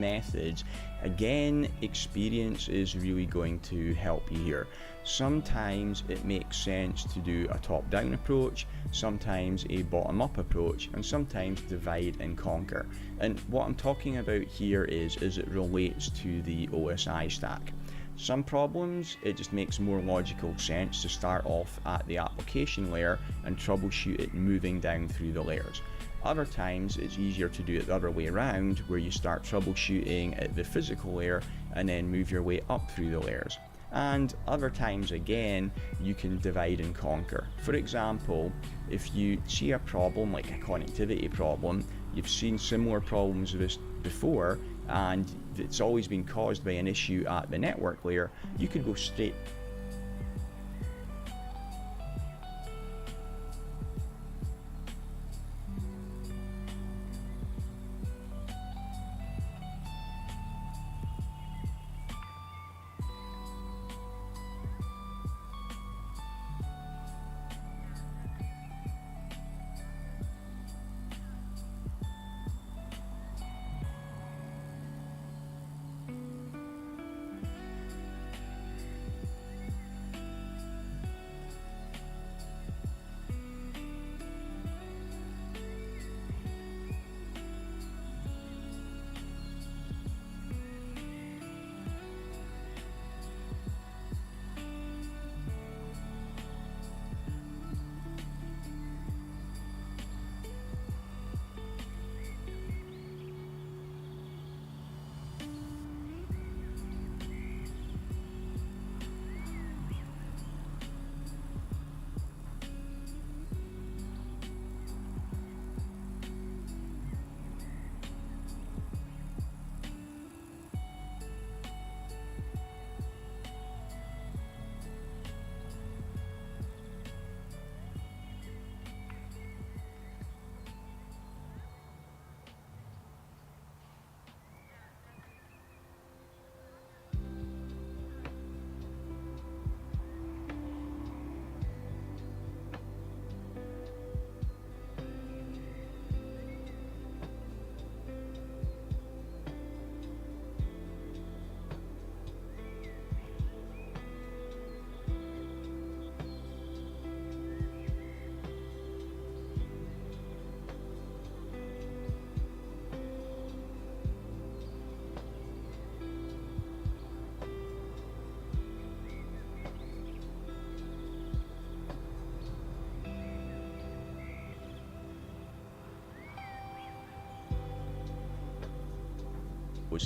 methods, again, experience is really going to help you here. Sometimes it makes sense to do a top-down approach, sometimes a bottom-up approach, and sometimes divide and conquer. And what I'm talking about here is it relates to the OSI stack. Some problems, it just makes more logical sense to start off at the application layer and troubleshoot it moving down through the layers. Other times, it's easier to do it the other way around, where you start troubleshooting at the physical layer and then move your way up through the layers. And other times again, you can divide and conquer. For example, if you see a problem like a connectivity problem, you've seen similar problems with this before, and it's always been caused by an issue at the network layer, you could go straight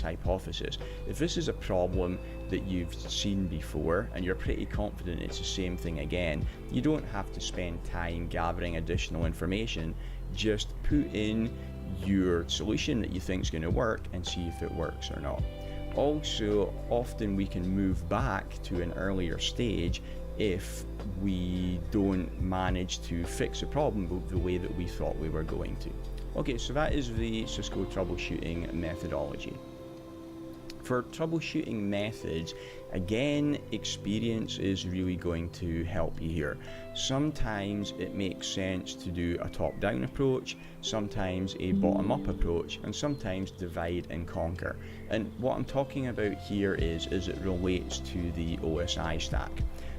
hypothesis. If this is a problem that you've seen before and you're pretty confident it's the same thing again, you don't have to spend time gathering additional information. Just put in your solution that you think is going to work and see if it works or not. Also, often we can move back to an earlier stage if we don't manage to fix a problem the way that we thought we were going to. Okay, so that is the Cisco troubleshooting methodology. For troubleshooting methods, again, experience is really going to help you here. Sometimes it makes sense to do a top-down approach, sometimes a bottom-up approach, and sometimes divide and conquer. And what I'm talking about here is it relates to the OSI stack.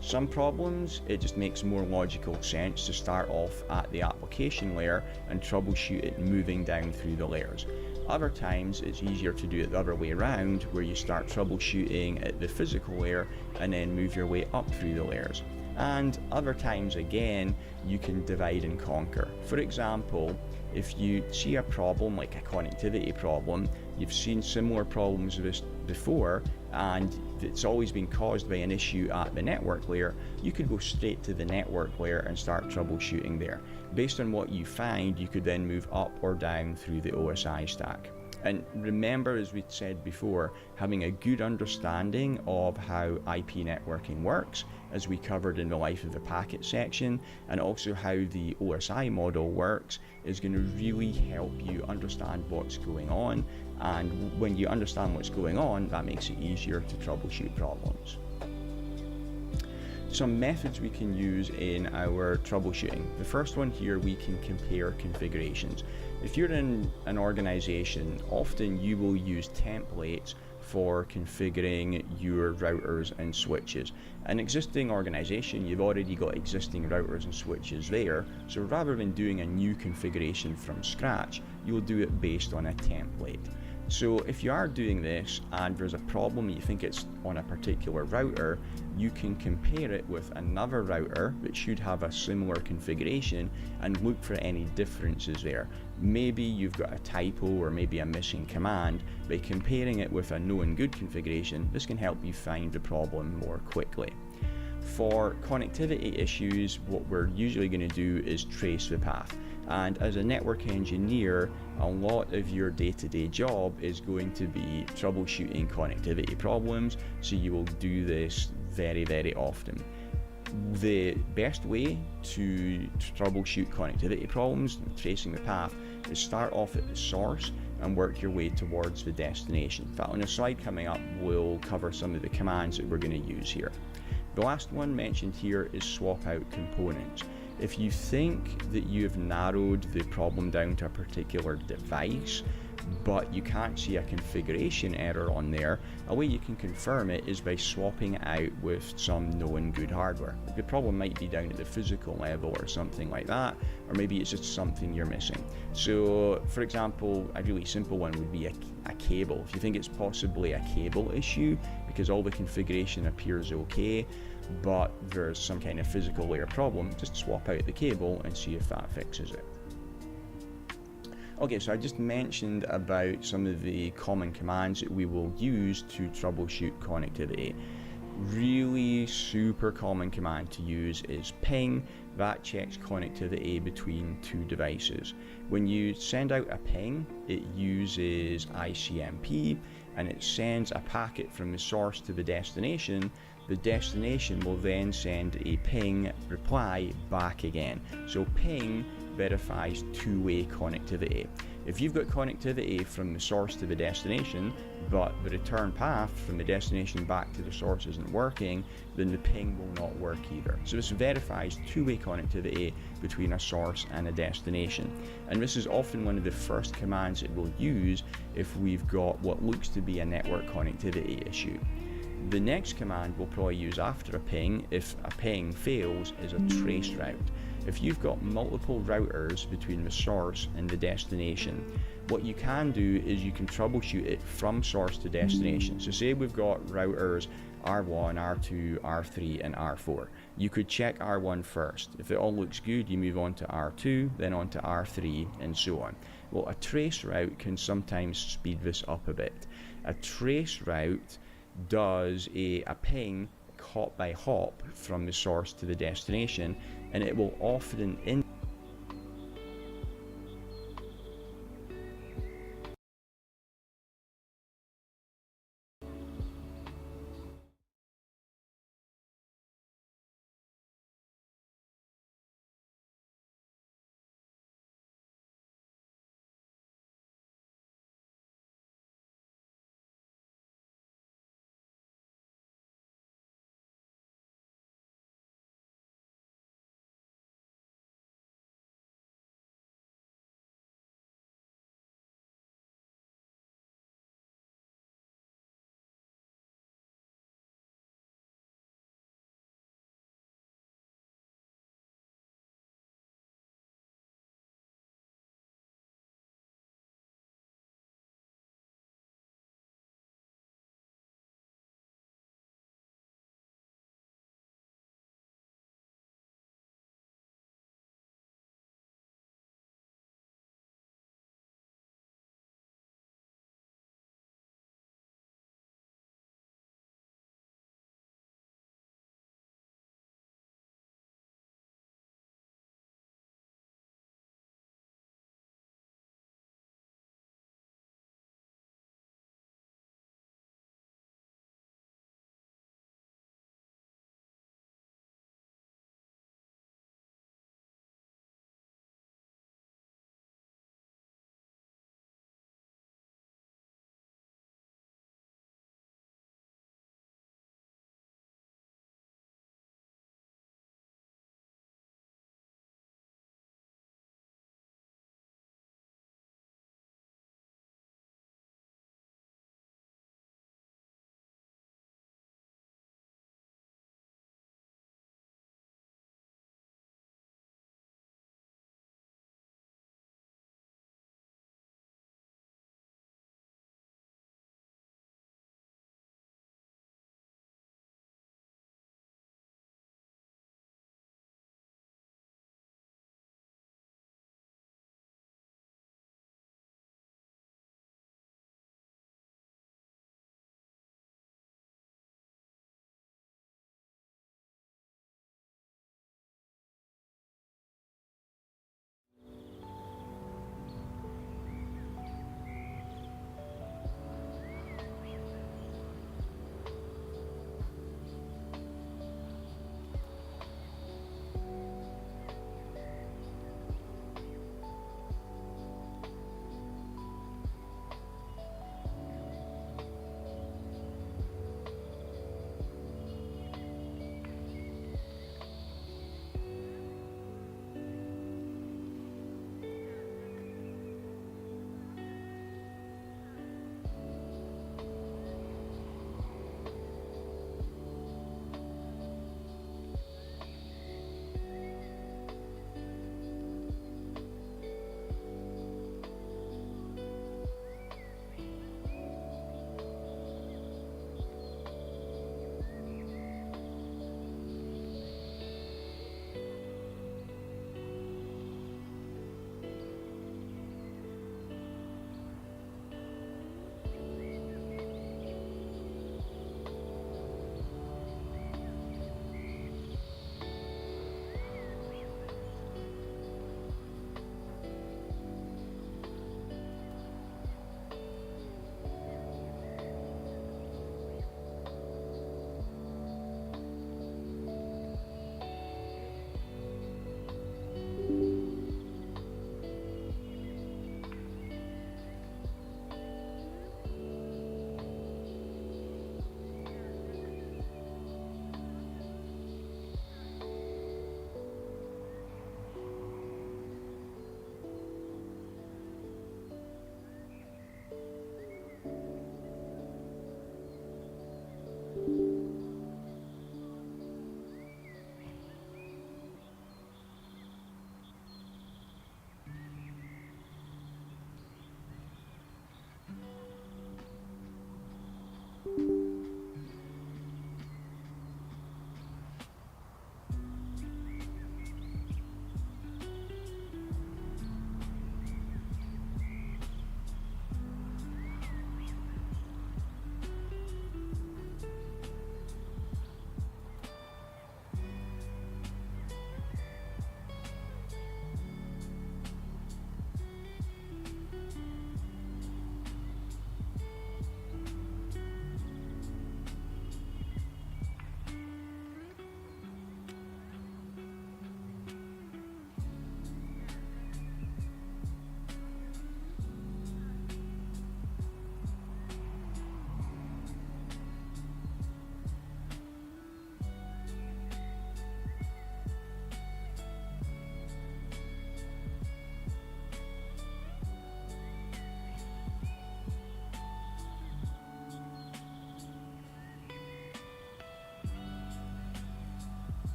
Some problems, it just makes more logical sense to start off at the application layer and troubleshoot it moving down through the layers. Other times, it's easier to do it the other way around, where you start troubleshooting at the physical layer and then move your way up through the layers. And other times again, you can divide and conquer. For example, if you see a problem like a connectivity problem, you've seen similar problems with this before, and it's always been caused by an issue at the network layer, you could go straight to the network layer and start troubleshooting there. Based on what you find, you could then move up or down through the OSI stack. And remember, as we said before, having a good understanding of how IP networking works, as we covered in the life of the packet section, and also how the OSI model works, is going to really help you understand what's going on. And when you understand what's going on, that makes it easier to troubleshoot problems. Some methods we can use in our troubleshooting. The first one here, we can compare configurations. If you're in an organization, often you will use templates for configuring your routers and switches. An existing organization, you've already got existing routers and switches there, so rather than doing a new configuration from scratch, you'll do it based on a template. So if you are doing this and there's a problem, you think it's on a particular router, you can compare it with another router that should have a similar configuration and look for any differences there. Maybe you've got a typo or maybe a missing command. By comparing it with a known good configuration, this can help you find the problem more quickly. For connectivity issues, what we're usually going to do is trace the path. And as a network engineer, a lot of your day-to-day job is going to be troubleshooting connectivity problems, so you will do this very, very often. The best way to troubleshoot connectivity problems, tracing the path, is start off at the source and work your way towards the destination. In fact, on a slide coming up, we'll cover some of the commands that we're going to use here. The last one mentioned here is swap out components. If you think that you've narrowed the problem down to a particular device, but you can't see a configuration error on there, a way you can confirm it is by swapping it out with some known good hardware. The problem might be down at the physical level or something like that, or maybe it's just something you're missing. So, for example, a really simple one would be a cable. If you think it's possibly a cable issue, because all the configuration appears okay, but there's some kind of physical layer problem, just swap out the cable and see if that fixes it. Okay, so I just mentioned about some of the common commands that we will use to troubleshoot connectivity. Really super common command to use is ping. That checks connectivity between two devices. When you send out a ping, it uses ICMP and it sends a packet from the source to the destination. The destination will then send a ping reply back again. So ping verifies two-way connectivity. If you've got connectivity from the source to the destination, but the return path from the destination back to the source isn't working, then the ping will not work either. So this verifies two-way connectivity between a source and a destination. And this is often one of the first commands that we'll use if we've got what looks to be a network connectivity issue. The next command we'll probably use after a ping, if a ping fails, is a trace route. If you've got multiple routers between the source and the destination, what you can do is you can troubleshoot it from source to destination. So say we've got routers R1, R2, R3 and R4. You could check R1 first. If it all looks good, you move on to R2, then on to R3 and so on. Well, a trace route can sometimes speed this up a bit. A trace route does a ping hop by hop from the source to the destination, and it will often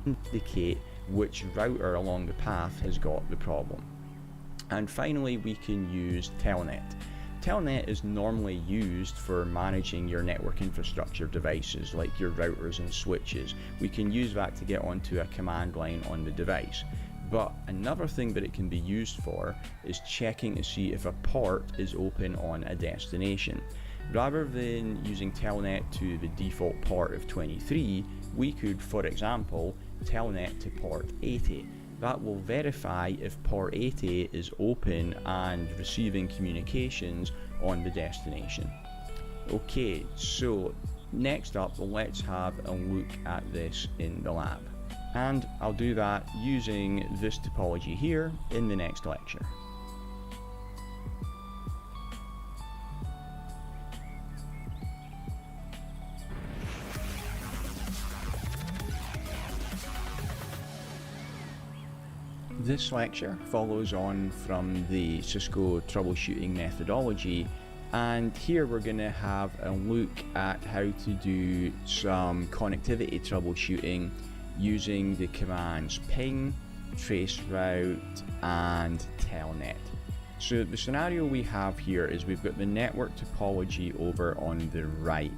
indicate which router along the path has got the problem. And finally, we can use Telnet. Telnet is normally used for managing your network infrastructure devices like your routers and switches. We can use that to get onto a command line on the device. But another thing that it can be used for is checking to see if a port is open on a destination. Rather than using Telnet to the default port of 23, we could, for example, Telnet to port 80. That will verify if port 80 is open and receiving communications on the destination. Okay, so next up, let's have a look at this in the lab. And I'll do that using this topology here in the next lecture. This lecture follows on from the Cisco troubleshooting methodology, and here we're going to have a look at how to do some connectivity troubleshooting using the commands ping, traceroute, and telnet. So the scenario we have here is we've got the network topology over on the right,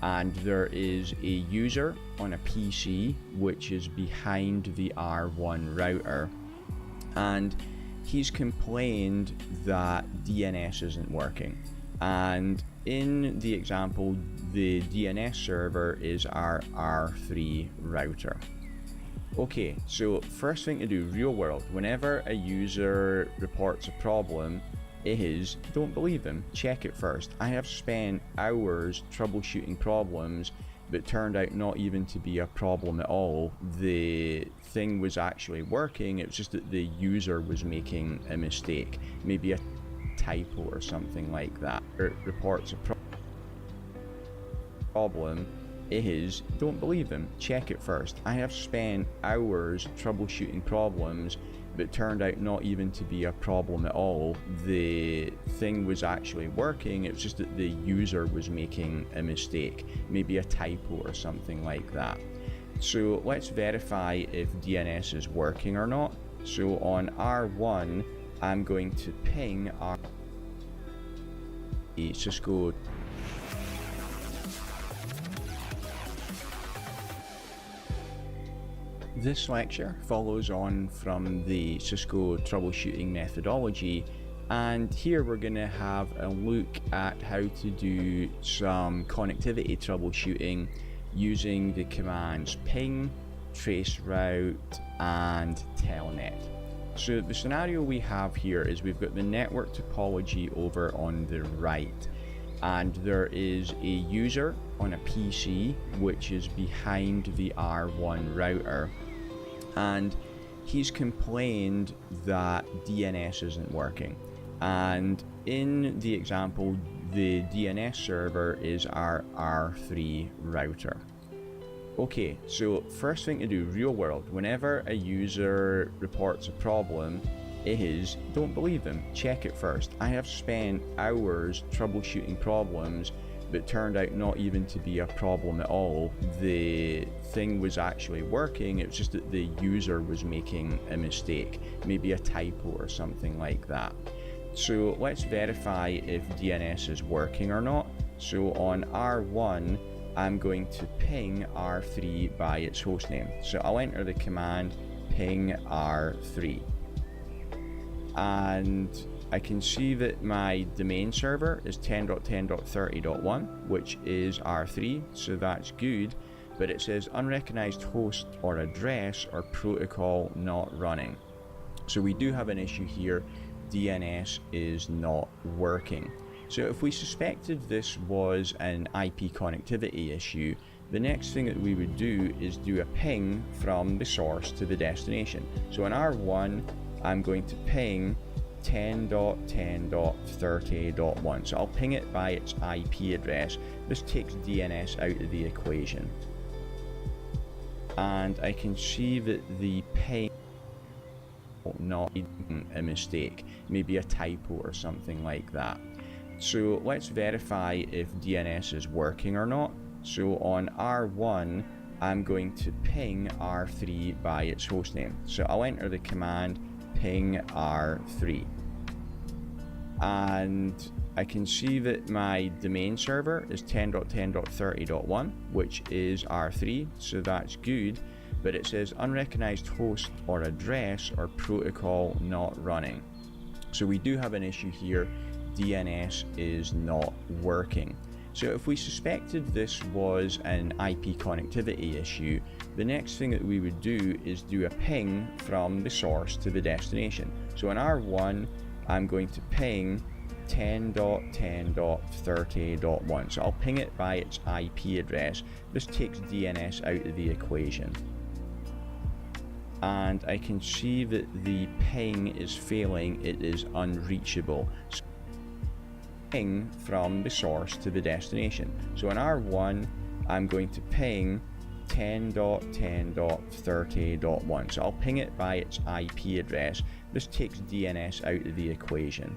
and there is a user on a PC which is behind the R1 router, and he's complained that DNS isn't working. And in the example, the DNS server is our R3 router. Okay, so first thing to do, real world, whenever a user reports a problem, is don't believe them, check it first. I have spent hours troubleshooting problems that turned out not even to be a problem at all. The thing was actually working, it was just that the user was making a mistake, maybe a typo or something like that. It reports a problem, is don't believe them, check it first. I have spent hours troubleshooting problems that turned out not even to be a problem at all. The thing was actually working, it was just that the user was making a mistake, maybe a typo or something like that. So let's verify if DNS is working or not. So on R1, I'm going to ping our Cisco. This lecture follows on from the Cisco troubleshooting methodology, and here we're going to have a look at how to do some connectivity troubleshooting using the commands ping, traceroute, and telnet. So the scenario we have here is we've got the network topology over on the right, and there is a user on a PC which is behind the R1 router, and he's complained that DNS isn't working. And in the example, the DNS server is our R3 router. Okay, so first thing to do, real world, whenever a user reports a problem, is don't believe them, check it first. I have spent hours troubleshooting problems that turned out not even to be a problem at all. The thing was actually working, it was just that the user was making a mistake, maybe a typo or something like that. So let's verify if DNS is working or not. So on R1, I'm going to ping R3 by its hostname. So I'll enter the command ping R3. And I can see that my domain server is 10.10.30.1, which is R3, so that's good, but it says unrecognized host or address or protocol not running. So we do have an issue here, DNS is not working. So if we suspected this was an IP connectivity issue, the next thing that we would do is do a ping from the source to the destination. So on R1, I'm going to ping 10.10.30.1. So I'll ping it by its IP address. This takes DNS out of the equation. And I can see that the ping not a mistake, maybe a typo or something like that. So let's verify if DNS is working or not. So on R1, I'm going to ping R3 by its hostname. So I'll enter the command ping R3. And I can see that my domain server is 10.10.30.1, which is R3, so that's good, but it says unrecognized host or address or protocol not running. So we do have an issue here, DNS is not working. So if we suspected this was an IP connectivity issue, the next thing that we would do is do a ping from the source to the destination. So in R1, I'm going to ping 10.10.30.1. So I'll ping it by its IP address. This takes DNS out of the equation. And I can see that the ping is failing, it is unreachable. So ping from the source to the destination. So in R1, I'm going to ping 10.10.30.1. So I'll ping it by its IP address. This takes DNS out of the equation.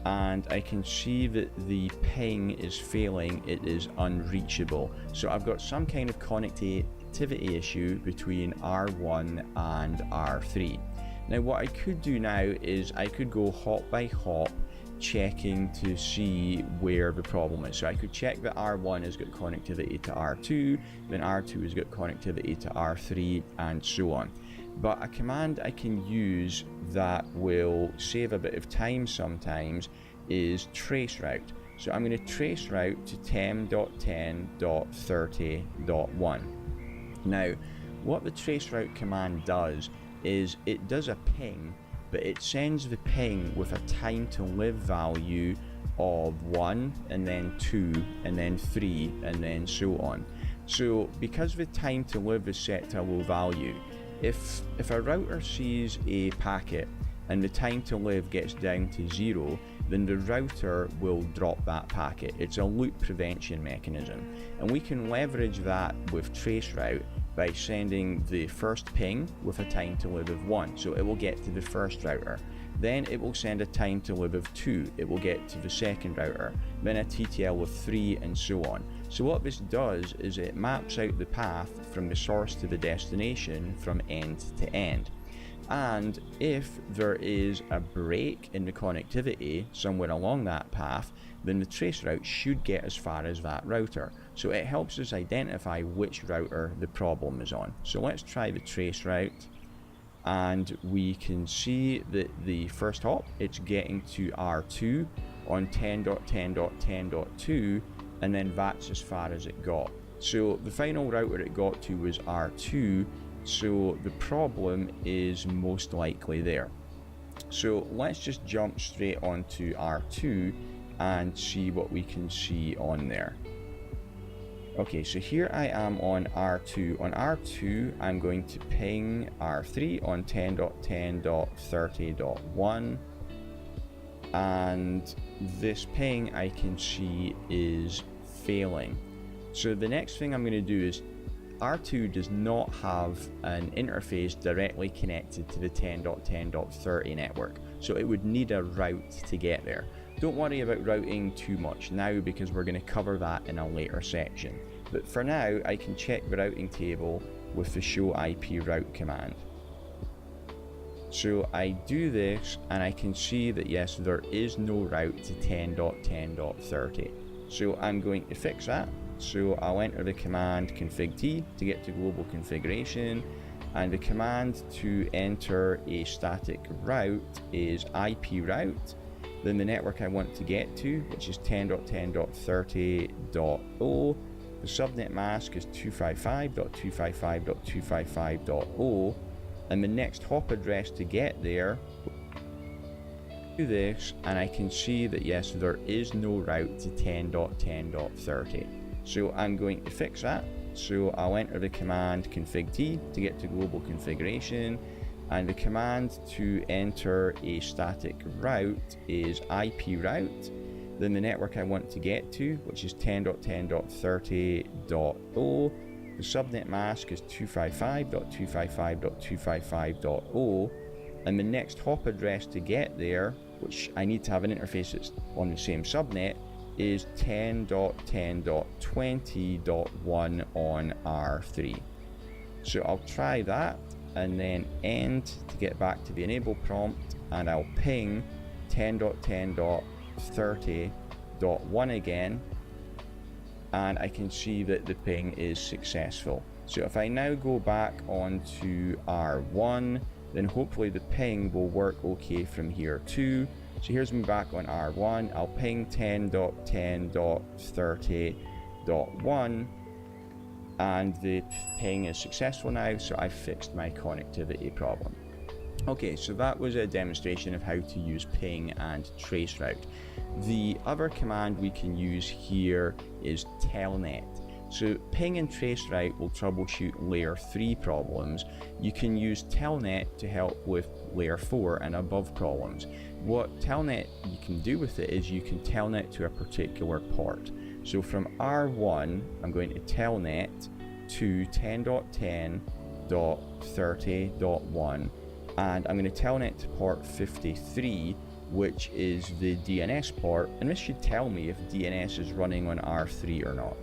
And I can see that the ping is failing, it is unreachable. So I've got some kind of connectivity issue between R1 and R3. Now what I could do now is I could go hop by hop checking to see where the problem is. So I could check that R1 has got connectivity to R2, then R2 has got connectivity to R3, and so on. But a command I can use that will save a bit of time sometimes is traceroute. So I'm going to traceroute to 10.10.30.1. Now, what the traceroute command does is it does a ping, but it sends the ping with a time to live value of 1, and then 2, and then 3, and then so on. So because the time to live is set to a low value, if a router sees a packet and the time to live gets down to 0, then the router will drop that packet. It's a loop prevention mechanism. And we can leverage that with traceroute by sending the first ping with a time to live of 1. So it will get to the first router. Then it will send a time to live of 2. It will get to the second router. Then a TTL of 3, and so on. So what this does is it maps out the path from the source to the destination from end to end. And if there is a break in the connectivity somewhere along that path, then the traceroute should get as far as that router. So it helps us identify which router the problem is on. So let's try the traceroute, and we can see that the first hop, it's getting to R2 on 10.10.10.2, and then that's as far as it got. So the final router it got to was R2, so the problem is most likely there. So let's just jump straight onto R2 and see what we can see on there. Okay, so here I am on R2. On R2, I'm going to ping R3 on 10.10.30.1, and this ping I can see is failing. So the next thing I'm going to do is R2 does not have an interface directly connected to the 10.10.30 network, so it would need a route to get there. Don't worry about routing too much now because we're going to cover that in a later section. But for now, I can check the routing table with the show IP route command. So I do this and I can see that yes, there is no route to 10.10.30. So I'm going to fix that. So I'll enter the command config-t to get to global configuration, and the command to enter a static route is IP route, then the network I want to get to, which is 10.10.30.0. The subnet mask is 255.255.255.0, and the next hop address to get there. Do this, and I can see that yes, there is no route to 10.10.30. So I'm going to fix that. So I'll enter the command config-t to get to global configuration, and the command to enter a static route is IP route, then the network I want to get to, which is 10.10.30.0. The subnet mask is 255.255.255.0, and the next hop address to get there, which I need to have an interface that's on the same subnet, is 10.10.20.1 on R3. So I'll try that and then end to get back to the enable prompt, and I'll ping 10.10.30.1 again, and I can see that the ping is successful. So if I now go back onto R1, then hopefully the ping will work okay from here too. So here's me back on R1, I'll ping 10.10.30.1, and the ping is successful now, so I fixed my connectivity problem. Okay, so that was a demonstration of how to use ping and traceroute. The other command we can use here is telnet. So ping and traceroute will troubleshoot layer 3 problems. You can use telnet to help with layer 4 and above problems. What telnet you can do with it is you can telnet to a particular port. So from R1, I'm going to telnet to 10.10.30.1, and I'm going to telnet to port 53, which is the DNS port, and this should tell me if DNS is running on R3 or not.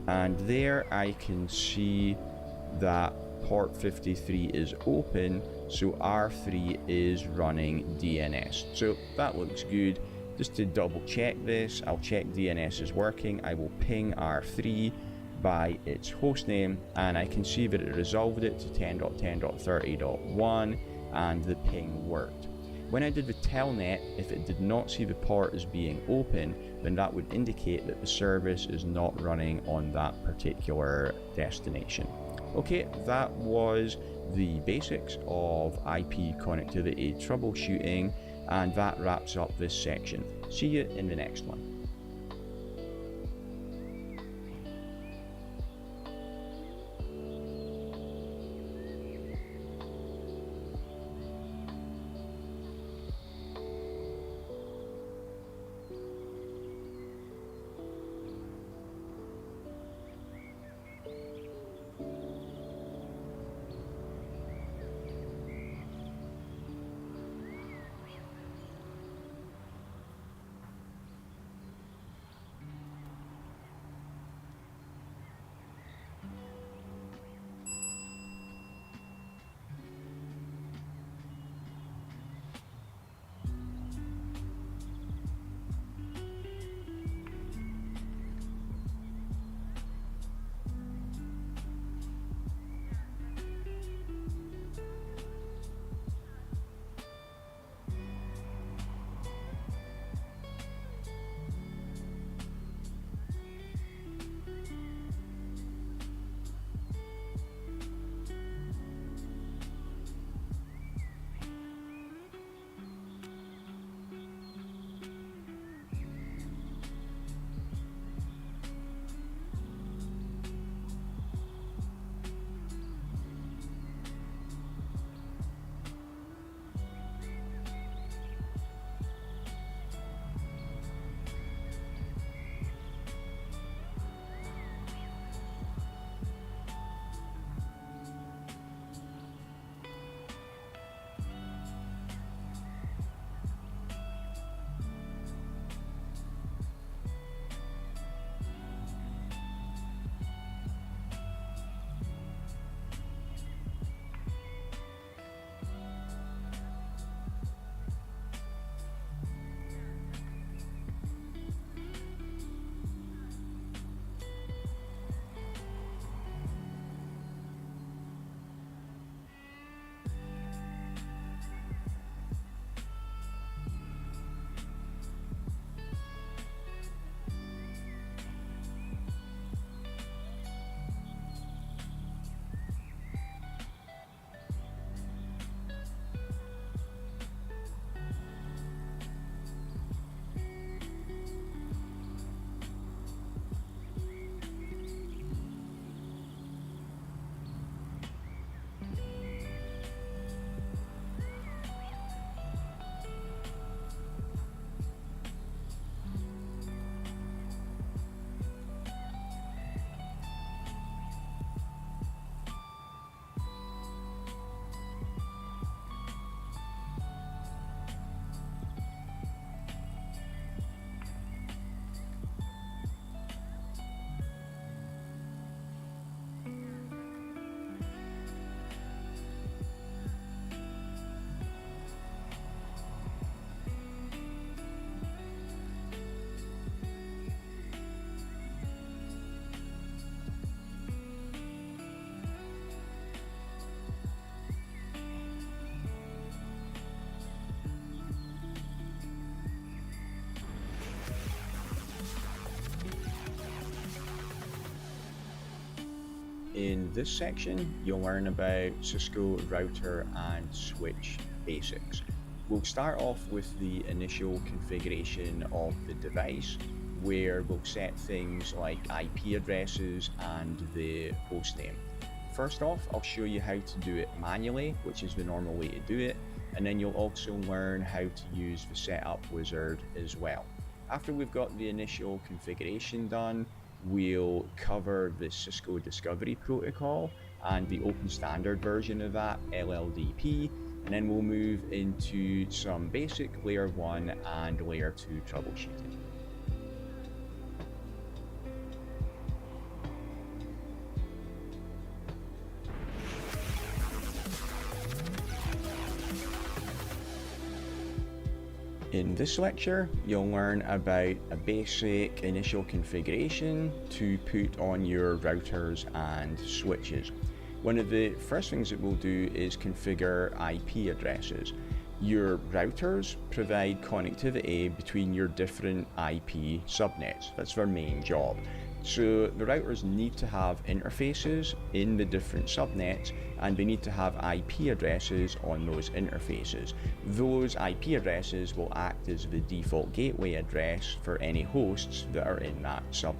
And there I can see that port 53 is open, so R3 is running DNS. So that looks good. Just to double check this, I'll check DNS is working. I will ping R3 by its hostname, and I can see that it resolved it to 10.10.30.1, and the ping worked. When I did the telnet, if it did not see the port as being open, then that would indicate that the service is not running on that particular destination. Okay, that was the basics of IP connectivity troubleshooting, and that wraps up this section. See you in the next one. In this section, you'll learn about Cisco router and switch basics. We'll start off with the initial configuration of the device, where we'll set things like IP addresses and the host name. First off, I'll show you how to do it manually, which is the normal way to do it, and then you'll also learn how to use the setup wizard as well. After we've got the initial configuration done, we'll cover the Cisco Discovery Protocol and the open standard version of that, LLDP, and then we'll move into some basic layer 1 and layer 2 troubleshooting. In this lecture, you'll learn about a basic initial configuration to put on your routers and switches. One of the first things that we'll do is configure IP addresses. Your routers provide connectivity between your different IP subnets. That's their main job. So the routers need to have interfaces in the different subnets, and they need to have IP addresses on those interfaces. Those IP addresses will act as the default gateway address for any hosts that are in that subnet.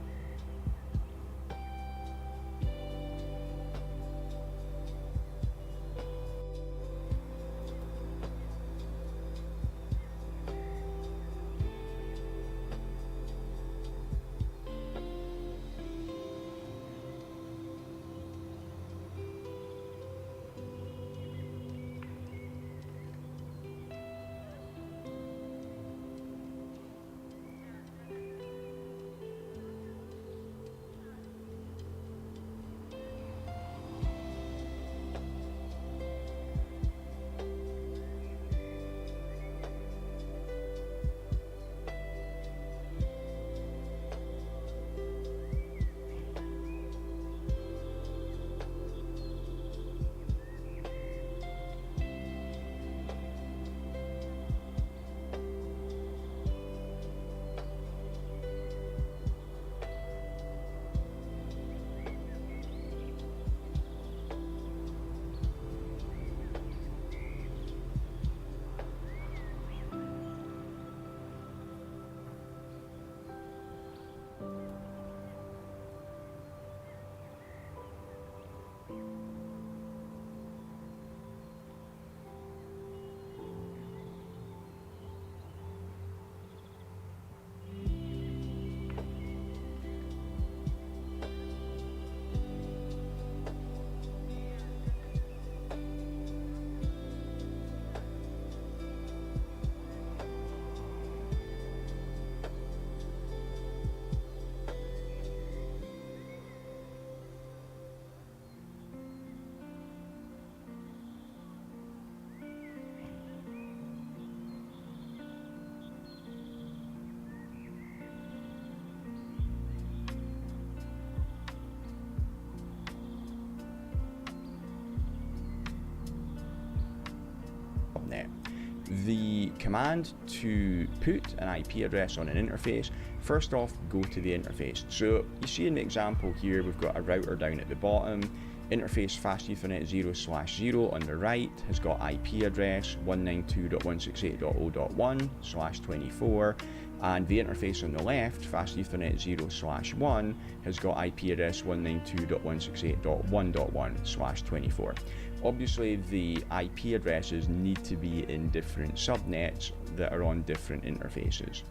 The command to put an IP address on an interface, first off, go to the interface. So you see in the example here, we've got a router down at the bottom. Interface fast Ethernet 0/0 on the right has got IP address 192.168.0.1/24, and the interface on the left, fast Ethernet 0/1, has got IP address 192.168.1.1/24. Obviously, the IP addresses need to be in different subnets that are on different interfaces.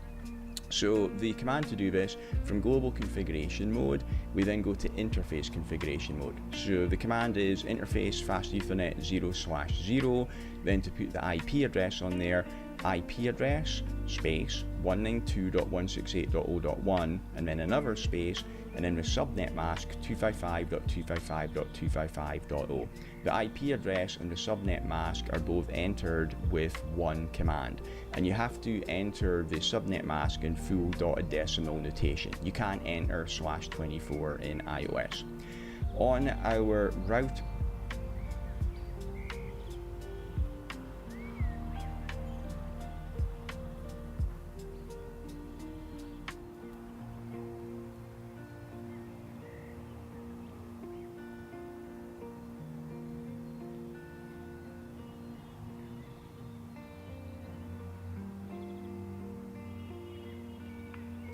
So the command to do this, from global configuration mode, we then go to interface configuration mode. So the command is interface fast Ethernet 0/0, then to put the IP address on there, IP address space 192.168.0.1, and then another space, and then the subnet mask 255.255.255.0. The IP address and the subnet mask are both entered with one command, and you have to enter the subnet mask in full dotted decimal notation. You can't enter /24 in iOS. On our route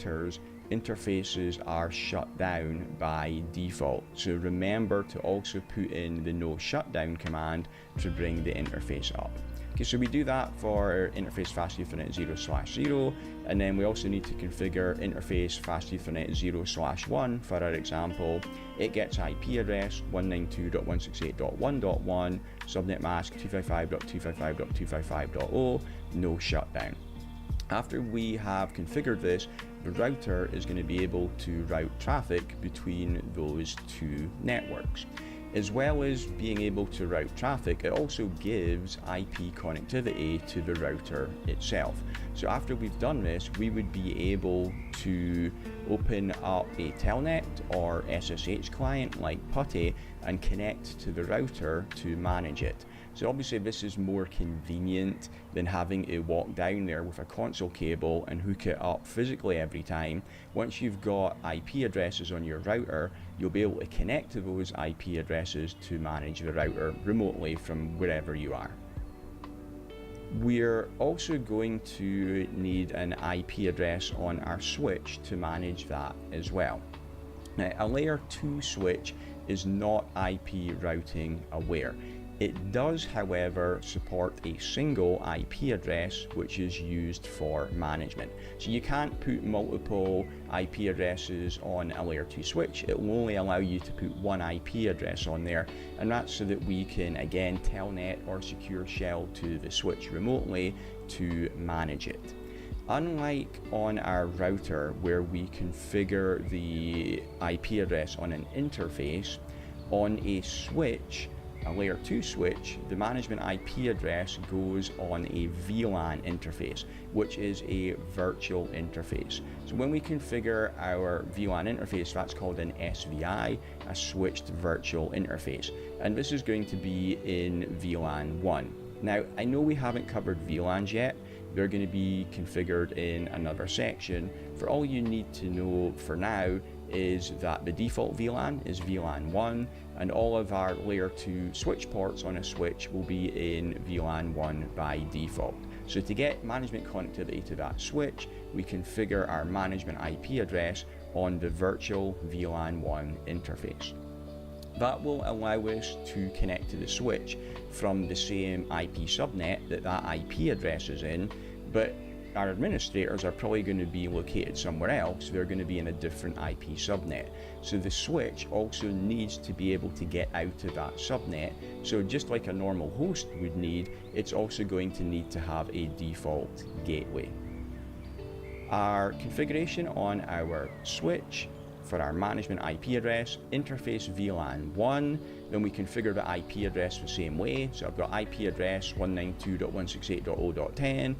routers, interfaces are shut down by default. So remember to also put in the no shutdown command to bring the interface up. Okay, so we do that for interface fast Ethernet 0/0, and then we also need to configure interface fast Ethernet 0/1 for our example. It gets IP address 192.168.1.1, subnet mask 255.255.255.0, no shutdown. After we have configured this, the router is going to be able to route traffic between those two networks. As well as being able to route traffic, it also gives IP connectivity to the router itself. So after we've done this, we would be able to open up a telnet or SSH client like PuTTY and connect to the router to manage it. So obviously this is more convenient than having to walk down there with a console cable and hook it up physically every time. Once you've got IP addresses on your router, you'll be able to connect to those IP addresses to manage the router remotely from wherever you are. We're also going to need an IP address on our switch to manage that as well. Now, a layer 2 switch is not IP routing aware. It does, however, support a single IP address which is used for management. So you can't put multiple IP addresses on a layer 2 switch. It will only allow you to put one IP address on there, and that's so that we can again telnet or secure shell to the switch remotely to manage it. Unlike on our router where we configure the IP address on an interface, on a switch, a layer 2 switch, the management IP address goes on a VLAN interface, which is a virtual interface. So when we configure our VLAN interface, that's called an SVI, a switched virtual interface. And this is going to be in VLAN 1. Now, I know we haven't covered VLANs yet. They're going to be configured in another section. For all you need to know for now is that the default VLAN is VLAN 1, and all of our layer 2 switch ports on a switch will be in VLAN 1 by default. So to get management connectivity to that switch, we configure our management IP address on the virtual VLAN 1 interface. That will allow us to connect to the switch from the same IP subnet that IP address is in, but our administrators are probably going to be located somewhere else. They're going to be in a different IP subnet. So the switch also needs to be able to get out of that subnet. So just like a normal host would need, it's also going to need to have a default gateway. Our configuration on our switch for our management IP address, interface VLAN 1, then we configure the IP address the same way. So I've got IP address 192.168.0.10,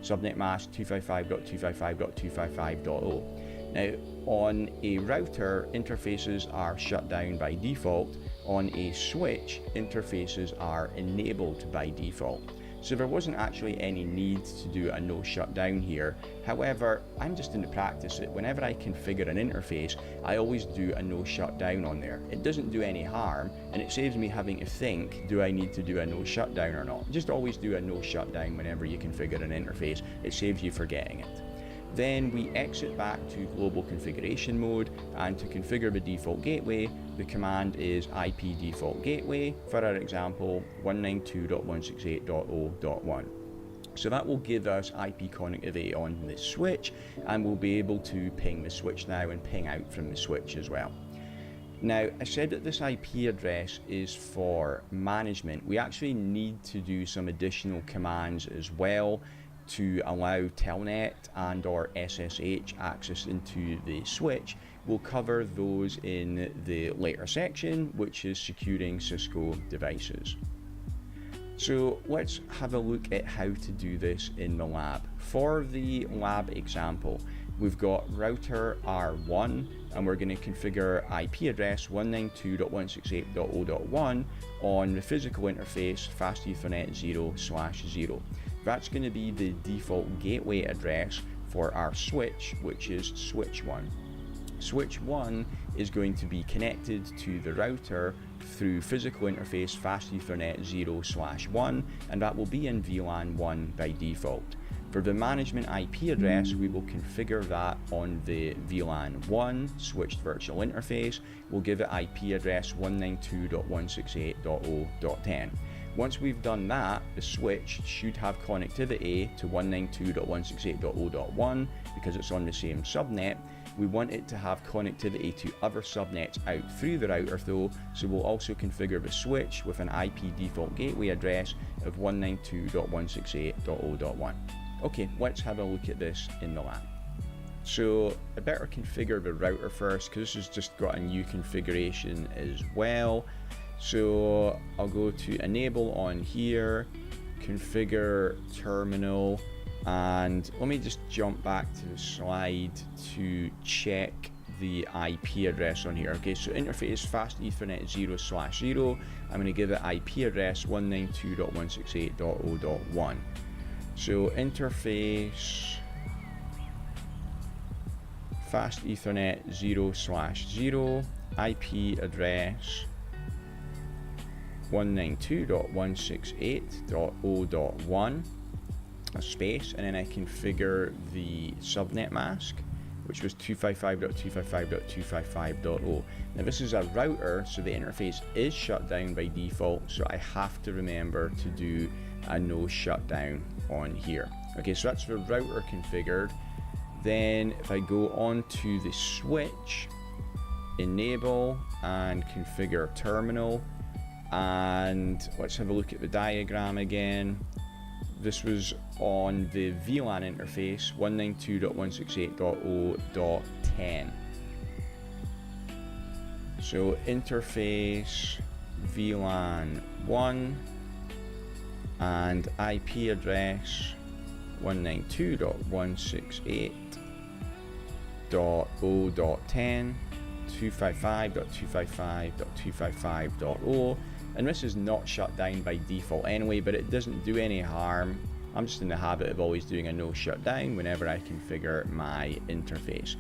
subnet mask 255.255.255.0. Now, on a router, interfaces are shut down by default. On a switch, interfaces are enabled by default. So there wasn't actually any need to do a no shutdown here. However, I'm just in the practice that whenever I configure an interface, I always do a no shutdown on there. It doesn't do any harm, and it saves me having to think, do I need to do a no shutdown or not? Just always do a no shutdown whenever you configure an interface. It saves you forgetting it. Then we exit back to global configuration mode, and to configure the default gateway, the command is IP default gateway, for our example 192.168.0.1. So that will give us IP connectivity on the switch, and we'll be able to ping the switch now and ping out from the switch as well. Now, I said that this IP address is for management. We actually need to do some additional commands as well to allow telnet and or SSH access into the switch. We'll cover those in the later section, which is securing Cisco devices. So let's have a look at how to do this in the lab. For the lab example, we've got router R1, and we're going to configure IP address 192.168.0.1 on the physical interface fast Ethernet 0/0. That's going to be the default gateway address for our switch, which is switch 1. Switch 1 is going to be connected to the router through physical interface fast Ethernet 0/1, and that will be in VLAN 1 by default. For the management IP address, we will configure that on the VLAN 1 switched virtual interface. We'll give it IP address 192.168.0.10. Once we've done that, the switch should have connectivity to 192.168.0.1 because it's on the same subnet. We want it to have connectivity to other subnets out through the router though, so we'll also configure the switch with an IP default gateway address of 192.168.0.1. Okay, let's have a look at this in the lab. So I better configure the router first because this has just got a new configuration as well. So I'll go to enable on here, configure terminal, and let me just jump back to the slide to check the IP address on here. Okay, so interface fast Ethernet 0/0. I'm going to give it IP address 192.168.0.1. So interface fast Ethernet 0/0, IP address 192.168.0.1, a space, and then I configure the subnet mask, which was 255.255.255.0. Now this is a router, so the interface is shut down by default, so I have to remember to do a no shutdown on here. Okay, so that's the router configured. Then if I go on to the switch, enable and configure terminal, and let's have a look at the diagram again. This was on the VLAN interface 192.168.0.10. So interface VLAN 1 and IP address 192.168.0.10, 255.255.255.0, and this is not shut down by default anyway, but it doesn't do any harm. I'm just in the habit of always doing a no shutdown whenever I configure my interface.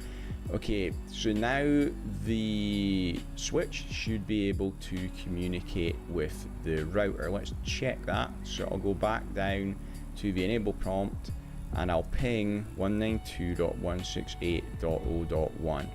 Okay, so now the switch should be able to communicate with the router. Let's check that. So I'll go back down to the enable prompt and I'll ping 192.168.0.1.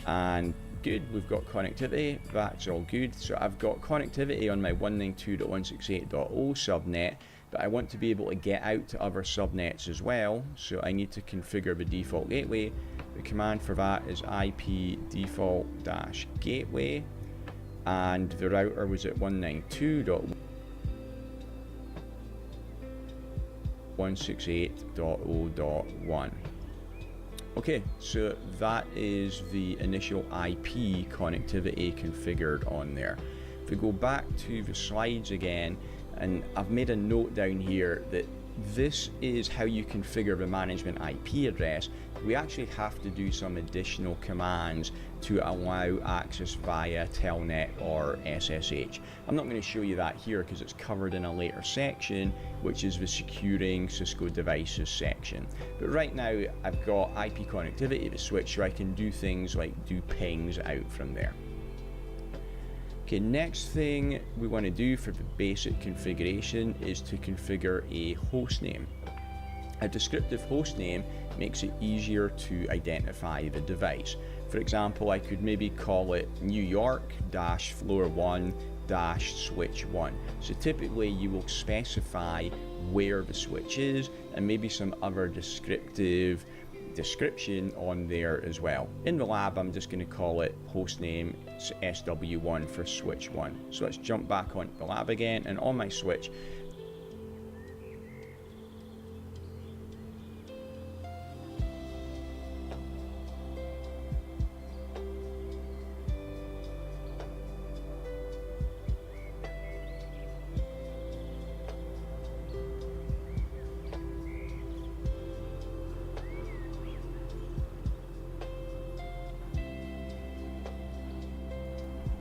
And good, we've got connectivity, that's all good. So I've got connectivity on my 192.168.0 subnet, but I want to be able to get out to other subnets as well, so I need to configure the default gateway. The command for that is IP default-gateway, and the router was at 192.168.0.1. Okay, so that is the initial IP connectivity configured on there. If we go back to the slides again, and I've made a note down here that this is how you configure the management IP address. we actually have to do some additional commands to allow access via Telnet or SSH. I'm not going to show you that here because it's covered in a later section, which is the securing Cisco devices section. But right now I've got IP connectivity to the switch, so I can do things like do pings out from there. Okay, next thing we want to do for the basic configuration is to configure a host name. A descriptive host name makes it easier to identify the device. For example, I could maybe call it New York-floor 1-switch 1. So typically you will specify where the switch is and maybe some other description on there as well. In the lab, I'm just going to call it hostname SW1 for switch 1. So let's jump back onto the lab again, and on my switch,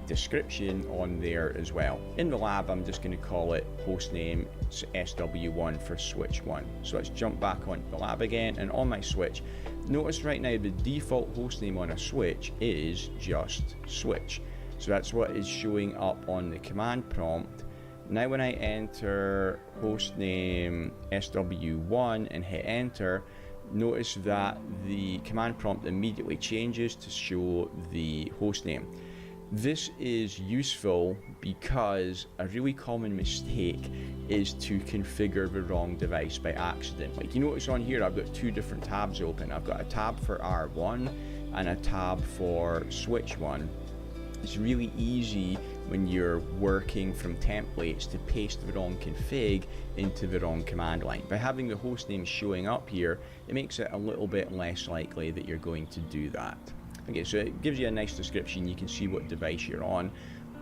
description on there as well. In the lab, I'm just going to call it hostname SW1 for switch 1. So let's jump back onto the lab again, and on my switch, notice right now the default hostname on a switch is just switch. So that's what is showing up on the command prompt. Now when I enter hostname SW1 and hit enter, notice that the command prompt immediately changes to show the hostname. This is useful because a really common mistake is to configure the wrong device by accident. Like you notice on here, I've got two different tabs open. I've got a tab for R1 and a tab for switch 1. It's really easy when you're working from templates to paste the wrong config into the wrong command line. By having the hostname showing up here, it makes it a little bit less likely that you're going to do that. Okay, so it gives you a nice description. You can see what device you're on.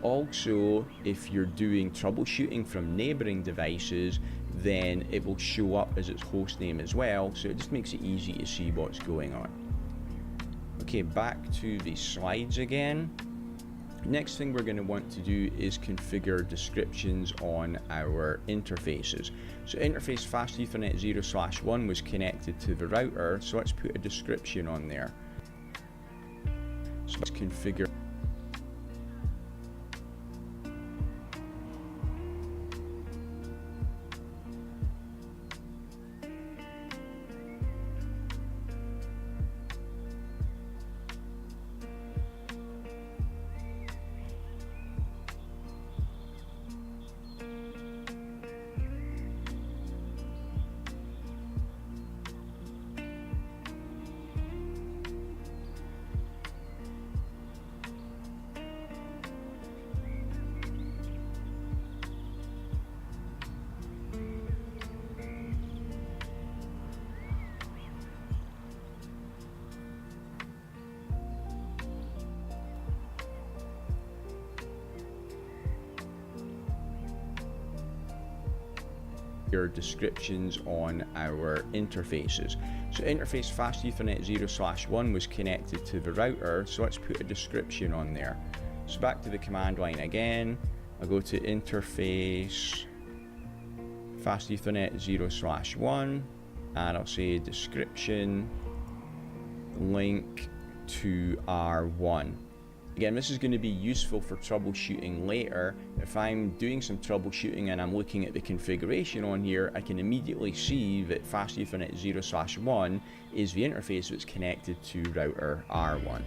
Also, if you're doing troubleshooting from neighboring devices, then it will show up as its host name as well. So it just makes it easy to see what's going on. Okay, back to the slides again. Next thing we're going to want to do is configure descriptions on our interfaces. So interface fast Ethernet 0/1 was connected to the router, so let's put a description on there. So let's configure descriptions on our interfaces. So interface fast Ethernet 0/1 was connected to the router, so let's put a description on there. So back to the command line again, I'll go to interface fast Ethernet 0/1 and I'll say description link to R1. Again, this is going to be useful for troubleshooting later. If I'm doing some troubleshooting and I'm looking at the configuration on here, I can immediately see that fast Ethernet 0/1 is the interface that's connected to router R1.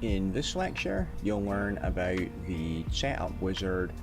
In this lecture, you'll learn about the setup wizard,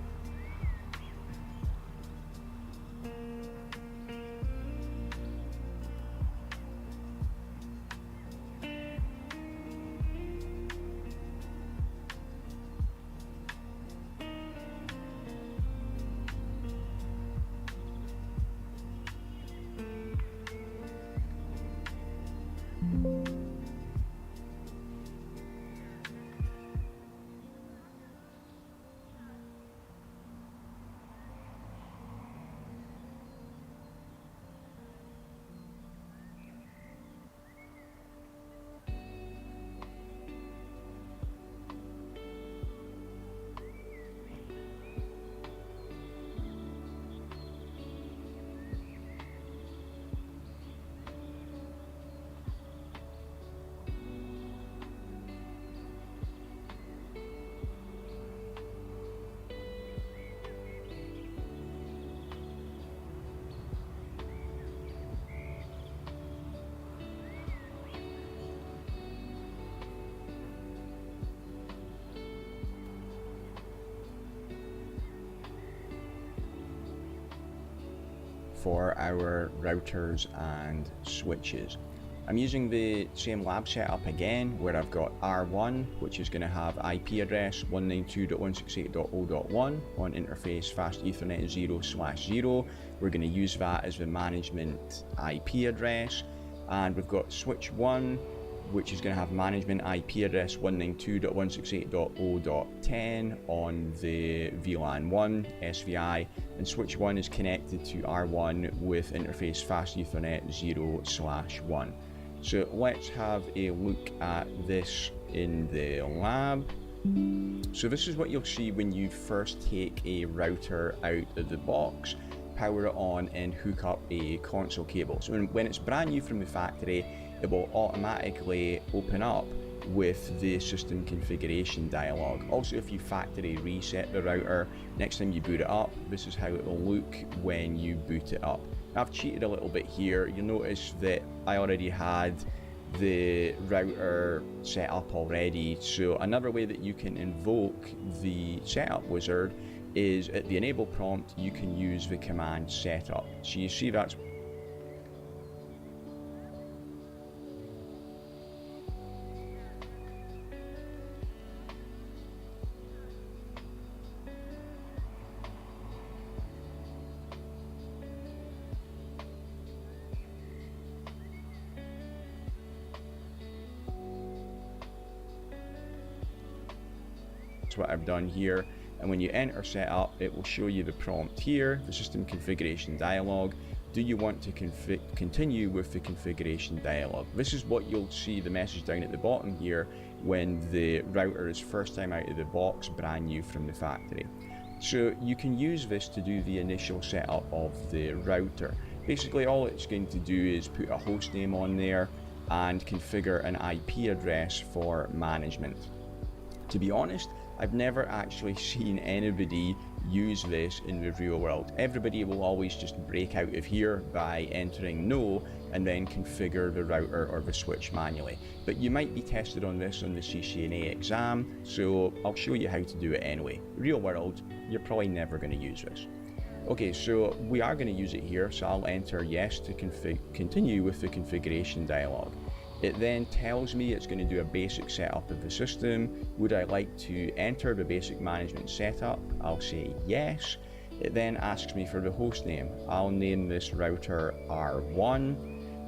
for our routers and switches. I'm using the same lab setup again, where I've got R1, which is going to have IP address 192.168.0.1 on interface fast Ethernet 0/0. We're going to use that as the management IP address. And we've got switch 1, which is going to have management IP address 192.168.0.10 on the VLAN 1 SVI, and switch 1 is connected to R1 with interface fast Ethernet 0/1. So let's have a look at this in the lab. So this is what you'll see when you first take a router out of the box, power it on and hook up a console cable. So when it's brand new from the factory, it will automatically open up with the system configuration dialog. Also, if you factory reset the router, next time you boot it up, this is how it will look when you boot it up. I've cheated a little bit here. You'll notice that I already had the router set up already. So another way that you can invoke the setup wizard is at the enable prompt, you can use the command setup. So you see that's what I've done here. And when you enter setup, it will show you the prompt here, the system configuration dialog. Do you want to continue with the configuration dialog? This is what you'll see the message down at the bottom here when the router is first time out of the box, brand new from the factory. So you can use this to do the initial setup of the router. Basically all it's going to do is put a host name on there and configure an IP address for management. To be honest, I've never actually seen anybody use this in the real world. Everybody will always just break out of here by entering no and then configure the router or the switch manually. But you might be tested on this on the CCNA exam, so I'll show you how to do it anyway. Real world, you're probably never going to use this. Okay, so we are going to use it here, so I'll enter yes to continue with the configuration dialog. It then tells me it's going to do a basic setup of the system. Would I like to enter the basic management setup? I'll say yes. It then asks me for the host name. I'll name this router R1.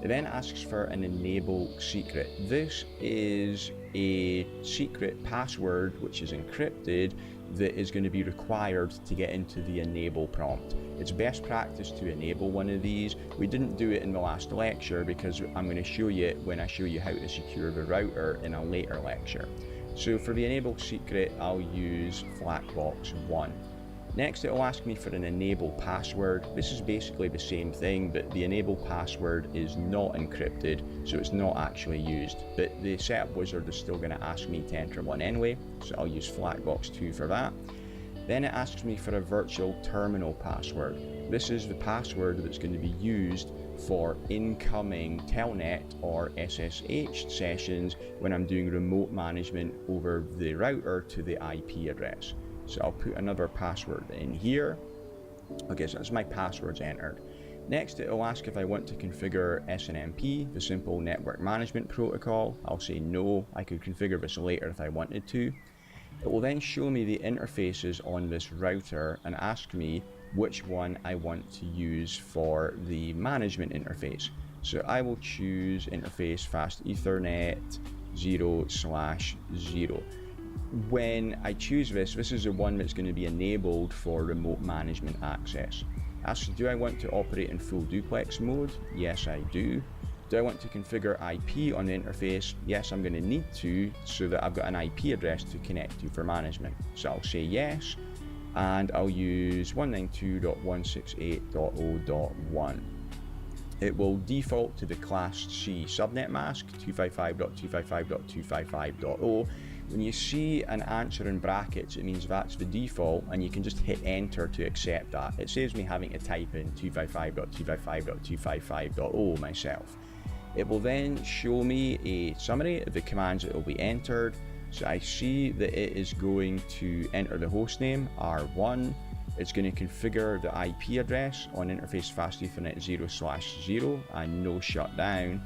It then asks for an enable secret. This is a secret password which is encrypted that is going to be required to get into the enable prompt. It's best practice to enable one of these. We didn't do it in the last lecture because I'm going to show you it when I show you how to secure the router in a later lecture. So for the enable secret, I'll use flatbox1. Next, it will ask me for an enable password. This is basically the same thing, but the enable password is not encrypted, so it's not actually used. But the setup wizard is still going to ask me to enter one anyway, so I'll use flatbox2 for that. Then it asks me for a virtual terminal password. This is the password that's going to be used for incoming telnet or SSH sessions when I'm doing remote management over the router to the IP address. So I'll put another password in here. Okay, so that's my passwords entered. Next, it will ask if I want to configure SNMP, the Simple Network Management Protocol. I'll say no. I could configure this later if I wanted to. It will then show me the interfaces on this router and ask me which one I want to use for the management interface. So I will choose interface fast Ethernet 0/0. When I choose this is the one that's going to be enabled for remote management access. Asks, do I want to operate in full duplex mode? Yes, I do. Do I want to configure IP on the interface? Yes, I'm going to need to, so that I've got an IP address to connect to for management. So I'll say yes, and I'll use 192.168.0.1. It will default to the class C subnet mask, 255.255.255.0. When you see an answer in brackets, it means that's the default, and you can just hit enter to accept that. It saves me having to type in 255.255.255.0 myself. It will then show me a summary of the commands that will be entered. So I see that it is going to enter the host name, R1. It's going to configure the IP address on interface fast Ethernet 0/0 and no shutdown.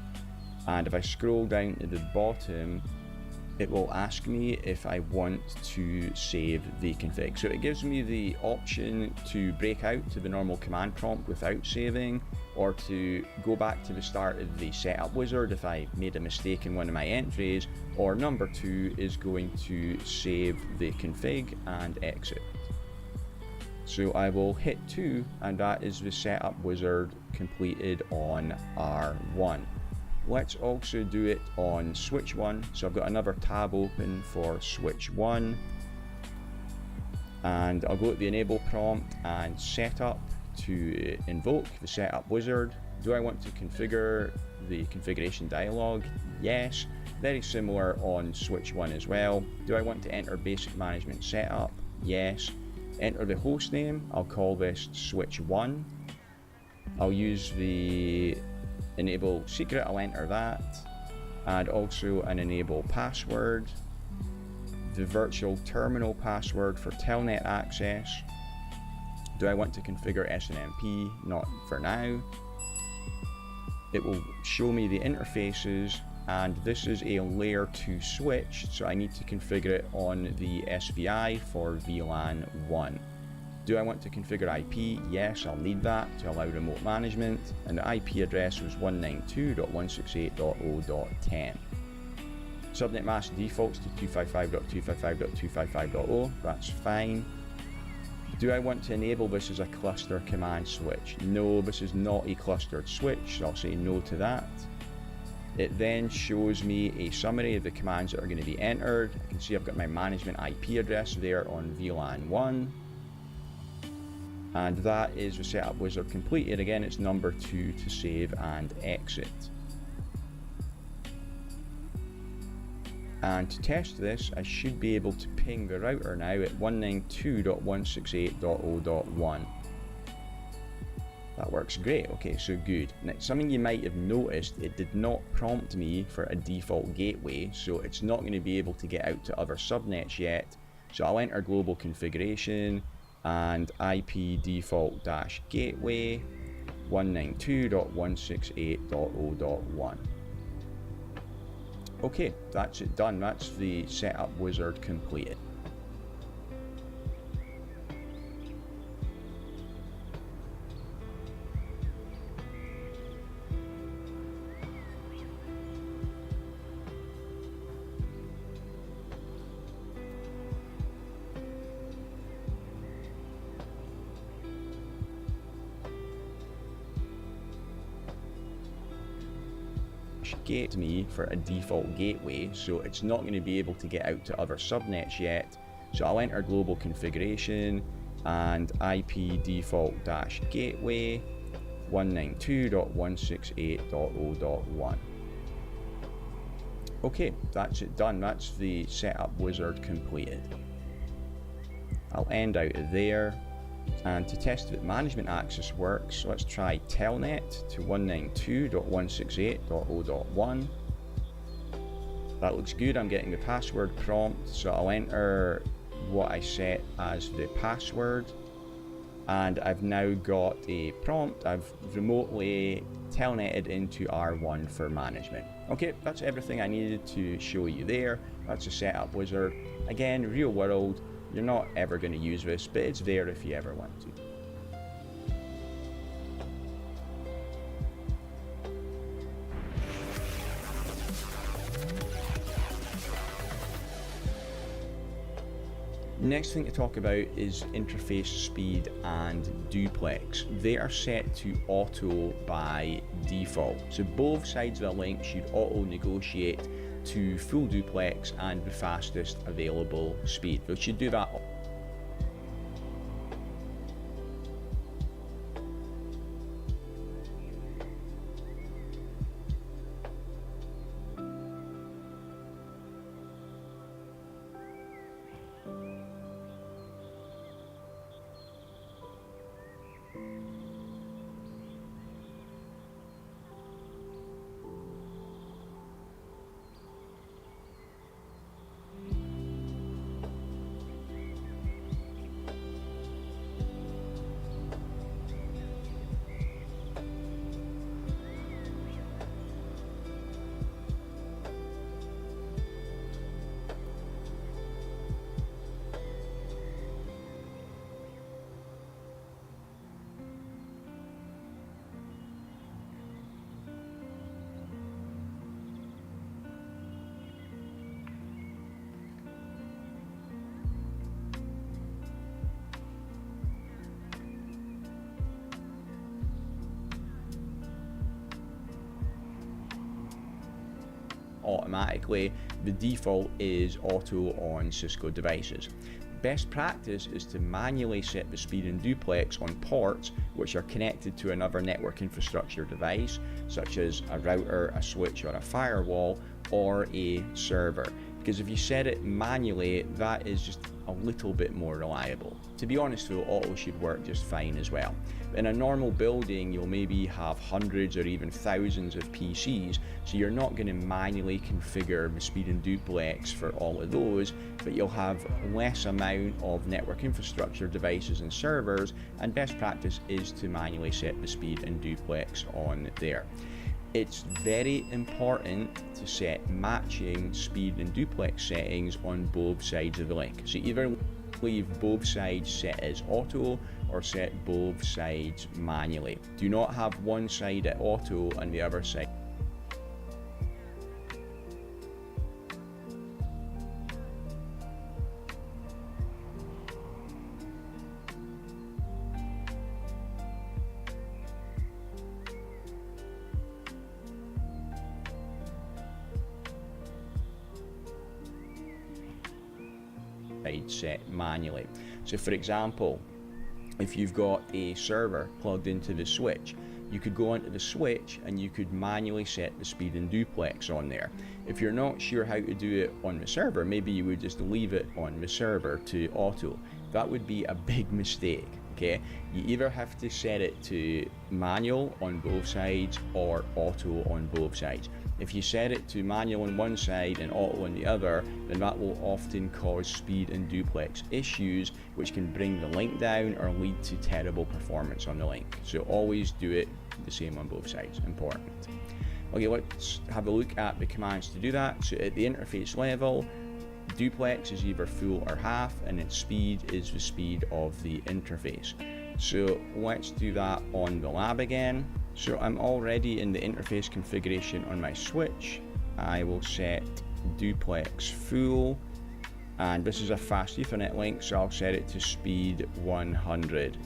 And if I scroll down to the bottom, it will ask me if I want to save the config. So it gives me the option to break out to the normal command prompt without saving, or to go back to the start of the setup wizard if I made a mistake in one of my entries, or number 2 is going to save the config and exit. So I will hit 2, and that is the setup wizard completed on R1. Let's also do it on switch 1. So I've got another tab open for switch 1, and I'll go to the enable prompt and set up to invoke the setup wizard. Do I want to configure the configuration dialog? Yes. Very similar on switch 1 as well. Do I want to enter basic management setup? Yes. Enter the host name. I'll call this switch 1. I'll use the enable secret, I'll enter that, and also an enable password, the virtual terminal password for telnet access. Do I want to configure SNMP? Not for now. It will show me the interfaces, and this is a layer 2 switch, so I need to configure it on the SVI for VLAN 1. Do I want to configure IP? Yes, I'll need that to allow remote management, and the IP address was 192.168.0.10. Subnet mask defaults to 255.255.255.0, that's fine. Do I want to enable this as a cluster command switch? No, this is not a clustered switch, so I'll say no to that. It then shows me a summary of the commands that are going to be entered. I can see I've got my management IP address there on VLAN 1. And that is the setup wizard completed. Again, it's number 2 to save and exit. And to test this, I should be able to ping the router now at 192.168.0.1. That works great. Okay, so good. Now, something you might have noticed, it did not prompt me for a default gateway, so it's not going to be able to get out to other subnets yet. So I'll enter global configuration and IP default gateway 192.168.0.1. Okay, that's it done. That's the setup wizard completed. Gate me for a default gateway, so it's not going to be able to get out to other subnets yet. So I'll enter global configuration and IP default gateway 192.168.0.1. Okay, that's it done. That's the setup wizard completed. I'll end out of there. And to test that management access works, let's try telnet to 192.168.0.1. That looks good. I'm getting the password prompt, so I'll enter what I set as the password, and I've now got a prompt. I've remotely telnetted into R1 for management. Okay, that's everything I needed to show you there. That's a setup wizard. Again, real world. You're not ever going to use this, but it's there if you ever want to. Next thing to talk about is interface speed and duplex. They are set to auto by default. So both sides of the link should auto negotiate to full duplex and the fastest available speed. We should do that. automatically. The default is auto on Cisco devices. Best practice is to manually set the speed and duplex on ports which are connected to another network infrastructure device, such as a router, a switch, or a firewall, or a server. Because if you set it manually, that is just a little bit more reliable. To be honest though, auto should work just fine as well. In a normal building, you'll maybe have hundreds or even thousands of PCs, so you're not going to manually configure the speed and duplex for all of those, but you'll have less amount of network infrastructure devices and servers, and best practice is to manually set the speed and duplex on there. It's very important to set matching speed and duplex settings on both sides of the link. So either leave both sides set as auto or set both sides manually. Do not have one side at auto and the other side set manually. So for example, if you've got a server plugged into the switch, you could go onto the switch and you could manually set the speed and duplex on there. If you're not sure how to do it on the server, maybe you would just leave it on the server to auto. That would be a big mistake. Okay, you either have to set it to manual on both sides or auto on both sides. If you set it to manual on one side and auto on the other, then that will often cause speed and duplex issues, which can bring the link down or lead to terrible performance on the link. So always do it the same on both sides. Important. Okay, let's have a look at the commands to do that. So at the interface level, duplex is either full or half, and its speed is the speed of the interface. So let's do that on the lab again. So I'm already in the interface configuration on my switch. I will set duplex full, and this is a fast Ethernet link, so I'll set it to speed 100.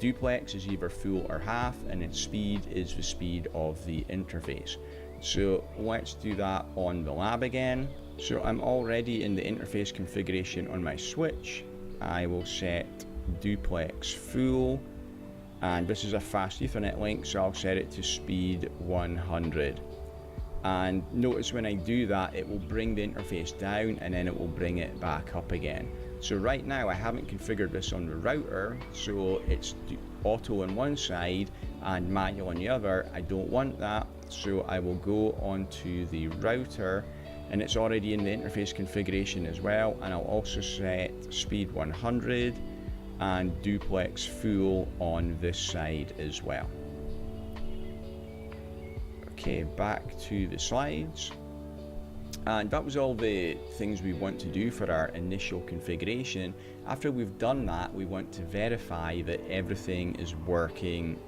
Duplex is either full or half, and its speed is the speed of the interface. So let's do that on the lab again. So I'm already in the interface configuration on my switch. I will set duplex full, and this is a fast Ethernet link, so I'll set it to speed 100. And notice when I do that, it will bring the interface down and then it will bring it back up again. So right now I haven't configured this on the router, so it's auto on one side and manual on the other. I don't want that, so I will go onto the router, and it's already in the interface configuration as well, and I'll also set speed 100 and duplex full on this side as well. Okay, back to the slides. And that was all the things we want to do for our initial configuration. After we've done that, we want to verify that everything is working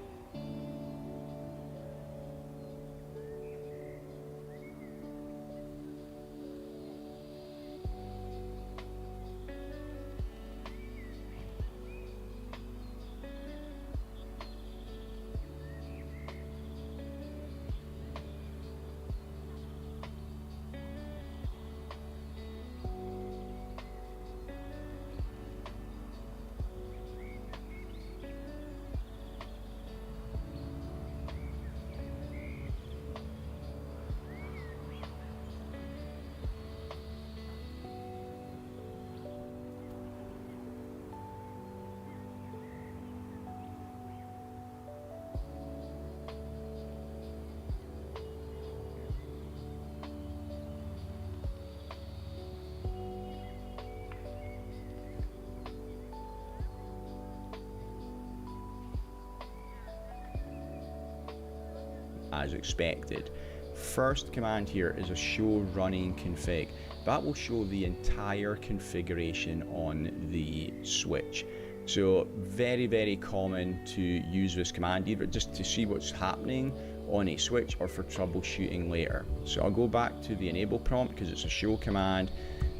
as expected. First command here is a show running config. That will show the entire configuration on the switch. So very common to use this command, either just to see what's happening on a switch or for troubleshooting later. So I'll go back to the enable prompt because it's a show command,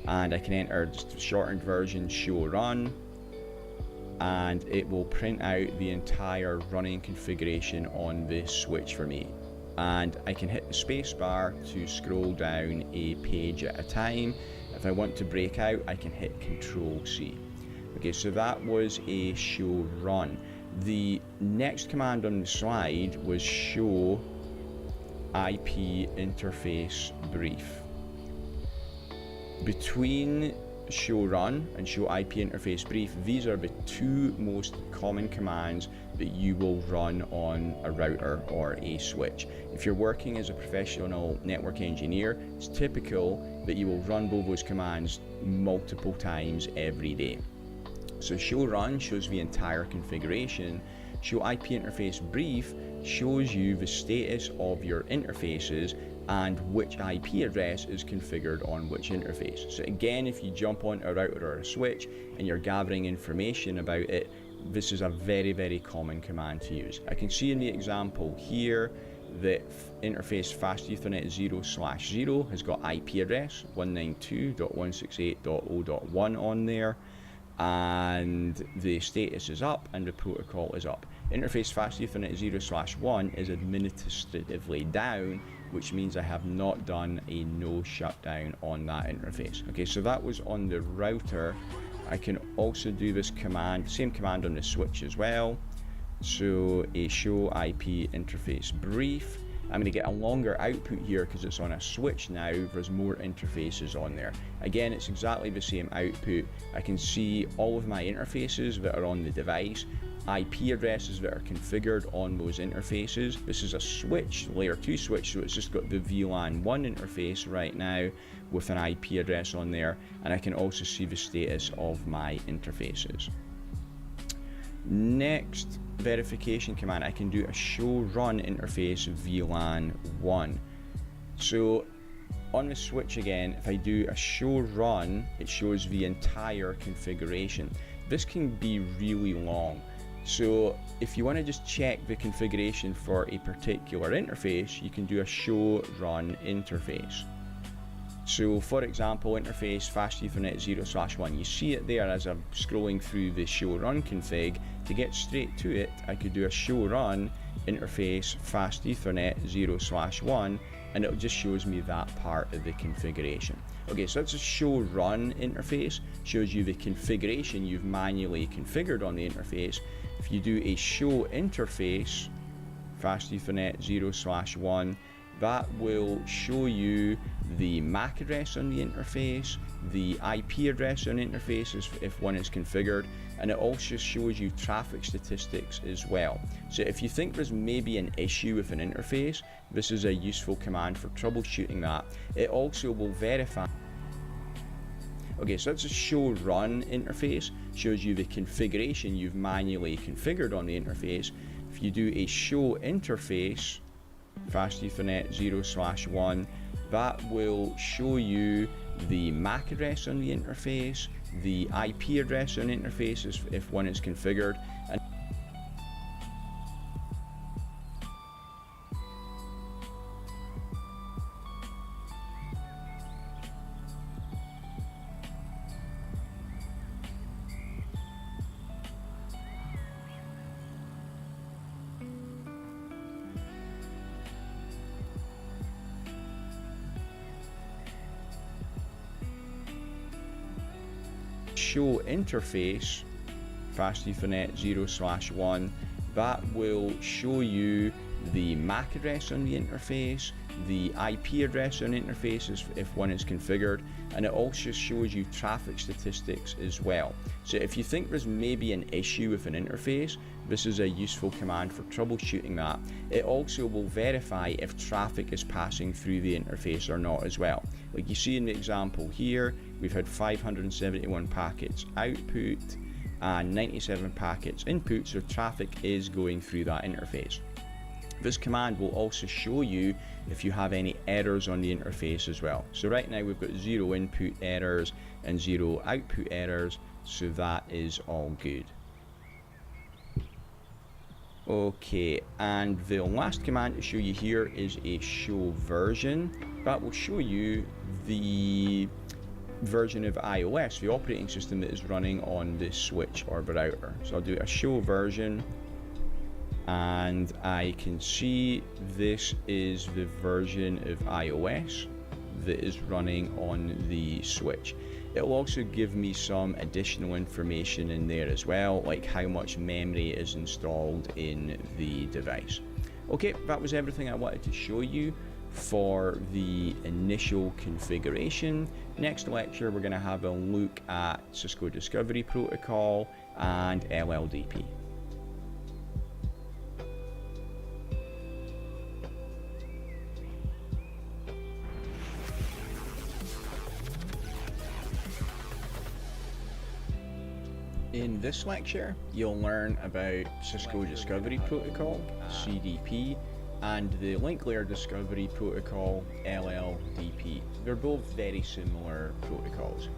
and I can enter just a shortened version, show run, and it will print out the entire running configuration on this switch for me. And I can hit the space bar to scroll down a page at a time. If I want to break out, I can hit Control C. Okay, so that was a show run. The next command on the slide was show IP interface brief. Between show run and show IP interface brief, these are the two most common commands that you will run on a router or a switch. If you're working as a professional network engineer, it's typical that you will run both those commands multiple times every day. So show run shows the entire configuration. Show IP interface brief shows you the status of your interfaces and which IP address is configured on which interface. So again, if you jump onto a router or a switch and you're gathering information about it, this is a very common command to use. I can see in the example here that interface fast Ethernet 0/0 has got IP address 192.168.0.1 on there, and the status is up and the protocol is up. Interface fast Ethernet 0/1 is administratively down, which means I have not done a no shutdown on that interface. Okay, so that was on the router. I can also do this command, same command on the switch as well. So a show IP interface brief. I'm going to get a longer output here because it's on a switch now. There's more interfaces on there. Again, it's exactly the same output. I can see all of my interfaces that are on the device, IP addresses that are configured on those interfaces. This is a switch, layer 2 switch, so it's just got the VLAN 1 interface right now with an IP address on there, and I can also see the status of my interfaces. Next verification command, I can do a show run interface VLAN 1. So on the switch again, if I do a show run, it shows the entire configuration. This can be really long. So if you want to just check the configuration for a particular interface, you can do a show run interface. So for example, interface fast Ethernet 0/1, you see it there as I'm scrolling through the show run config. To get straight to it, I could do a show run interface fast Ethernet 0/1, and it just shows me that part of the configuration. Okay, so that's a show run interface, shows you the configuration you've manually configured on the interface. If you do a show interface fast Ethernet 0/1, that will show you the MAC address on the interface, the IP address on the interface if one is configured, and it also shows you traffic statistics as well. So if you think there's maybe an issue with an interface, this is a useful command for troubleshooting that. It also will verify. Okay, so that's a show run interface, shows you the configuration you've manually configured on the interface. If you do a show interface fast Ethernet 0/1, that will show you the MAC address on the interface, the IP address on the interface if one is configured, and show interface fast Ethernet 0/1, that will show you the MAC address on the interface, the IP address on the interface if one is configured, and it also shows you traffic statistics as well. So if you think there's maybe an issue with an interface, this is a useful command for troubleshooting that. It also will verify if traffic is passing through the interface or not as well. Like you see in the example here, we've had 571 packets output and 97 packets input, so traffic is going through that interface. This command will also show you if you have any errors on the interface as well. So right now we've got 0 input errors and 0 output errors, so that is all good. Okay, and the last command to show you here is a show version. That will show you the version of iOS, the operating system that is running on this switch or the router. So I'll do a show version, and I can see this is the version of iOS that is running on the switch. It will also give me some additional information in there as well, like how much memory is installed in the device. Okay, that was everything I wanted to show you for the initial configuration. Next lecture, we're going to have a look at Cisco Discovery Protocol and LLDP. In this lecture, you'll learn about Cisco Discovery Protocol, CDP, and the Link Layer Discovery Protocol, LLDP. They're both very similar protocols.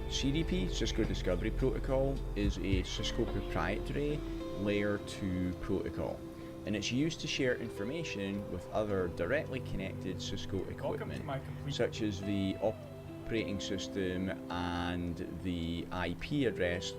CDP, Cisco Discovery Protocol, is a Cisco proprietary Layer 2 protocol, and it's used to share information with other directly connected Cisco equipment, such as the operating system and the IP address.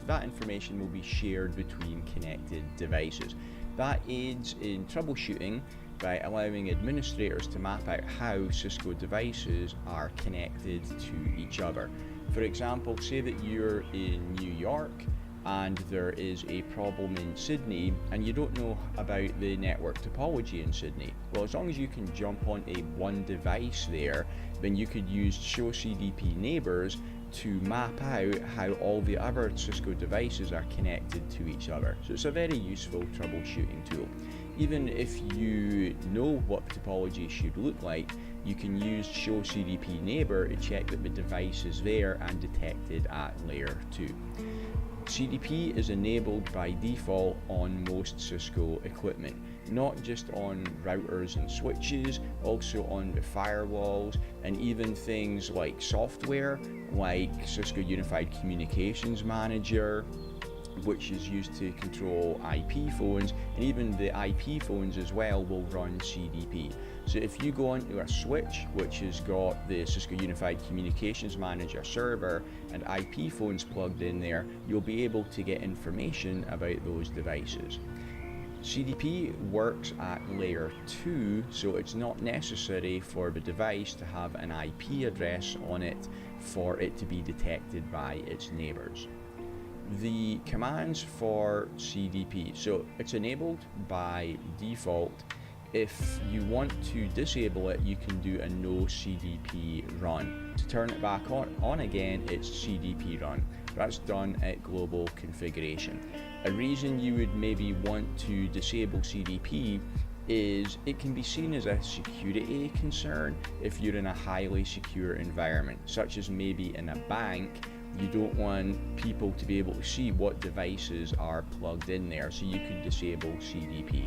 That information will be shared between connected devices. That aids in troubleshooting by allowing administrators to map out how Cisco devices are connected to each other. For example, say that you're in New York and there is a problem in Sydney and you don't know about the network topology in Sydney. Well, as long as you can jump on a one device there, then you could use show CDP neighbors to map out how all the other Cisco devices are connected to each other. So it's a very useful troubleshooting tool. Even if you know what the topology should look like, you can use show CDP neighbor to check that the device is there and detected at layer 2. CDP is enabled by default on most Cisco equipment, not just on routers and switches, also on the firewalls, and even things like software like Cisco Unified Communications Manager, which is used to control IP phones, and even the IP phones as well will run CDP. So if you go onto a switch which has got the Cisco Unified Communications Manager server and IP phones plugged in there, you'll be able to get information about those devices. CDP works at layer 2, so it's not necessary for the device to have an IP address on it for it to be detected by its neighbors. The commands for CDP, so it's enabled by default. If you want to disable it, you can do a no CDP run. To turn it back on again, it's CDP run. That's done at global configuration. A reason you would maybe want to disable CDP is it can be seen as a security concern if you're in a highly secure environment, such as maybe in a bank. You don't want people to be able to see what devices are plugged in there, so you could disable CDP.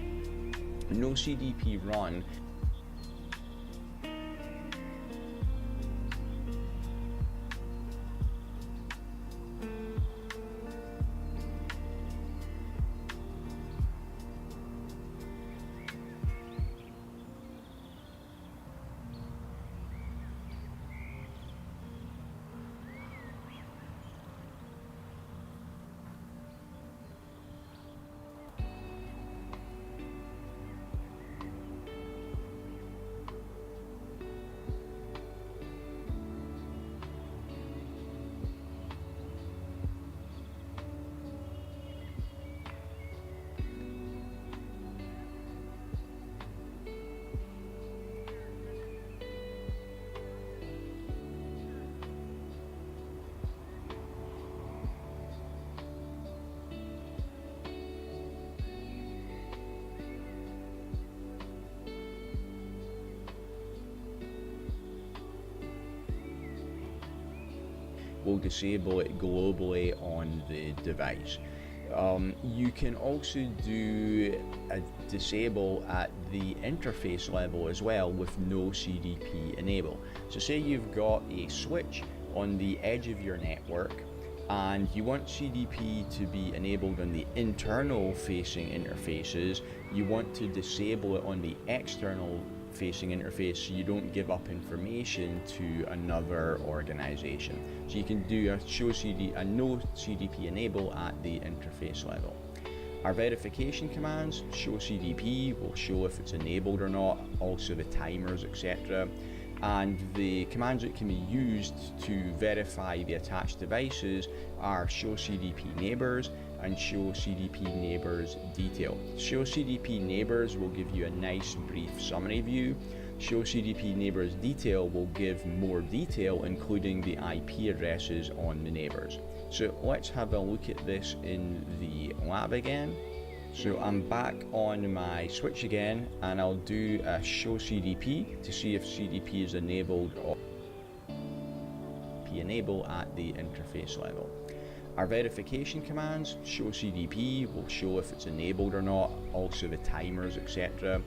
No CDP run will disable it globally on the device. You can also do a disable at the interface level as well with no CDP enable. So say you've got a switch on the edge of your network and you want CDP to be enabled on the internal facing interfaces. You want to disable it on the external facing interface so you don't give up information to another organization. So you can do a no CDP enable at the interface level. Our verification commands, show CDP, will show if it's enabled or not, also the timers, etc. And the commands that can be used to verify the attached devices are show CDP neighbors and show CDP neighbors detail. Show CDP neighbors will give you a nice brief summary view. Show CDP neighbors detail will give more detail, including the IP addresses on the neighbors. So let's have a look at this in the lab again. So I'm back on my switch again and I'll do a show CDP to see if CDP is enabled or enable at the interface level. Our verification commands, show CDP, will show if it's enabled or not, also the timers, etc.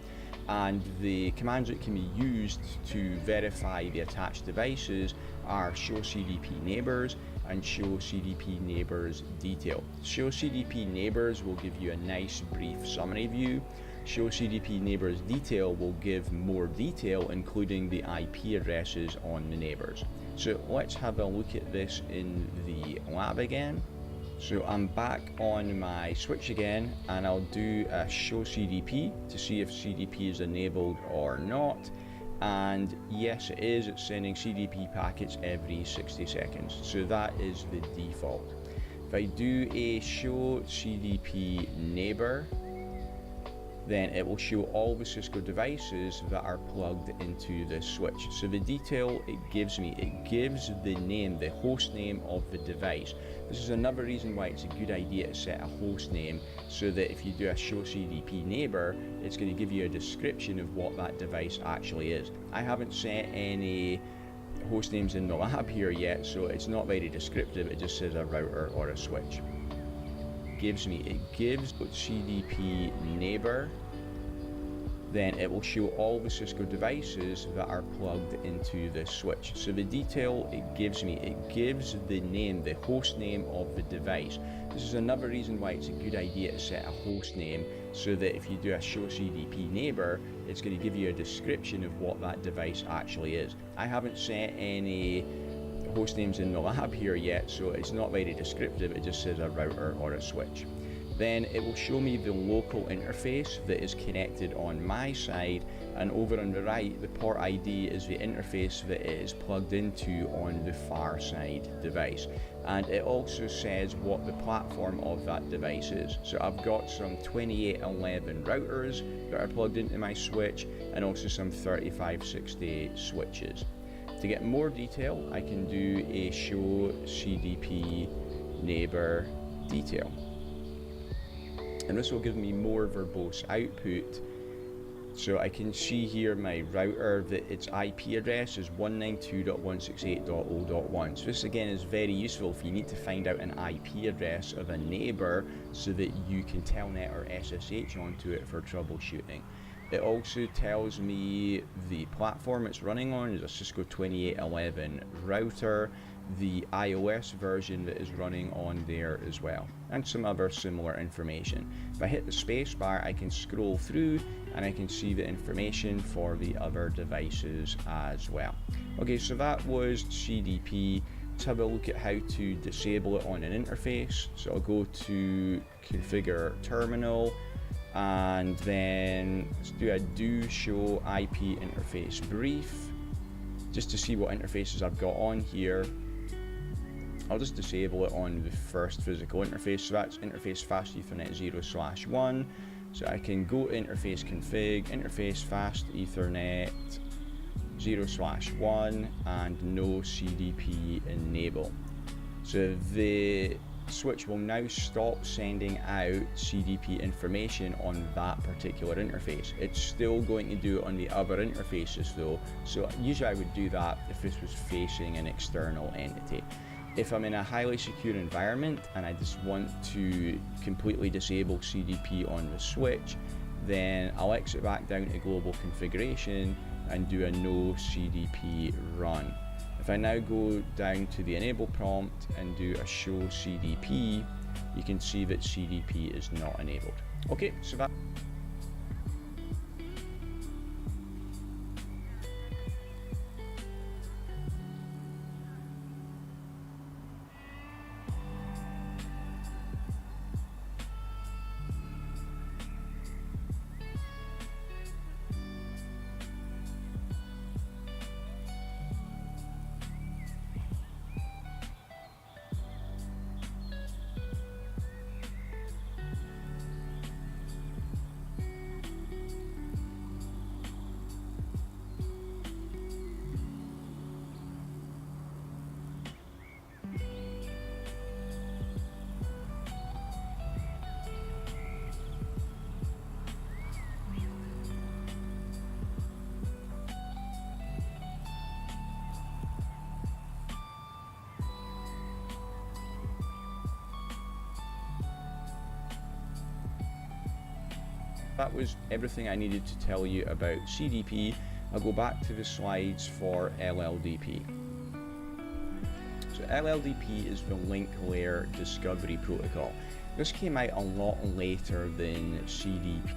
And the commands that can be used to verify the attached devices are show CDP neighbors and show CDP neighbors detail. Show CDP neighbors will give you a nice brief summary view. Show CDP neighbors detail will give more detail, including the IP addresses on the neighbors. So let's have a look at this in the lab again. So I'm back on my switch again and I'll do a show CDP to see if CDP is enabled or not. And yes, it is. It's sending CDP packets every 60 seconds. So that is the default. If I do a show CDP neighbor, then it will show all the Cisco devices that are plugged into this switch. So the detail it gives the name, the host name of the device. This is another reason why it's a good idea to set a host name, so that if you do a show CDP neighbor, it's going to give you a description of what that device actually is. I haven't set any host names in the lab here yet, so it's not very descriptive. It just says a router or a switch. It gives CDP neighbor, then it will show all the Cisco devices that are plugged into this switch. So the detail it gives the name, the host name of the device. This is another reason why it's a good idea to set a host name, so that if you do a show CDP neighbor, it's going to give you a description of what that device actually is. I haven't set any host names in the lab here yet, so it's not very descriptive. It just says a router or a switch. Then it will show me the local interface that is connected on my side, and over on the right, the port ID is the interface that it is plugged into on the far side device. And it also says what the platform of that device is. So I've got some 2811 routers that are plugged into my switch, and also some 3560 switches. To get more detail, I can do a show CDP neighbor detail. And this will give me more verbose output. So I can see here my router that its IP address is 192.168.0.1. So this again is very useful if you need to find out an IP address of a neighbor so that you can telnet or SSH onto it for troubleshooting. It also tells me the platform it's running on is a Cisco 2811 router, the iOS version that is running on there as well, and some other similar information. If I hit the space bar, I can scroll through and I can see the information for the other devices as well. Okay, so that was CDP. Let's have a look at how to disable it on an interface. So I'll go to configure terminal, and then let's do a do show IP interface brief just to see what interfaces I've got on here. I'll just disable it on the first physical interface, so that's interface fast Ethernet 0/1. So I can go to interface config, interface fast Ethernet 0/1, and no CDP enable. So the switch will now stop sending out CDP information on that particular interface. It's still going to do it on the other interfaces though, so usually I would do that if this was facing an external entity. If I'm in a highly secure environment and I just want to completely disable CDP on the switch, then I'll exit back down to global configuration and do a no CDP run. If I now go down to the enable prompt and do a show CDP, you can see that CDP is not enabled. Okay, so that was everything I needed to tell you about CDP. I'll go back to the slides for LLDP. So LLDP is the link layer discovery protocol. This came out a lot later than CDP.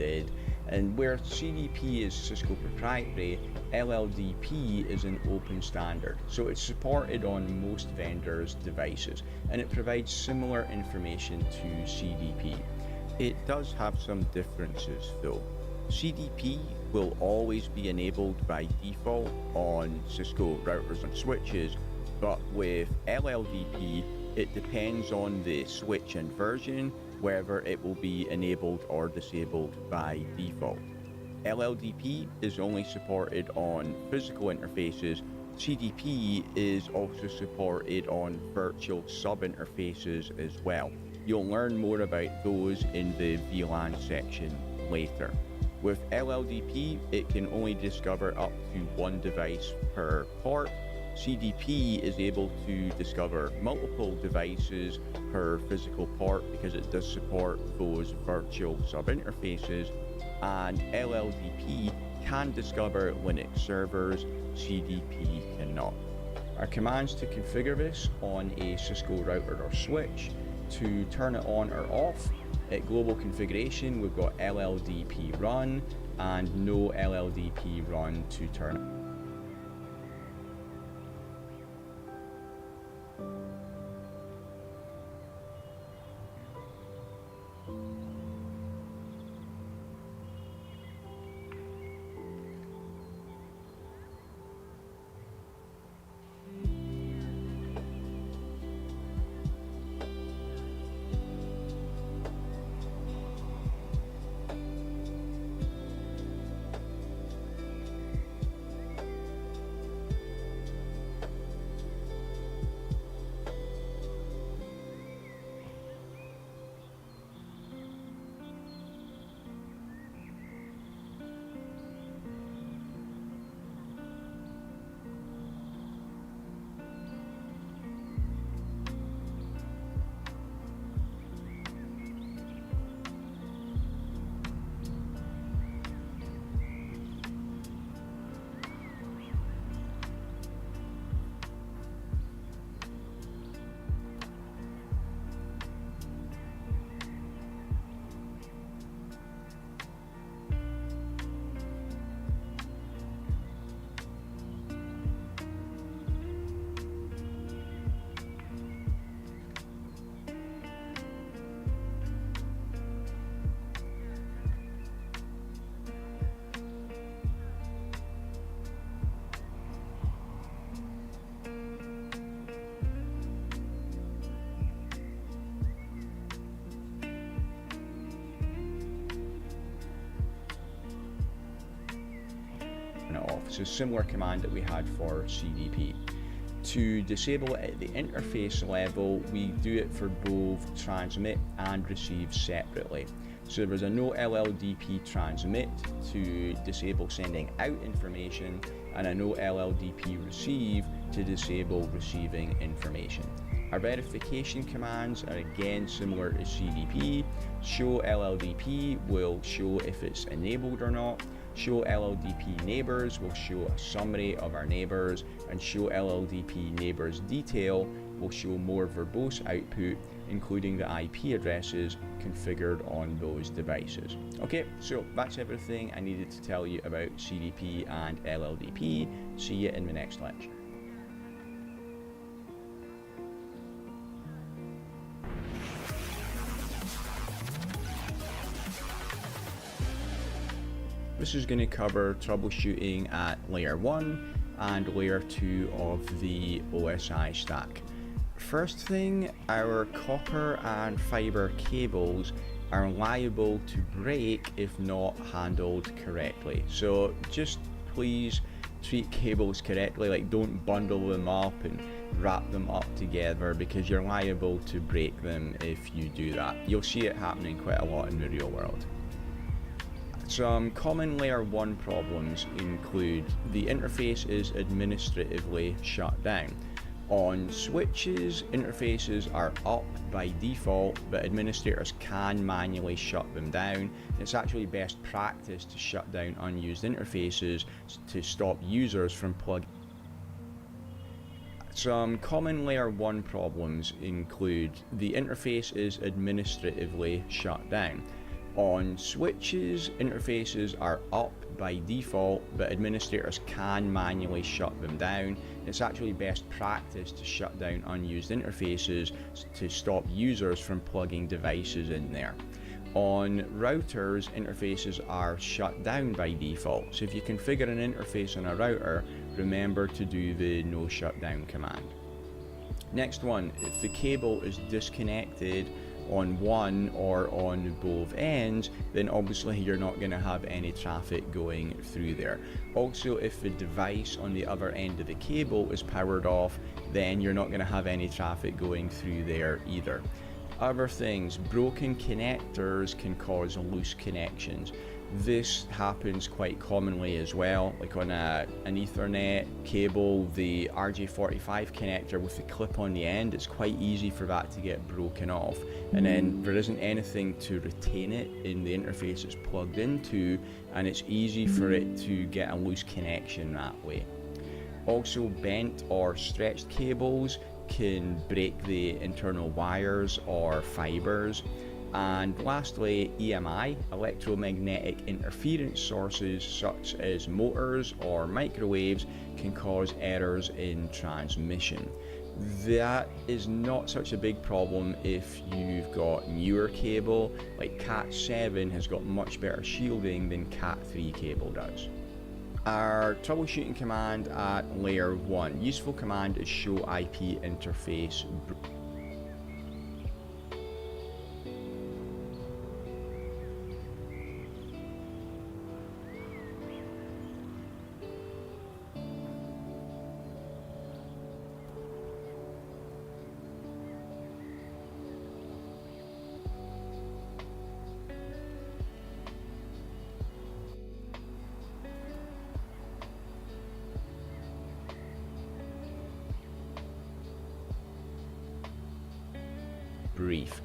did. And where CDP is Cisco proprietary, LLDP is an open standard, so it's supported on most vendors' devices, and it provides similar information to CDP. It does have some differences though. CDP will always be enabled by default on Cisco routers and switches, but with LLDP, it depends on the switch and version, whether it will be enabled or disabled by default. LLDP is only supported on physical interfaces. CDP is also supported on virtual sub-interfaces as well. You'll learn more about those in the VLAN section later. With LLDP, it can only discover up to one device per port. CDP is able to discover multiple devices per physical port because it does support those virtual sub-interfaces, and LLDP can discover Linux servers, CDP cannot. Our commands to configure this on a Cisco router or switch: to turn it on or off, at global configuration we've got LLDP run and no LLDP run to turn it. Off. It's a similar command that we had for CDP. To disable it at the interface level, we do it for both transmit and receive separately. So there is a no LLDP transmit to disable sending out information, and a no LLDP receive to disable receiving information. Our verification commands are again similar to CDP. Show LLDP will show if it's enabled or not. Show LLDP neighbors will show a summary of our neighbors, and show LLDP neighbors detail will show more verbose output, including the IP addresses configured on those devices. Okay, so that's everything I needed to tell you about CDP and LLDP. See you in the next lecture. This is going to cover troubleshooting at layer 1 and layer 2 of the OSI stack. First thing, our copper and fiber cables are liable to break if not handled correctly. So just please treat cables correctly, like don't bundle them up and wrap them up together, because you're liable to break them if you do that. You'll see it happening quite a lot in the real world. Some common layer 1 problems include the interface is administratively shut down. On switches, interfaces are up by default, but administrators can manually shut them down. It's actually best practice to shut down unused interfaces to stop users from plugging. Some common layer 1 problems include the interface is administratively shut down. On switches, interfaces are up by default, but administrators can manually shut them down. It's actually best practice to shut down unused interfaces to stop users from plugging devices in there. On routers, interfaces are shut down by default. So if you configure an interface on a router, remember to do the no shutdown command. Next one, if the cable is disconnected on one or on both ends, then obviously you're not going to have any traffic going through there. Also, if the device on the other end of the cable is powered off, then you're not going to have any traffic going through there either. Other things, broken connectors can cause loose connections. This happens quite commonly as well, like on an Ethernet cable, the RJ45 connector with the clip on the end, it's quite easy for that to get broken off, and then there isn't anything to retain it in the interface it's plugged into, and it's easy for it to get a loose connection that way. Also, bent or stretched cables can break the internal wires or fibers. And lastly, EMI, electromagnetic interference sources such as motors or microwaves, can cause errors in transmission. That is not such a big problem if you've got newer cable, like Cat7 has got much better shielding than Cat3 cable does. Our troubleshooting command at layer 1, useful command is show IP interface brief.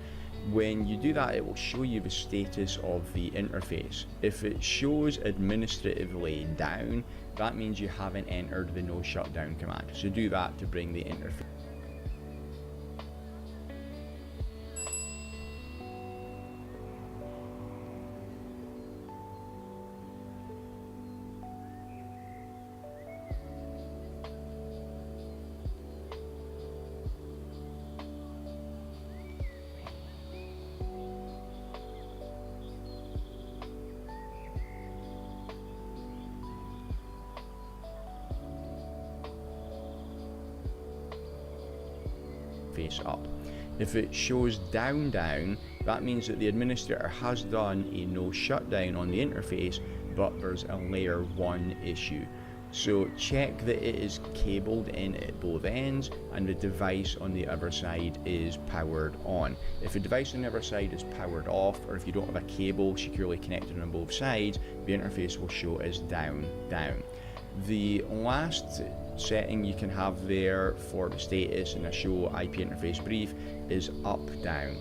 When you do that, it will show you the status of the interface. If it shows administratively down, that means you haven't entered the no shutdown command. So do that to bring the interface. Face up. If it shows down, that means that the administrator has done a no shutdown on the interface, but there's a layer 1 issue. So check that it is cabled in at both ends and the device on the other side is powered on. If the device on the other side is powered off, or if you don't have a cable securely connected on both sides, the interface will show as down. The last setting you can have there for the status in a show IP interface brief is up down.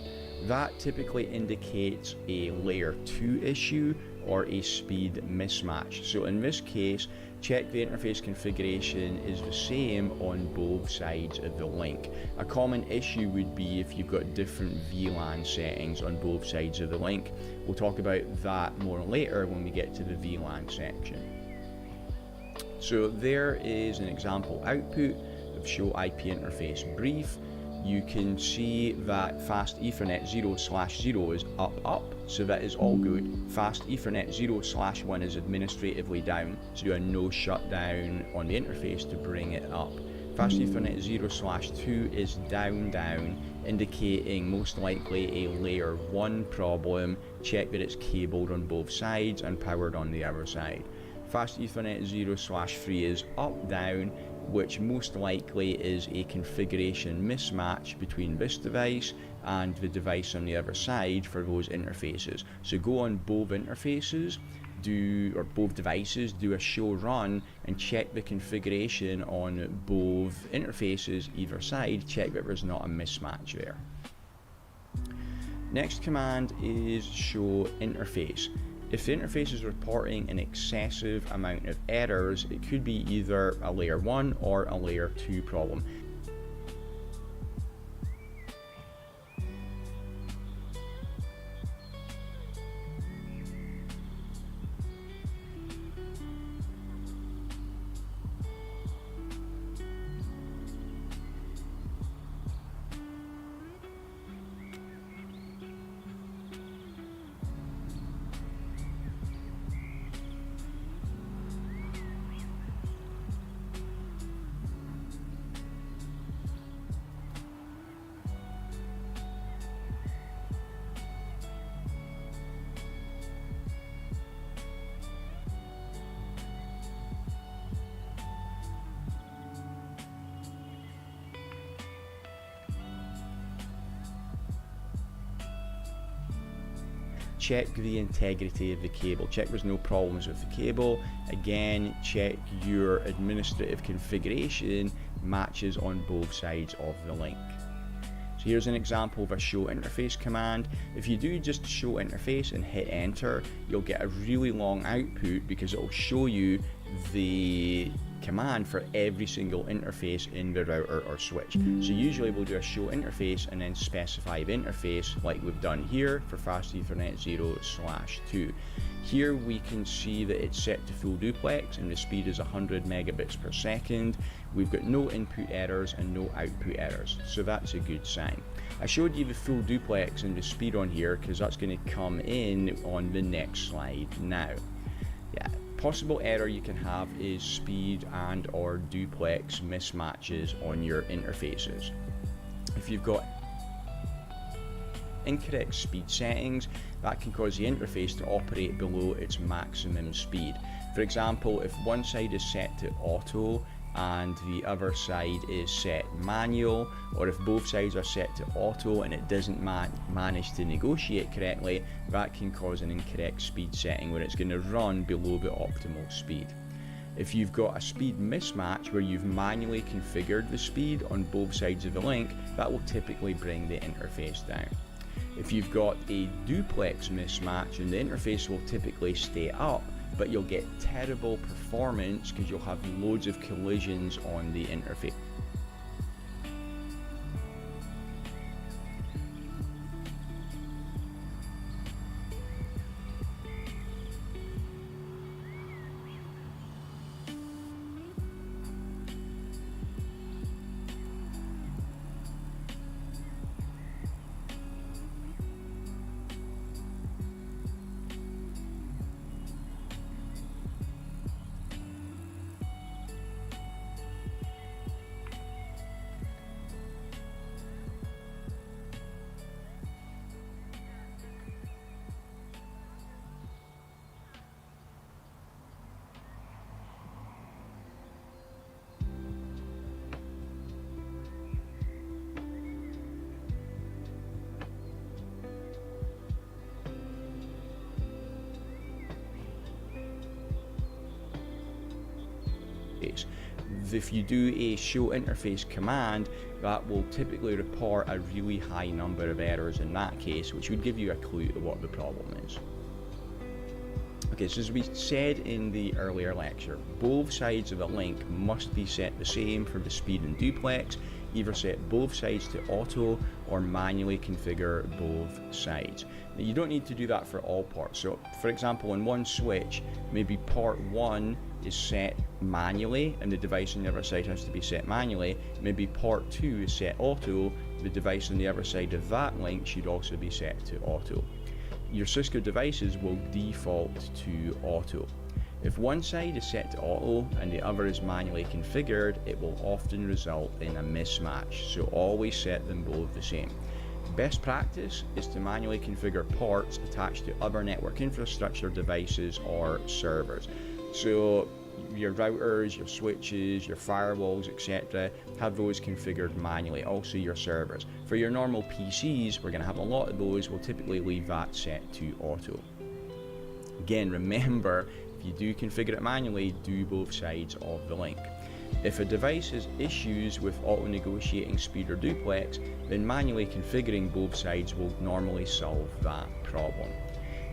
That typically indicates a layer 2 issue or a speed mismatch. So in this case, check the interface configuration is the same on both sides of the link. A common issue would be if you've got different VLAN settings on both sides of the link. We'll talk about that more later when we get to the VLAN section. So there is an example output of show IP interface brief. You can see that fast Ethernet 0/0 is up, so that is all good. Fast Ethernet 0/1 is administratively down, so do a no shutdown on the interface to bring it up. Fast Ethernet 0/2 is down, indicating most likely a layer 1 problem. Check that it's cabled on both sides and powered on the other side. Fast Ethernet 0/3 is up-down, which most likely is a configuration mismatch between this device and the device on the other side for those interfaces. So go on both interfaces, both devices, do a show run and check the configuration on both interfaces either side, check that there's not a mismatch there. Next command is show interface. If the interface is reporting an excessive amount of errors, it could be either a layer 1 or a layer 2 problem. check the integrity of the cable. Check there's no problems with the cable. Again, check your administrative configuration matches on both sides of the link. So here's an example of a show interface command. If you do just show interface and hit enter, you'll get a really long output because it will show you the command for every single interface in the router or switch. So usually we'll do a show interface and then specify the interface like we've done here for Fast Ethernet 0/2. Here we can see that it's set to full duplex and the speed is 100 megabits per second. We've got no input errors and no output errors, so that's a good sign. I showed you the full duplex and the speed on here because that's going to come in on the next slide now. Yeah, possible error you can have is speed and or duplex mismatches on your interfaces. If you've got incorrect speed settings, that can cause the interface to operate below its maximum speed. For example, if one side is set to auto and the other side is set manual, or if both sides are set to auto and it doesn't manage to negotiate correctly, that can cause an incorrect speed setting where it's going to run below the optimal speed. If you've got a speed mismatch where you've manually configured the speed on both sides of the link, that will typically bring the interface down. If you've got a duplex mismatch, and the interface will typically stay up, but you'll get terrible performance because you'll have loads of collisions on the interface. If you do a show interface command, that will typically report a really high number of errors in that case, which would give you a clue to what the problem is. Okay, so as we said in the earlier lecture, both sides of a link must be set the same for the speed and duplex. Either set both sides to auto or manually configure both sides. Now, you don't need to do that for all ports. So for example, in one switch, maybe port 1 is set manually and the device on the other side has to be set manually. Maybe port 2 is set auto, the device on the other side of that link should also be set to auto. Your Cisco devices will default to auto. If one side is set to auto and the other is manually configured, it will often result in a mismatch, so always set them both the same. Best practice is to manually configure ports attached to other network infrastructure devices or servers. So your routers, your switches, your firewalls, etc., have those configured manually, also your servers. For your normal PCs, we're going to have a lot of those, we'll typically leave that set to auto. Again, remember, if you do configure it manually, do both sides of the link. If a device has issues with auto-negotiating speed or duplex, then manually configuring both sides will normally solve that problem.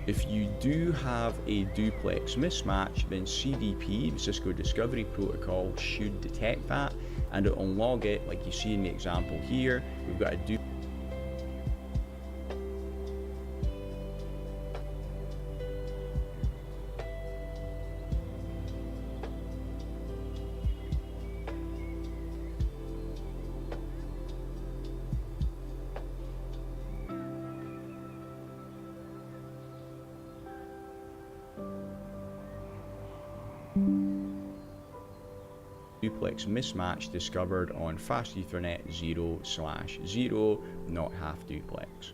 If you do have a duplex mismatch, then CDP, the Cisco Discovery Protocol, should detect that and it will log it, like you see in the example here. We've got a duplex mismatch discovered on Fast Ethernet 0/0, not half duplex.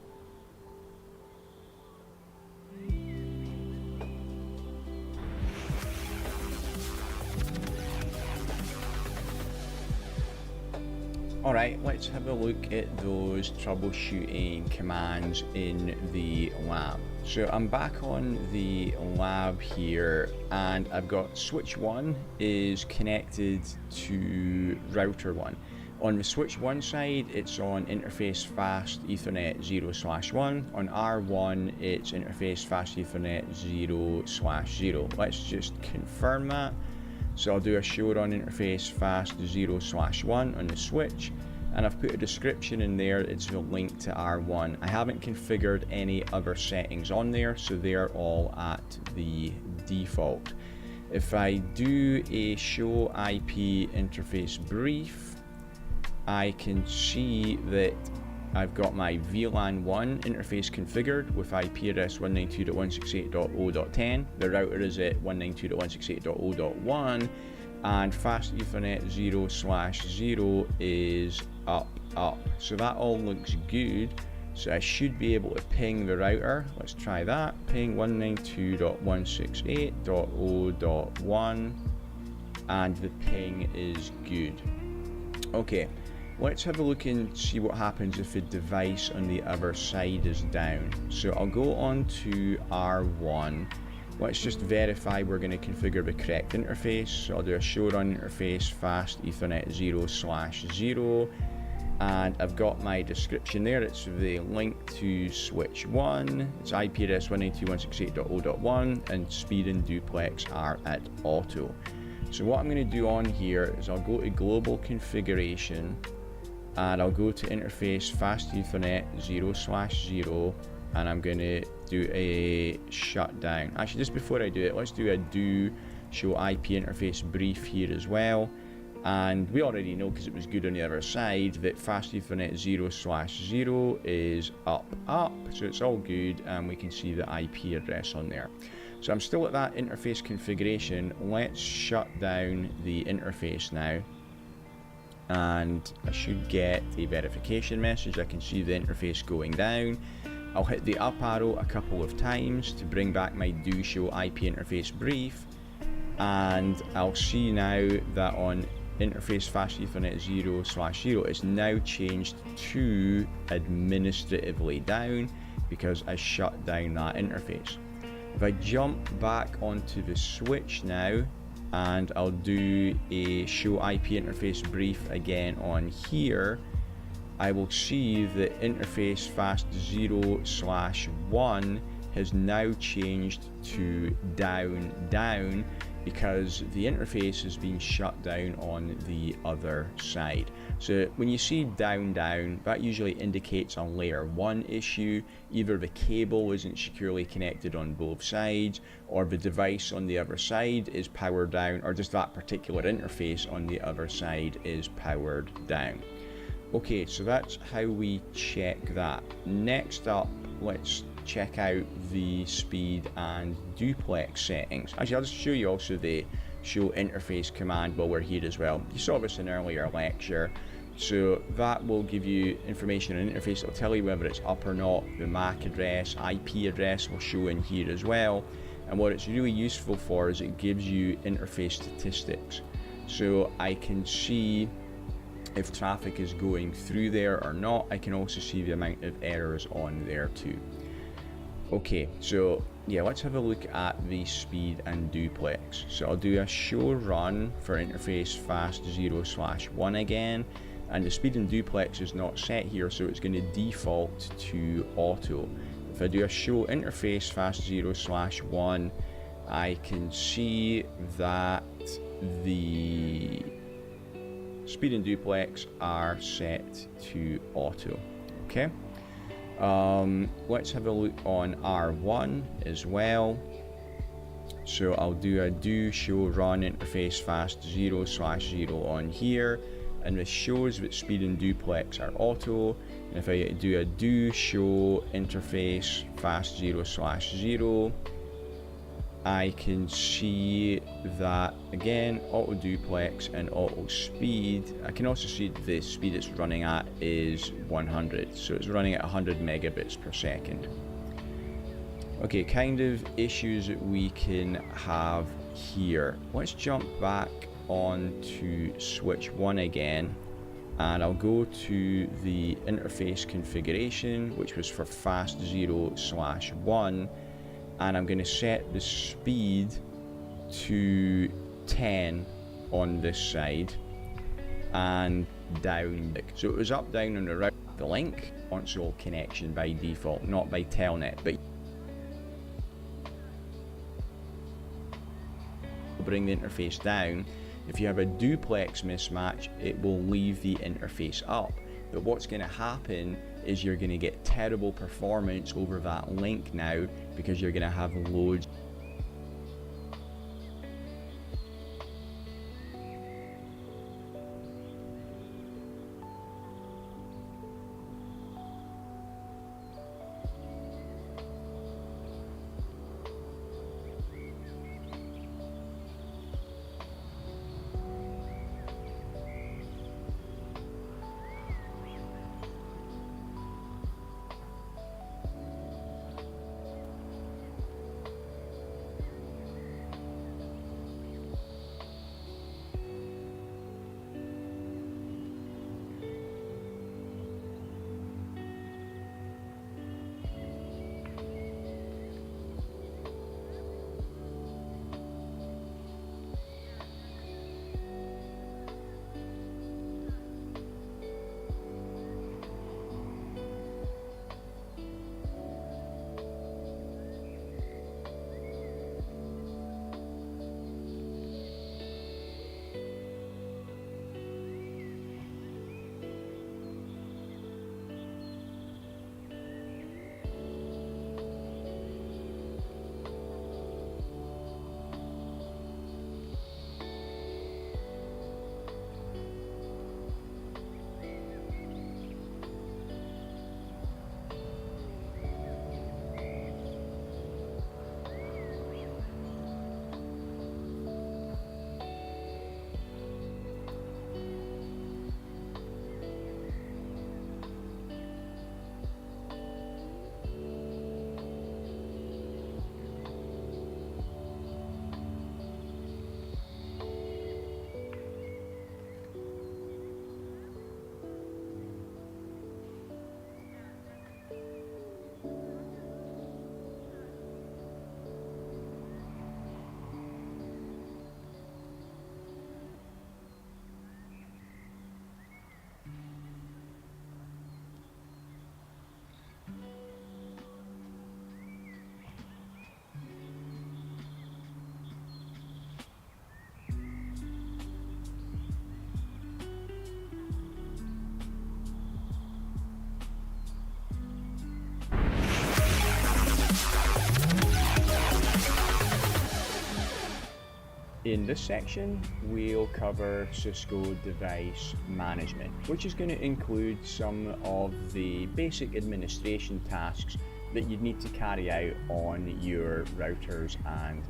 Alright, let's have a look at those troubleshooting commands in the lab. So I'm back on the lab here, and I've got switch 1 is connected to router 1. On the switch 1 side, it's on interface fast Ethernet 0/1. On R1, it's interface fast Ethernet 0/0. Let's just confirm that. So I'll do a show run interface fast 0/1 on the switch, and I've put a description in there. It's the link to R1. I haven't configured any other settings on there, so they're all at the default. If I do a show IP interface brief, I can see that I've got my VLAN 1 interface configured with IP address 192.168.0.10. The router is at 192.168.0.1, and fast Ethernet 0/0 is up. So that all looks good. So I should be able to ping the router. Let's try that. Ping 192.168.0.1, and the ping is good. Okay. Let's have a look and see what happens if a device on the other side is down. So I'll go on to R1. Let's just verify we're going to configure the correct interface. So I'll do a show run interface fast Ethernet 0/0, and I've got my description there. It's the link to switch 1. It's IP address 192.168.0.1, and speed and duplex are at auto. So what I'm going to do on here is I'll go to global configuration, and I'll go to interface fast Ethernet 0/0, and I'm going to do a shutdown. Actually, just before I do it, let's do a show IP interface brief here as well. And we already know, because it was good on the other side, that fast Ethernet 0/0 is up, so it's all good, and we can see the IP address on there. So I'm still at that interface configuration. Let's shut down the interface now, and I should get a verification message. I can see the interface going down. I'll hit the up arrow a couple of times to bring back my do show IP interface brief, and I'll see now that on interface fast Ethernet 0/0 it's now changed to administratively down because I shut down that interface. If I jump back onto the switch now, and I'll do a show IP interface brief again on here, I will see the interface fast 0/1 has now changed to down because the interface has been shut down on the other side. So when you see down, that usually indicates a layer 1 issue. Either the cable isn't securely connected on both sides, or the device on the other side is powered down, or just that particular interface on the other side is powered down. Okay, so that's how we check that. Next up, let's check out the speed and duplex settings. Actually, I'll just show you also the show interface command while we're here as well. You saw this in an earlier lecture. So that will give you information on interface. It'll tell you whether it's up or not. The MAC address, IP address will show in here as well. And what it's really useful for is it gives you interface statistics. So I can see if traffic is going through there or not. I can also see the amount of errors on there too. Okay, so yeah, let's have a look at the speed and duplex. So I'll do a show run for interface fast 0/1 again, and the speed and duplex is not set here, so it's going to default to auto. If I do a show interface fast 0/1, I can see that the speed and duplex are set to auto. Okay. Let's have a look on R1 as well. So I'll do a show run interface fast 0/0 on here, and this shows that speed and duplex are auto. And if I do a show interface fast 0/0, I can see that again, auto duplex and auto speed. I can also see the speed it's running at is 100, so it's running at 100 megabits per second. Okay, kind of issues that we can have here. Let's jump back on to switch 1 again, and I'll go to the interface configuration, which was for fast 0/1, and I'm going to set the speed to 10 on this side and down. So it was up, down, and around the link console connection by default, not by telnet, but bring the interface down. If you have a duplex mismatch, it will leave the interface up. But what's going to happen is you're going to get terrible performance over that link now, because you're going to have loads. In this section, we'll cover Cisco device management, which is going to include some of the basic administration tasks that you'd need to carry out on your routers and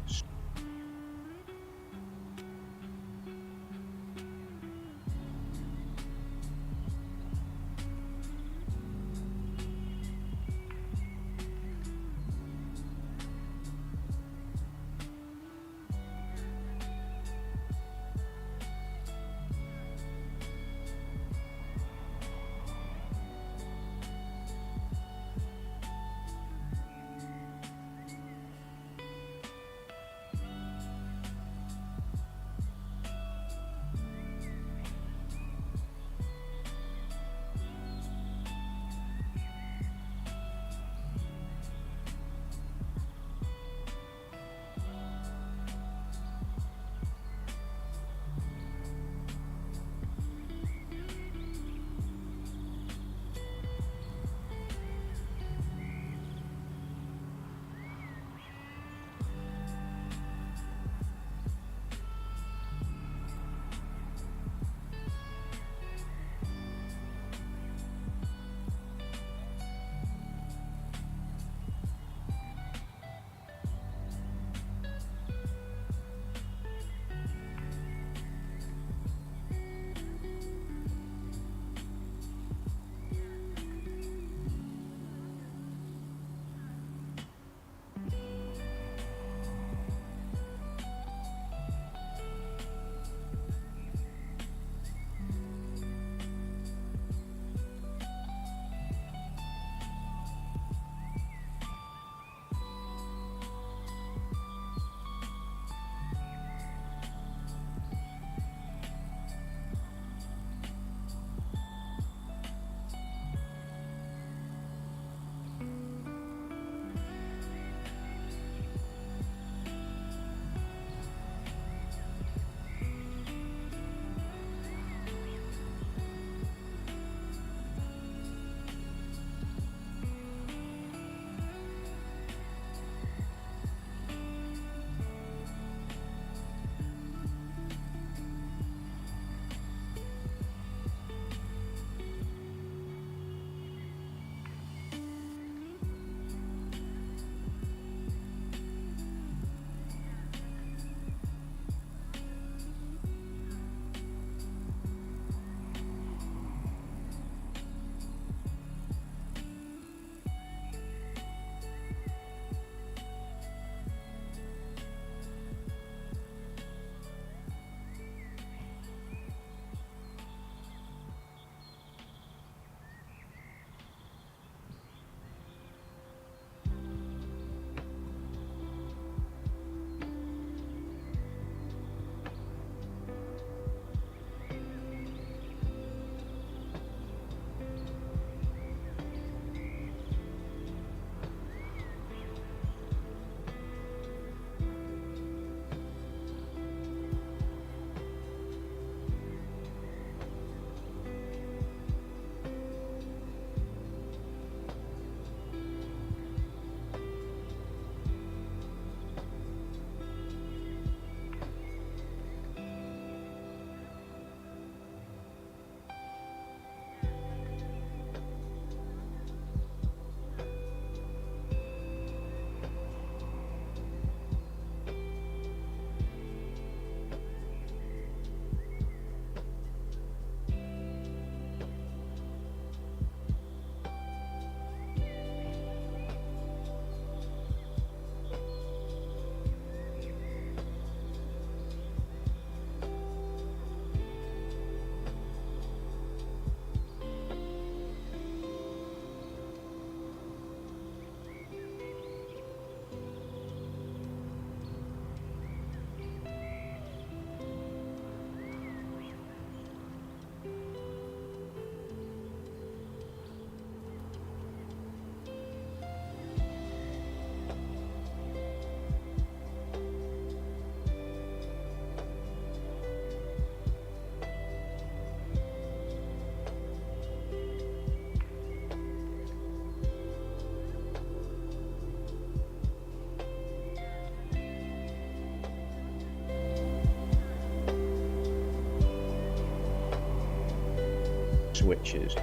switches.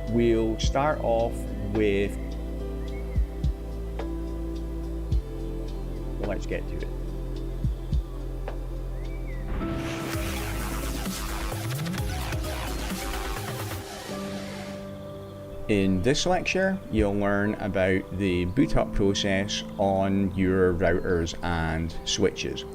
We'll start off with, well, let's get to it. In this lecture, you'll learn about the boot up process on your routers and switches.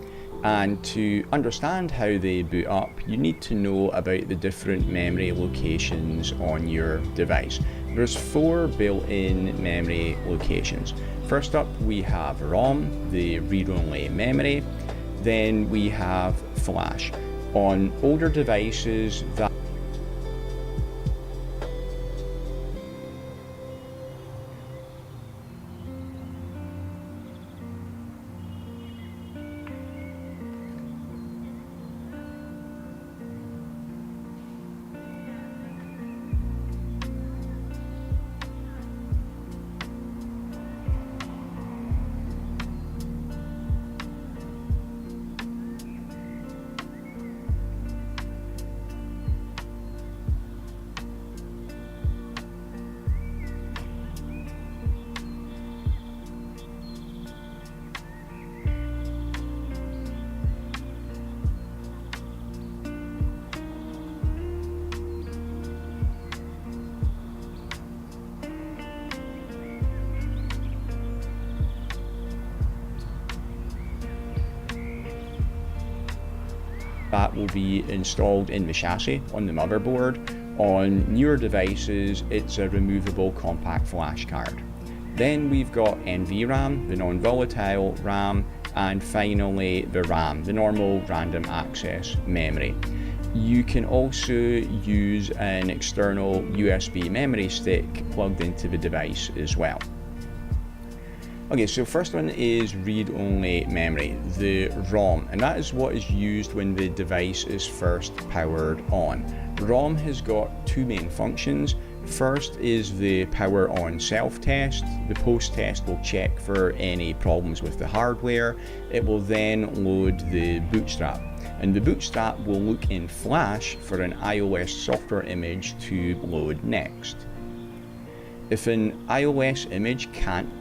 And to understand how they boot up, you need to know about the different memory locations on your device. There's 4 built-in memory locations. First up, we have ROM, the read-only memory. Then we have flash. On older devices, that will be installed in the chassis on the motherboard. On newer devices, it's a removable compact flash card. Then we've got NVRAM, the non-volatile RAM, and finally the RAM, the normal random access memory. You can also use an external USB memory stick plugged into the device as well. Okay, so first one is read-only memory, the ROM, and that is what is used when the device is first powered on. ROM has got 2 main functions. First is the power on self-test. The post-test will check for any problems with the hardware. It will then load the bootstrap, and the bootstrap will look in flash for an iOS software image to load next. If an iOS image can't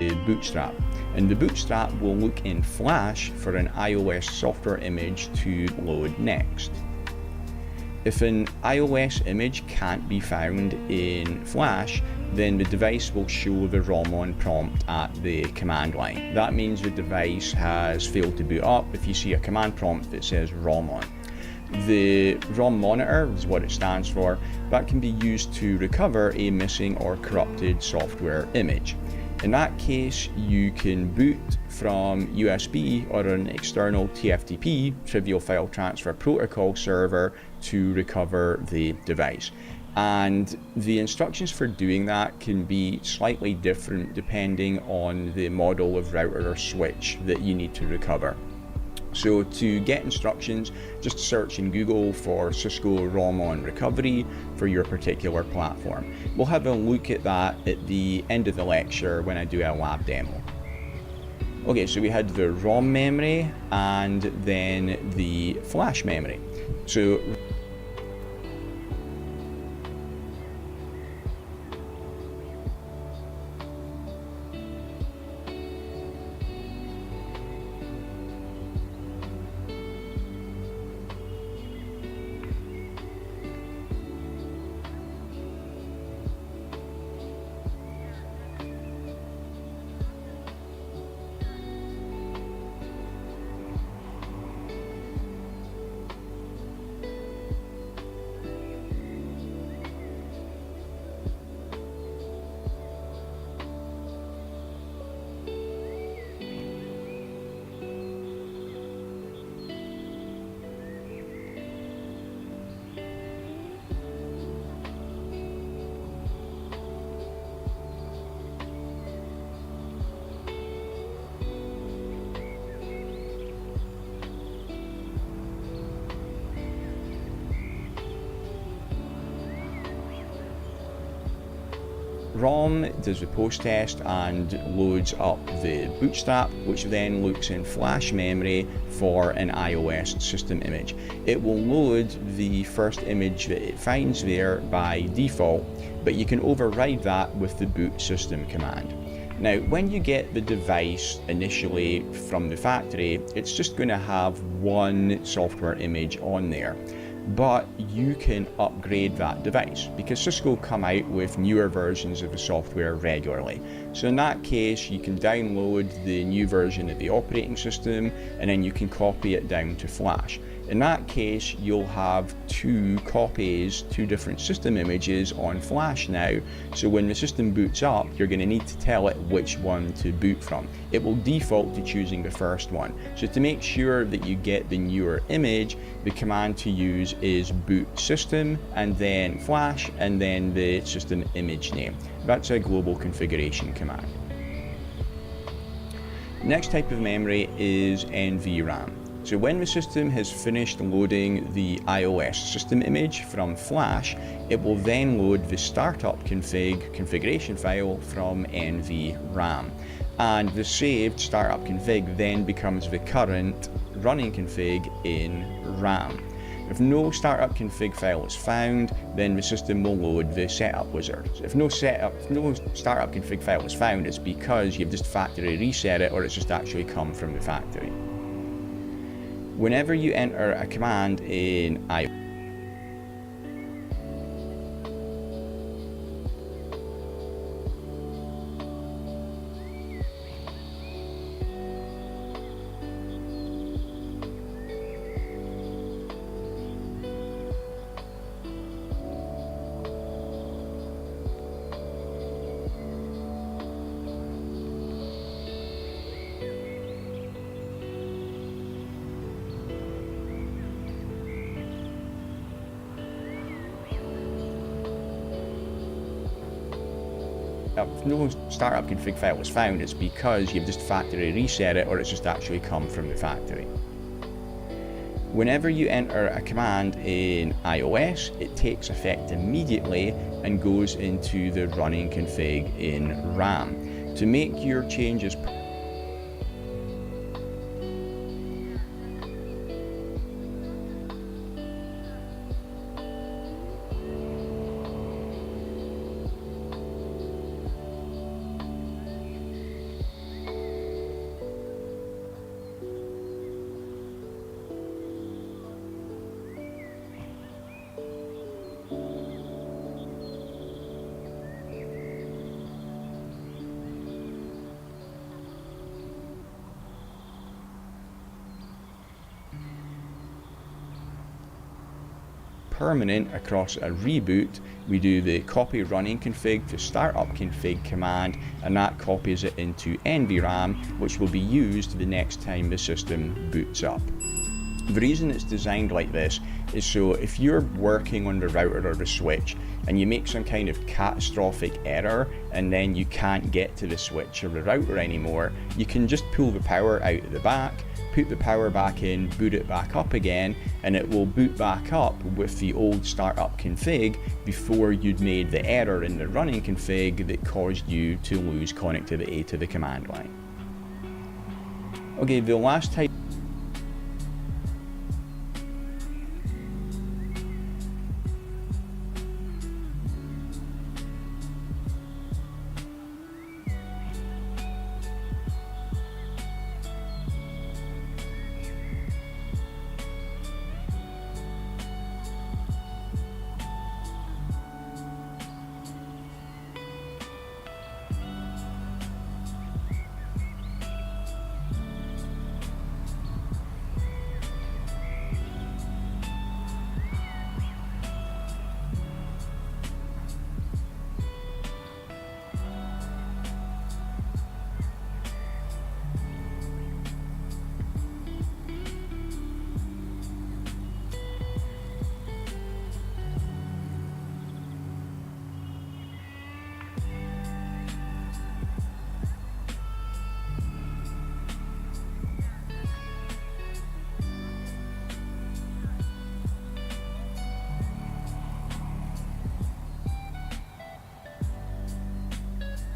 the bootstrap, and the bootstrap will look in flash for an iOS software image to load next. If an iOS image can't be found in flash, then the device will show the ROM on prompt at the command line. That means the device has failed to boot up if you see a command prompt that says ROM on. The ROM monitor is what it stands for. That can be used to recover a missing or corrupted software image. In that case, you can boot from USB or an external TFTP, Trivial File Transfer Protocol server, to recover the device. And the instructions for doing that can be slightly different depending on the model of router or switch that you need to recover. So to get instructions, just search in Google for Cisco ROM on recovery for your particular platform. We'll have a look at that at the end of the lecture when I do a lab demo. Okay, so we had the ROM memory and then the flash memory. So ROM does the post test and loads up the bootstrap, which then looks in flash memory for an iOS system image. It will load the first image that it finds there by default, but you can override that with the boot system command. Now, when you get the device initially from the factory, it's just going to have one software image on there. But you can upgrade that device because Cisco come out with newer versions of the software regularly. So in that case, you can download the new version of the operating system and then you can copy it down to flash. In that case, you'll have two different system images on flash now. So when the system boots up, you're going to need to tell it which one to boot from. It will default to choosing the first one. So to make sure that you get the newer image, the command to use is boot system and then flash and then the system image name. That's a global configuration command. Next type of memory is NVRAM. So when the system has finished loading the iOS system image from flash, it will then load the startup configuration file from NVRAM. And the saved startup config then becomes the current running config in RAM. If no startup config file is found, then the system will load the setup wizard. So if no startup config file is found, it's because you've just factory reset it or it's just actually come from the factory. Whenever you enter a command in iOS, if no startup config file was found, it's because you've just factory reset it or it's just actually come from the factory. Whenever you enter a command in iOS, it takes effect immediately and goes into the running config in RAM. To make your changes permanent across a reboot, we do the copy running config to startup config command, and that copies it into NVRAM, which will be used the next time the system boots up. The reason it's designed like this is so if you're working on the router or the switch and you make some kind of catastrophic error and then you can't get to the switch or the router anymore, you can just pull the power out of the back, put the power back in, boot it back up again, and it will boot back up with the old startup config before you'd made the error in the running config that caused you to lose connectivity to the command line. Okay, the last type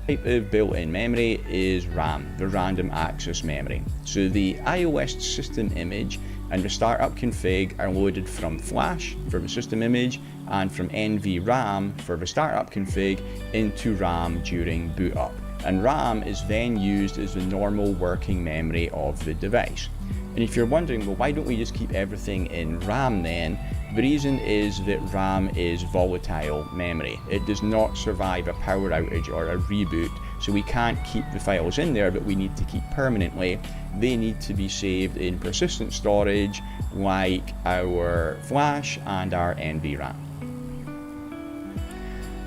Type of built-in memory is RAM, the random access memory. So the iOS system image and the startup config are loaded from flash for the system image and from NVRAM for the startup config into RAM during boot up. And RAM is then used as the normal working memory of the device. And if you're wondering, well, why don't we just keep everything in RAM then? The reason is that RAM is volatile memory. It does not survive a power outage or a reboot, so we can't keep the files in there that we need to keep permanently. They need to be saved in persistent storage like our flash and our NVRAM.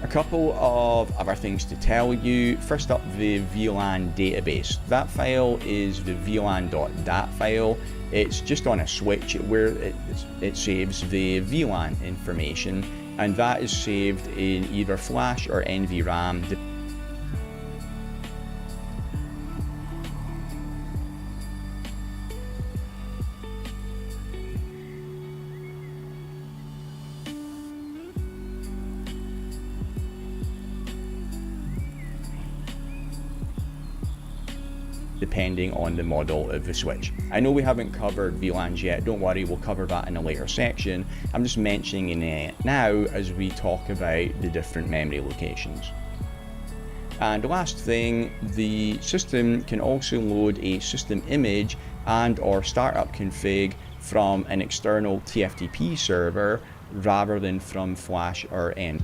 A couple of other things to tell you. First up, the VLAN database. That file is the VLAN.dat file. It's just on a switch where it saves the VLAN information, and that is saved in either flash or NVRAM. Depending on the model of the switch. I know we haven't covered VLANs yet, don't worry, we'll cover that in a later section. I'm just mentioning it now as we talk about the different memory locations. And the last thing, the system can also load a system image and or startup config from an external TFTP server rather than from flash or NVRAM.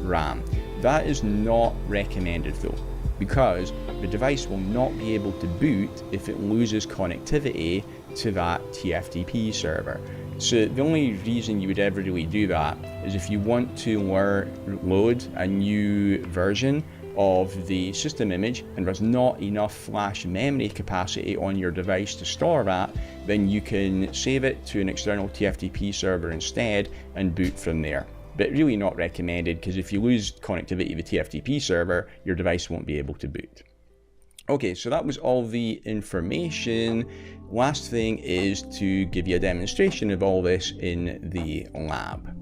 RAM. That is not recommended though, because the device will not be able to boot if it loses connectivity to that TFTP server. So the only reason you would ever really do that is if you want to load a new version of the system image and there's not enough flash memory capacity on your device to store that, then you can save it to an external TFTP server instead and boot from there. But really not recommended, because if you lose connectivity to the TFTP server, your device won't be able to boot. Okay, so that was all the information. Last thing is to give you a demonstration of all this in the lab.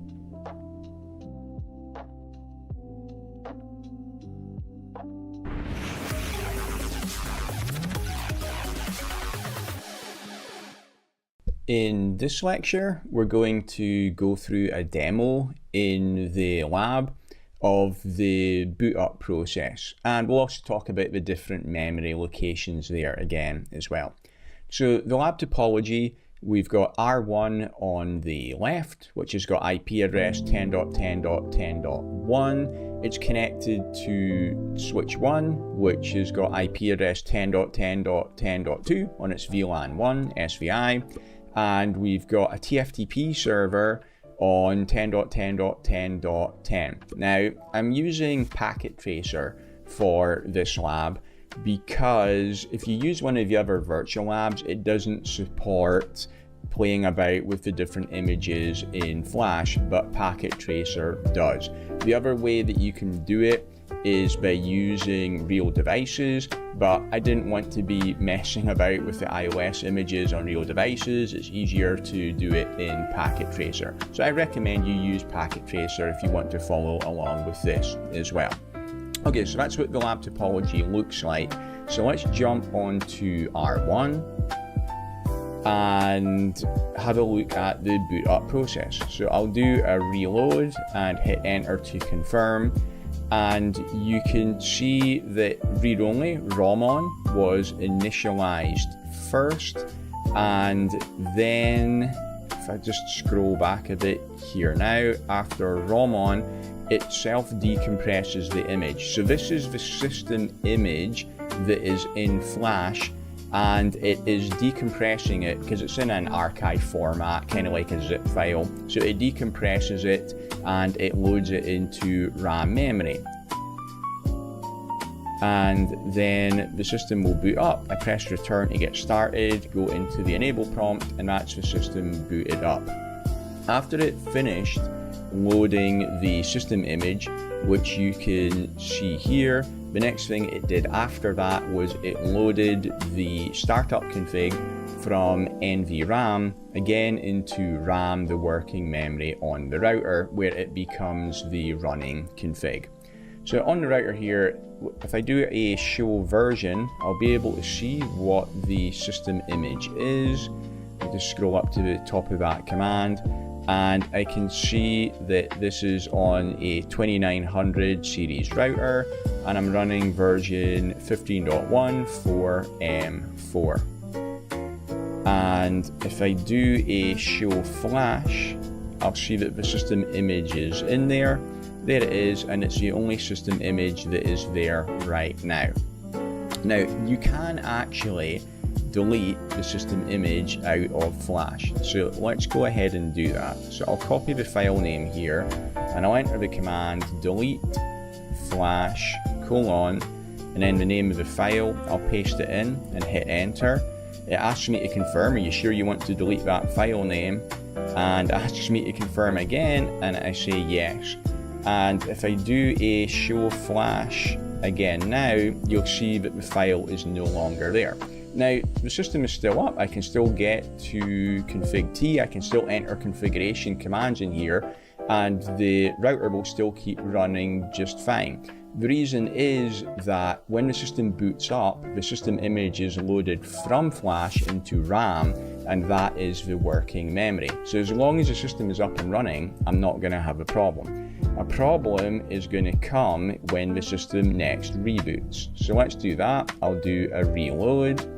In this lecture, we're going to go through a demo in the lab of the boot up process, and we'll also talk about the different memory locations there again as well. So the lab topology, we've got R1 on the left, which has got IP address 10.10.10.1. It's connected to switch 1, which has got IP address 10.10.10.2 on its VLAN 1 SVI. And we've got a TFTP server on 10.10.10.10. Now, I'm using Packet Tracer for this lab because if you use one of the other virtual labs, it doesn't support playing about with the different images in Flash, but Packet Tracer does. The other way that you can do it is by using real devices, but I didn't want to be messing about with the iOS images on real devices. It's easier to do it in Packet Tracer. So I recommend you use Packet Tracer if you want to follow along with this as well. Okay, so that's what the lab topology looks like. So let's jump on to R1. and have a look at the boot up process. So I'll do a reload and hit enter to confirm, and you can see that read-only ROM-on was initialized first, and then if I just scroll back a bit here now, after ROM-on, it self-decompresses the image. So this is the system image that is in Flash, and it is decompressing it because it's in an archive format, kind of like a zip file. So it decompresses it and it loads it into RAM memory. And then the system will boot up. I press return to get started, go into the enable prompt, and that's the system booted up. After it finished loading the system image, which you can see here, the next thing it did after that was it loaded the startup config from NVRAM again into RAM, the working memory on the router, where it becomes the running config. So on the router here, if I do a show version, I'll be able to see what the system image is. I'll just scroll up to the top of that command, and I can see that this is on a 2900 series router, and I'm running version 15.1 for M4. And if I do a show flash, I'll see that the system image is in there. There it is, and it's the only system image that is there right now. Now, you can actually delete the system image out of Flash. So let's go ahead and do that. So I'll copy the file name here, and I'll enter the command delete flash : and then the name of the file. I'll paste it in and hit enter. It asks me to confirm, are you sure you want to delete that file name? And it asks me to confirm again, and I say yes. And if I do a show flash again now, you'll see that the file is no longer there. Now, the system is still up. I can still get to config T, I can still enter configuration commands in here, and the router will still keep running just fine. The reason is that when the system boots up, the system image is loaded from Flash into RAM, and that is the working memory. So as long as the system is up and running, I'm not going to have a problem. A problem is going to come when the system next reboots. So let's do that. I'll do a reload.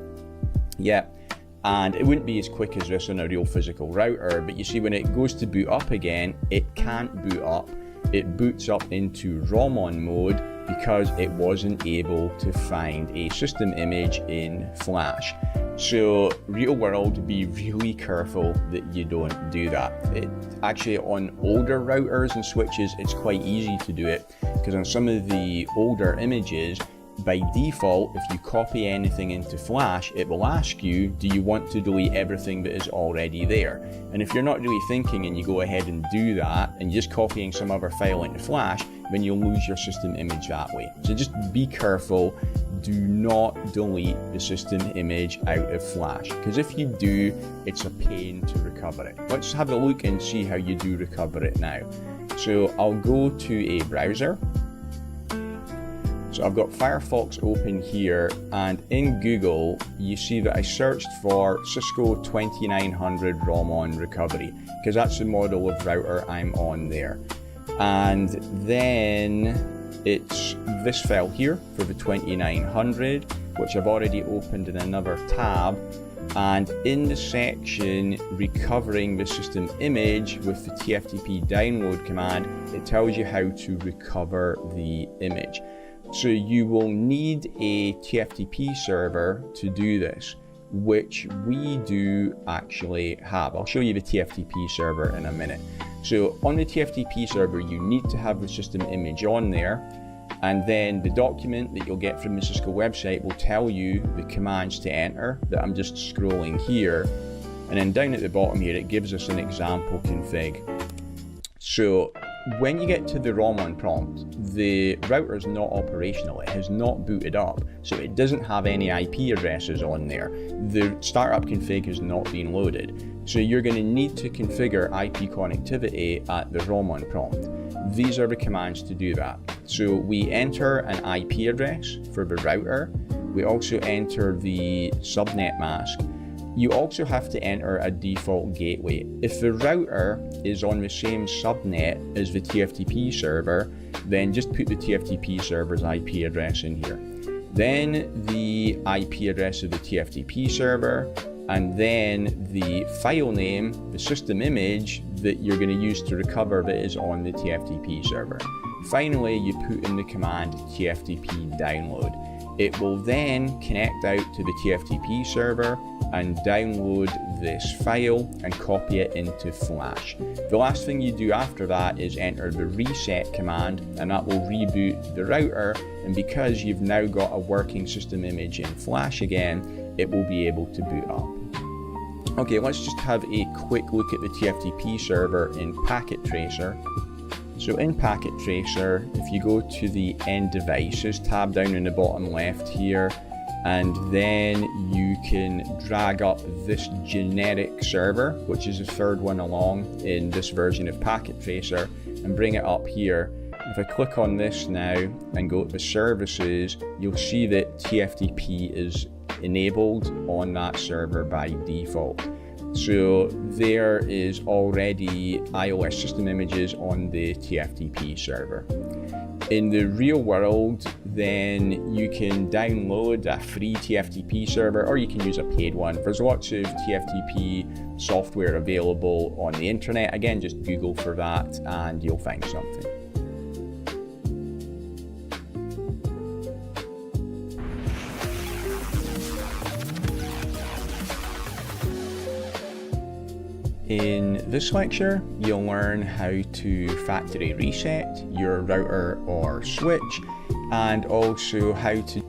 Yep, and it wouldn't be as quick as this on a real physical router, but you see when it goes to boot up again, it can't boot up. It boots up into ROM-on mode because it wasn't able to find a system image in Flash. So real world, be really careful that you don't do that. Actually, on older routers and switches, it's quite easy to do it, because on some of the older images, by default, if you copy anything into Flash, it will ask you, do you want to delete everything that is already there? And if you're not really thinking and you go ahead and do that, and just copying some other file into Flash, then you'll lose your system image that way. So just be careful. Do not delete the system image out of Flash, because if you do, it's a pain to recover it. Let's have a look and see how you do recover it now. So I'll go to a browser. So I've got Firefox open here, and in Google, you see that I searched for Cisco 2900 ROM-on recovery, because that's the model of router I'm on there. And then it's this file here for the 2900, which I've already opened in another tab. And in the section recovering the system image with the TFTP download command, it tells you how to recover the image. So you will need a TFTP server to do this, which we do actually have. I'll show you the TFTP server in a minute. So on the TFTP server, you need to have the system image on there, and then the document that you'll get from the Cisco website will tell you the commands to enter that I'm just scrolling here. And then down at the bottom here, it gives us an example config. So when you get to the ROM-on prompt, the router is not operational. It has not booted up, so it doesn't have any IP addresses on there. The startup config has not been loaded. So you're going to need to configure IP connectivity at the ROM-on prompt. These are the commands to do that. So we enter an IP address for the router. We also enter the subnet mask. You also have to enter a default gateway. If the router is on the same subnet as the TFTP server, then just put the TFTP server's IP address in here. Then the IP address of the TFTP server, and then the file name, the system image that you're going to use to recover that is on the TFTP server. Finally, you put in the command TFTP download. It will then connect out to the TFTP server and download this file and copy it into Flash. The last thing you do after that is enter the reset command, and that will reboot the router, and because you've now got a working system image in Flash again, it will be able to boot up. Okay, let's just have a quick look at the TFTP server in Packet Tracer. So in Packet Tracer, if you go to the End Devices tab down in the bottom left here, and then you can drag up this generic server, which is the third one along in this version of Packet Tracer, and bring it up here. If I click on this now and go to services, you'll see that TFTP is enabled on that server by default. So there is already iOS system images on the TFTP server. In the real world, then you can download a free TFTP server, or you can use a paid one. There's lots of TFTP software available on the internet. Again, just Google for that and you'll find something. In this lecture, you'll learn how to factory reset your router or switch, and also how to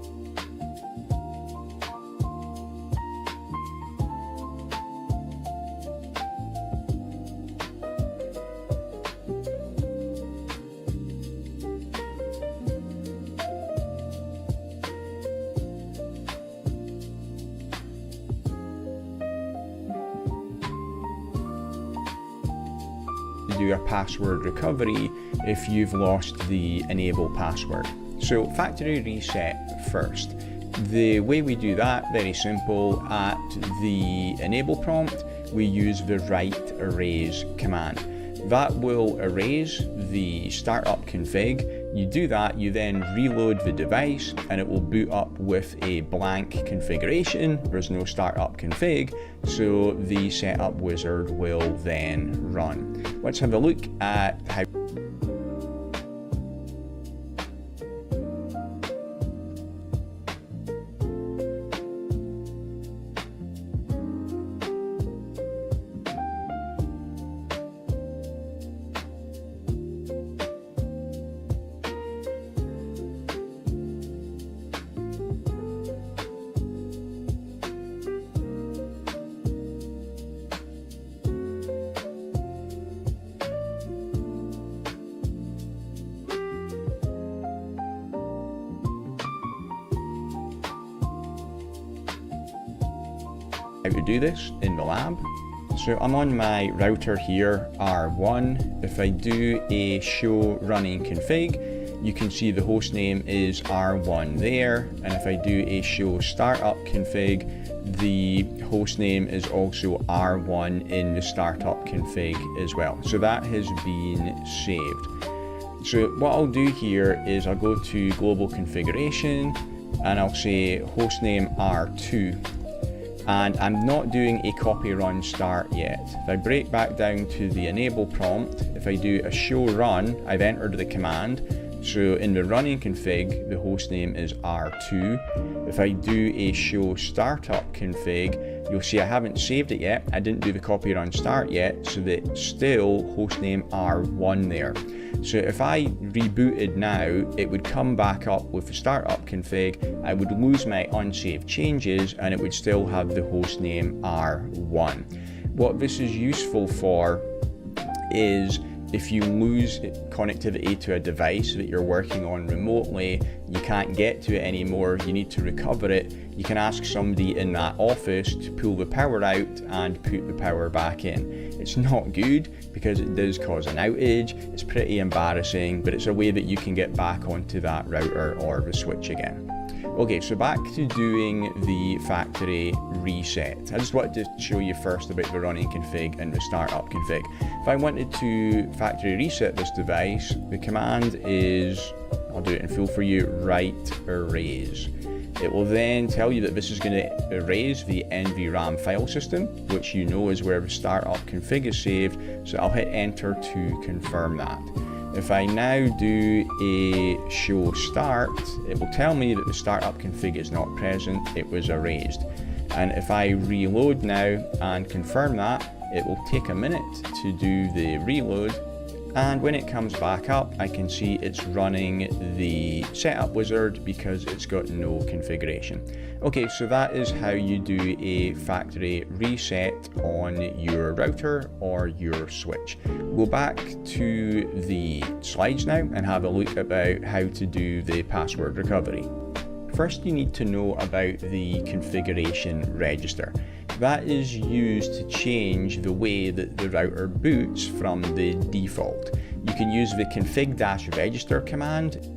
do a password recovery if you've lost the enable password. So factory reset first. The way we do that, very simple. At the enable prompt, we use the write erase command. That will erase the startup config. You do that, you then reload the device, and it will boot up with a blank configuration. There's no startup config, so the setup wizard will then run. Let's have a look at how to do this in the lab. So I'm on my router here, R1. If I do a show running config, you can see the host name is R1 there. And if I do a show startup config, the host name is also R1 in the startup config as well. So that has been saved. So what I'll do here is I'll go to global configuration and I'll say hostname R2. And I'm not doing a copy run start yet. If I break back down to the enable prompt, if I do a show run, I've entered the command. So in the running config, the hostname is R2. If I do a show startup config, you'll see I haven't saved it yet. I didn't do the copy run start yet, so that's still hostname R1 there. So if I rebooted now, it would come back up with the startup config. I would lose my unsaved changes and it would still have the hostname R1. What this is useful for is if you lose connectivity to a device that you're working on remotely, you can't get to it anymore, you need to recover it, you can ask somebody in that office to pull the power out and put the power back in. It's not good because it does cause an outage, it's pretty embarrassing, but it's a way that you can get back onto that router or the switch again. Okay, so back to doing the factory reset. I just wanted to show you first about the running config and the startup config. If I wanted to factory reset this device, the command is, I'll do it in full for you, write erase. It will then tell you that this is going to erase the NVRAM file system, which you know is where the startup config is saved, so I'll hit enter to confirm that. If I now do a show start, it will tell me that the startup config is not present, it was erased. And if I reload now and confirm that, it will take a minute to do the reload. And when it comes back up, I can see it's running the setup wizard because it's got no configuration. Okay, so that is how you do a factory reset on your router or your switch. Go back to the slides now and have a look about how to do the password recovery. First, you need to know about the configuration register. That is used to change the way that the router boots from the default. You can use the config-register command.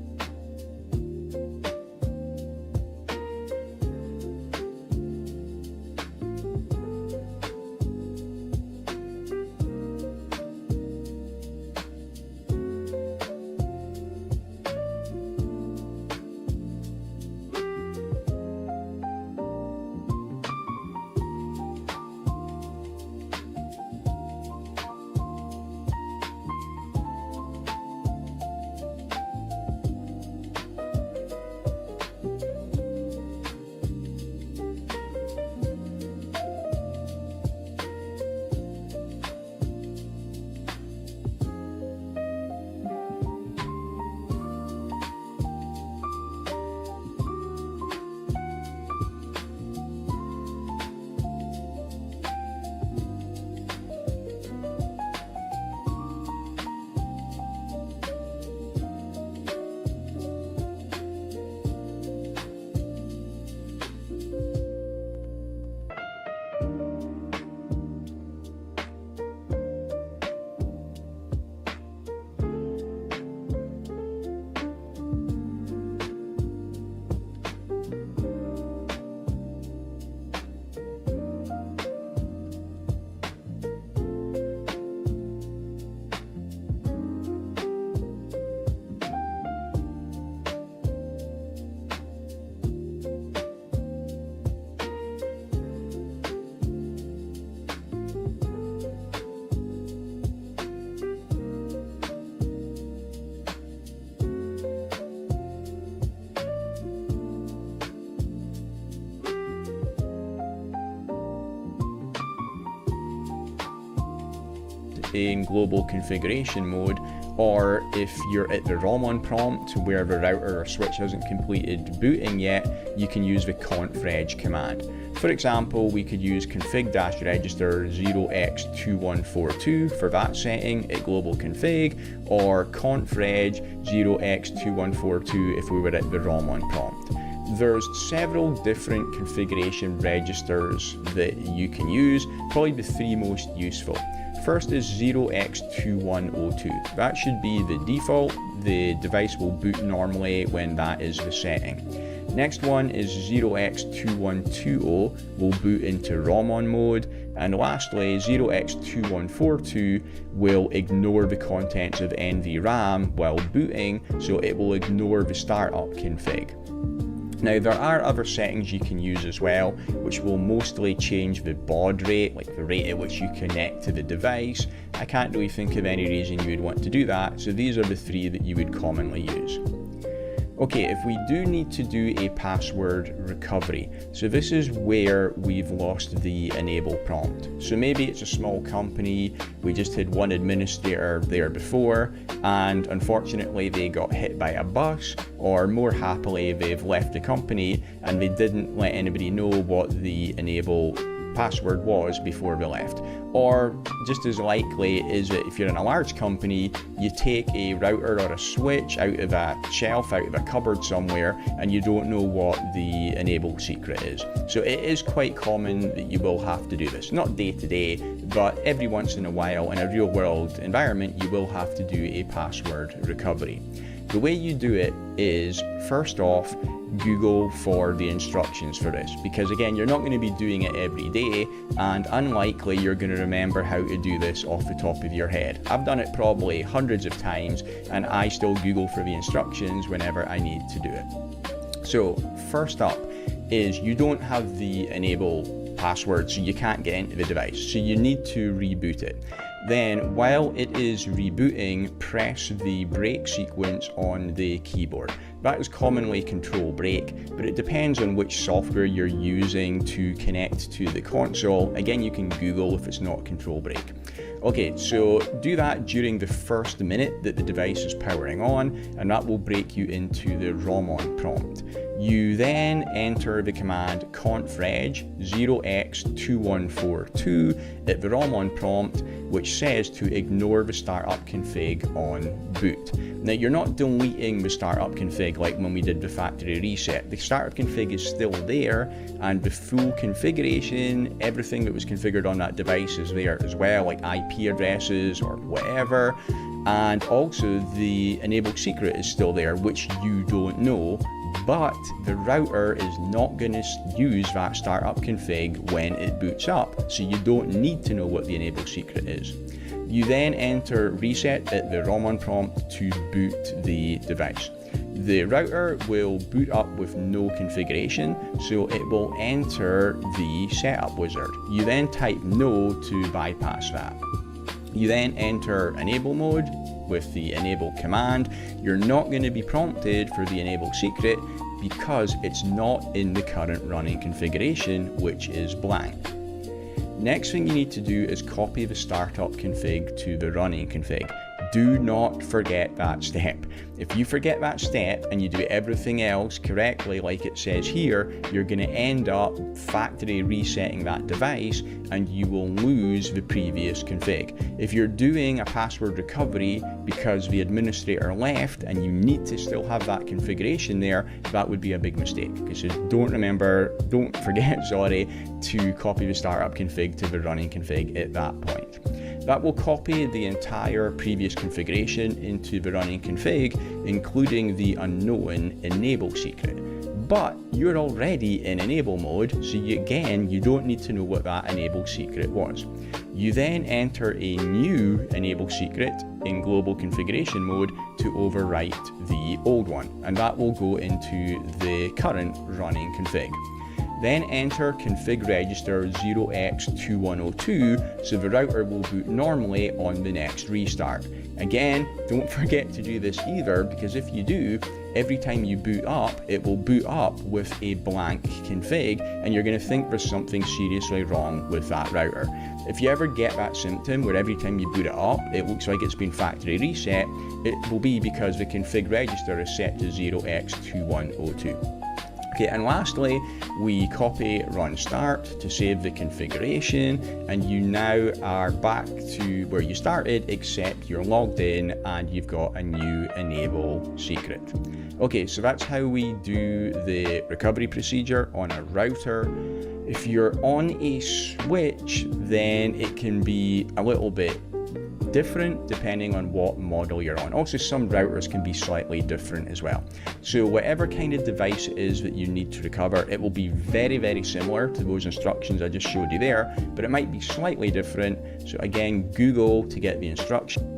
In global configuration mode, or if you're at the ROM on prompt where the router or switch hasn't completed booting yet, you can use the conf-reg command. For example, we could use config-register 0x2142 for that setting at global config, or conf-reg 0x2142 if we were at the ROM on prompt. There's several different configuration registers that you can use, probably the three most useful. First is 0x2102. That should be the default. The device will boot normally when that is the setting. Next one is 0x2120, will boot into ROM on mode. And lastly, 0x2142 will ignore the contents of NVRAM while booting, so it will ignore the startup config. Now, there are other settings you can use as well, which will mostly change the baud rate, like the rate at which you connect to the device. I can't really think of any reason you would want to do that, so these are the three that you would commonly use. Okay, if we do need to do a password recovery, so this is where we've lost the enable prompt. So maybe it's a small company, we just had one administrator there before, and unfortunately they got hit by a bus, or more happily they've left the company and they didn't let anybody know what the enable password was before they left. Or just as likely is that if you're in a large company, you take a router or a switch out of a shelf, out of a cupboard somewhere, and you don't know what the enable secret is. So it is quite common that you will have to do this. Not day to day, but every once in a while in a real world environment, you will have to do a password recovery. The way you do it is, first off, Google for the instructions for this, because again, you're not going to be doing it every day, and unlikely you're going to remember how to do this off the top of your head. I've done it probably hundreds of times, and I still Google for the instructions whenever I need to do it. So first up is you don't have the enable password, so you can't get into the device. So you need to reboot it. Then while it is rebooting, press the break sequence on the keyboard. That is commonly control break, but it depends on which software you're using to connect to the console. Again, you can Google if it's not control break. Okay, so do that during the first minute that the device is powering on, and that will break you into the ROM on prompt. You then enter the command confreg 0x2142 at the ROM on prompt, which says to ignore the startup config on boot. Now, you're not deleting the startup config like when we did the factory reset. The startup config is still there, and the full configuration, everything that was configured on that device is there as well, like IP addresses or whatever. And also the enabled secret is still there, which you don't know, but the router is not going to use that startup config when it boots up, so you don't need to know what the enabled secret is. You then enter reset at the ROM on prompt to boot the device. The router will boot up with no configuration, so it will enter the setup wizard. You then type no to bypass that. You then enter enable mode with the enable command. You're not going to be prompted for the enable secret because it's not in the current running configuration, which is blank. Next thing you need to do is copy the startup config to the running config. Do not forget that step. If you forget that step and you do everything else correctly like it says here, you're going to end up factory resetting that device and you will lose the previous config. If you're doing a password recovery because the administrator left and you need to still have that configuration there, that would be a big mistake. So don't forget, to copy the startup config to the running config at that point. That will copy the entire previous configuration into the running config, including the unknown enable secret. But you're already in enable mode, so you don't need to know what that enable secret was. You then enter a new enable secret in global configuration mode to overwrite the old one, and that will go into the current running config. Then enter config register 0x2102 so the router will boot normally on the next restart. Again, don't forget to do this either, because if you do, every time you boot up, it will boot up with a blank config and you're going to think there's something seriously wrong with that router. If you ever get that symptom where every time you boot it up, it looks like it's been factory reset, it will be because the config register is set to 0x2102. Okay, and lastly, we copy run start to save the configuration, and you now are back to where you started, except you're logged in and you've got a new enable secret. Okay, so that's how we do the recovery procedure on a router. If you're on a switch, then it can be a little bit different depending on what model you're on. Also, some routers can be slightly different as well. So whatever kind of device it is that you need to recover, it will be very, very similar to those instructions I just showed you there, but it might be slightly different. So again, Google to get the instructions.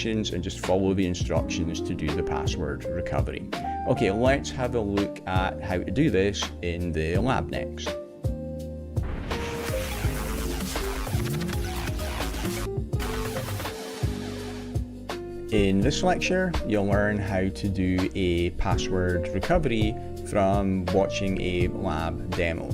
instructions and just follow the instructions to do the password recovery. Okay, let's have a look at how to do this in the lab next. In this lecture, you'll learn how to do a password recovery from watching a lab demo.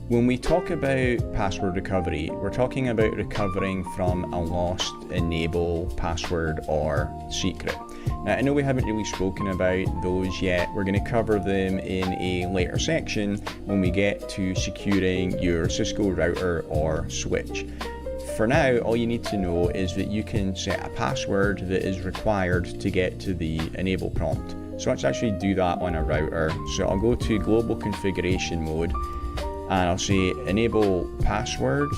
When we talk about password recovery, we're talking about recovering from a lost enable password or secret. Now, I know we haven't really spoken about those yet. We're going to cover them in a later section when we get to securing your Cisco router or switch. For now, all you need to know is that you can set a password that is required to get to the enable prompt. So let's actually do that on a router. So I'll go to global configuration mode and I'll say enable password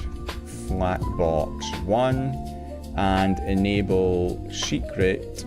FLACbox1 and enable secret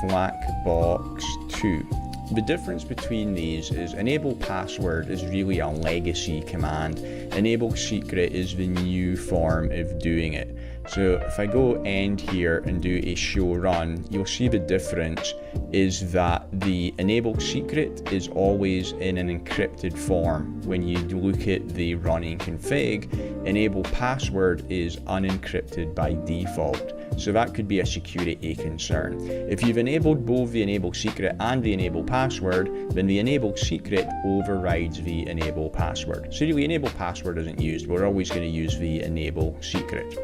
FLACbox2. The difference between these is enable password is really a legacy command. Enable secret is the new form of doing it. So if I go end here and do a show run, you'll see the difference is that the enable secret is always in an encrypted form. When you look at the running config, enable password is unencrypted by default. So that could be a security concern. If you've enabled both the enable secret and the enable password, then the enable secret overrides the enable password. So the enable password isn't used. We're always going to use the enable secret.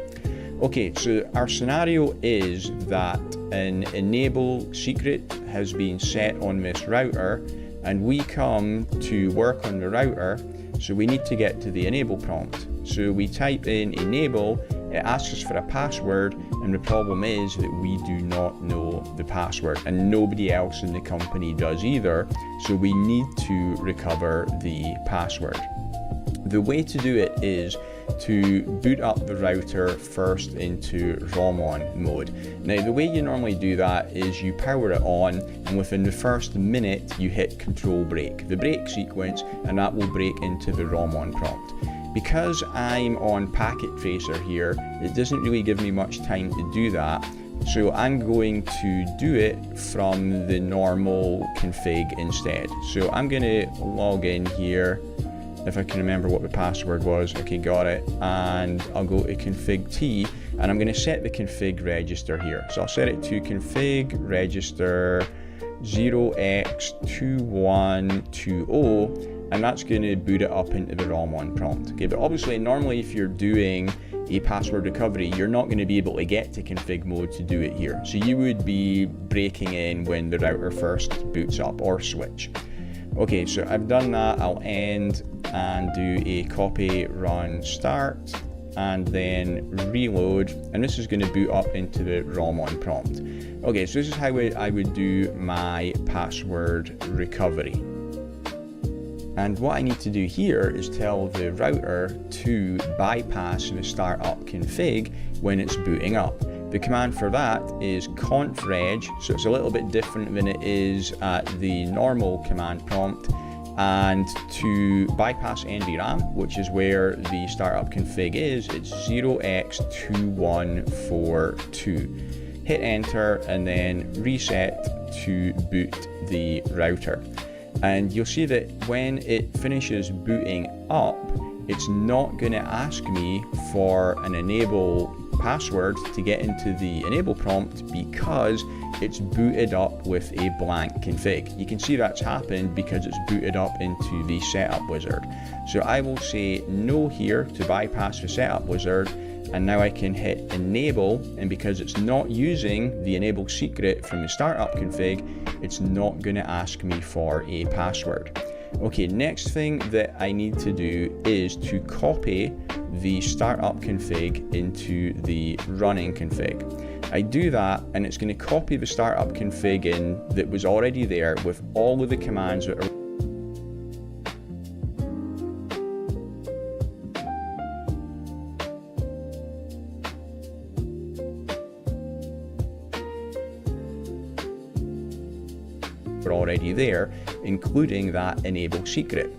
Okay, so our scenario is that an enable secret has been set on this router and we come to work on the router, so we need to get to the enable prompt. So we type in enable, it asks us for a password, and the problem is that we do not know the password and nobody else in the company does either, so we need to recover the password. The way to do it is to boot up the router first into ROM on mode. Now the way you normally do that is you power it on and within the first minute you hit control break, the break sequence, and that will break into the ROM on prompt. Because I'm on packet tracer here, it doesn't really give me much time to do that. So I'm going to do it from the normal config instead. So I'm going to log in here. If I can remember what the password was, okay, got it, and I'll go to config T, and I'm going to set the config register here. So I'll set it to config register 0x2120, and that's going to boot it up into the ROM on prompt. Okay, but obviously, normally if you're doing a password recovery, you're not going to be able to get to config mode to do it here. So you would be breaking in when the router first boots up or switch. Okay, so I've done that. I'll end and do a copy run start and then reload, and this is going to boot up into the ROM on prompt. Okay, so this is how I would do my password recovery. And what I need to do here is tell the router to bypass the startup config when it's booting up. The command for that is confreg, so it's a little bit different than it is at the normal command prompt. And to bypass NVRAM, which is where the startup config is, it's 0x2142. Hit enter and then reset to boot the router. And you'll see that when it finishes booting up, it's not going to ask me for an enable password to get into the enable prompt because it's booted up with a blank config. You can see that's happened because it's booted up into the setup wizard. So I will say no here to bypass the setup wizard, and now I can hit enable, and because it's not using the enable secret from the startup config, it's not going to ask me for a password. Okay, next thing that I need to do is to copy the startup config into the running config. I do that and it's going to copy the startup config in that was already there with all of the commands that are already there, including that enable secret.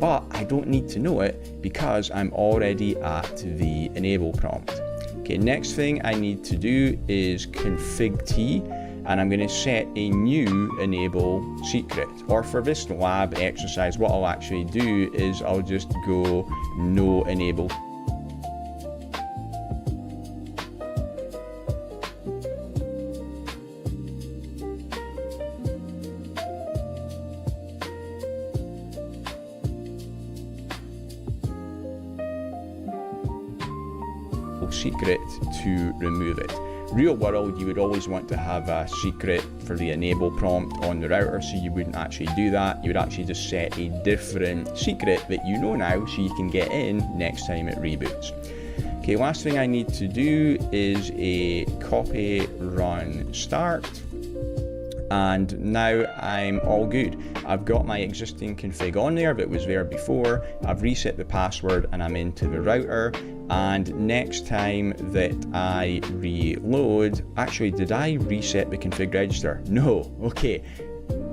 But I don't need to know it because I'm already at the enable prompt. Okay, next thing I need to do is config T, and I'm going to set a new enable secret. Or for this lab exercise, what I'll actually do is I'll just go no enable secret to remove it. Real world, you would always want to have a secret for the enable prompt on the router, so you wouldn't actually do that. You would actually just set a different secret that you know now, so you can get in next time it reboots. Okay, last thing I need to do is a copy run start, and now I'm all good. I've got my existing config on there that was there before. I've reset the password and I'm into the router. And next time that I reload, actually, did I reset the config register? No. Okay,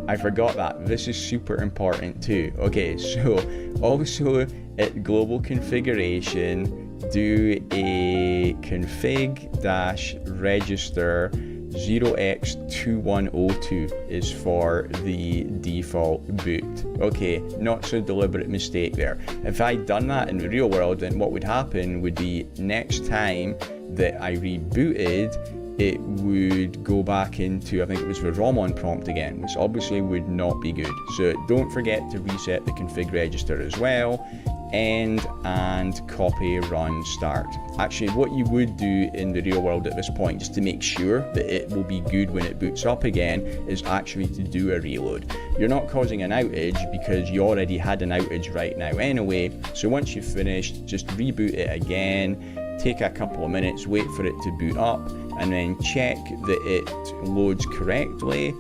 I forgot that. This is super important too. Okay, so also at global configuration, do a config-register 0x2102 is for the default boot. Okay, not so deliberate mistake there. If I'd done that in the real world, then what would happen would be next time that I rebooted, it would go back into, I think it was the ROM on prompt again, which obviously would not be good. So don't forget to reset the config register as well. End and copy run start. Actually, what you would do in the real world at this point, just to make sure that it will be good when it boots up again, is actually to do a reload. You're not causing an outage because you already had an outage right now anyway. So once you've finished, just reboot it again, take a couple of minutes, wait for it to boot up, and then check that it loads correctly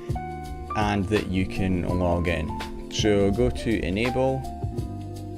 and that you can log in. So go to enable.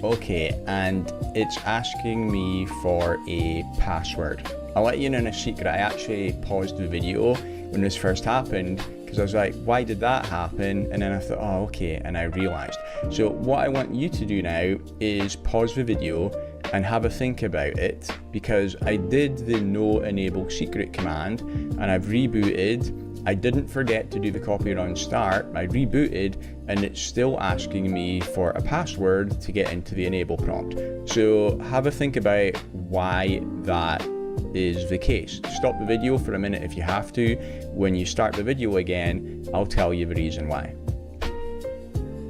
Okay, and it's asking me for a password. I'll let you in on a secret. I actually paused the video when this first happened because I was like, why did that happen? And then I thought, oh, okay, and I realized. So what I want you to do now is pause the video and have a think about it, because I did the no enable secret command and I've rebooted. I didn't forget to do the copy run start. I rebooted and it's still asking me for a password to get into the enable prompt. So have a think about why that is the case. Stop the video for a minute if you have to. When you start the video again, I'll tell you the reason why.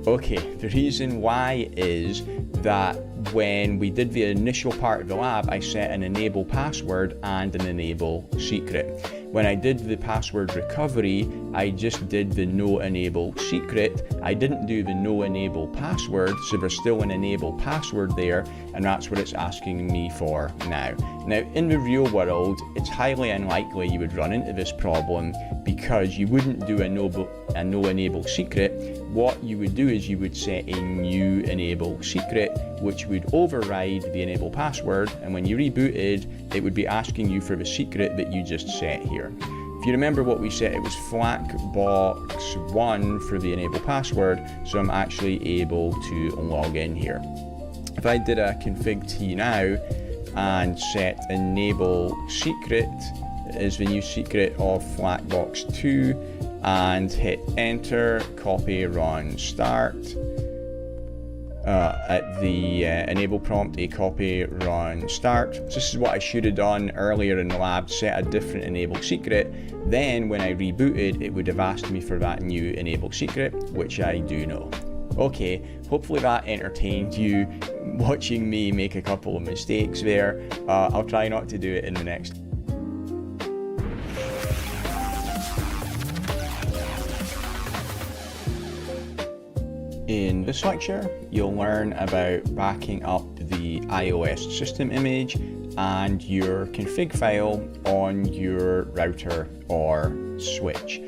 Okay, the reason why is that when we did the initial part of the lab, I set an enable password and an enable secret. When I did the password recovery, I just did the no enable secret. I didn't do the no enable password, so there's still an enable password there, and that's what it's asking me for now. Now, in the real world, it's highly unlikely you would run into this problem because you wouldn't do a no enable secret. What you would do is you would set a new enable secret, which would override the enable password, and when you rebooted, it would be asking you for the secret that you just set here. If you remember what we set, it was FLAC-box1 for the enable password, so I'm actually able to log in here. If I did a config T now and set enable secret as the new secret of FLAC-box2 and hit enter, copy run start, at the enable prompt, a copy run start. So this is what I should have done earlier in the lab, set a different enable secret. Then when I rebooted, it would have asked me for that new enable secret, which I do know. Okay, hopefully that entertained you, watching me make a couple of mistakes there. I'll try not to do it in the next. In this lecture, you'll learn about backing up the iOS system image and your config file on your router or switch.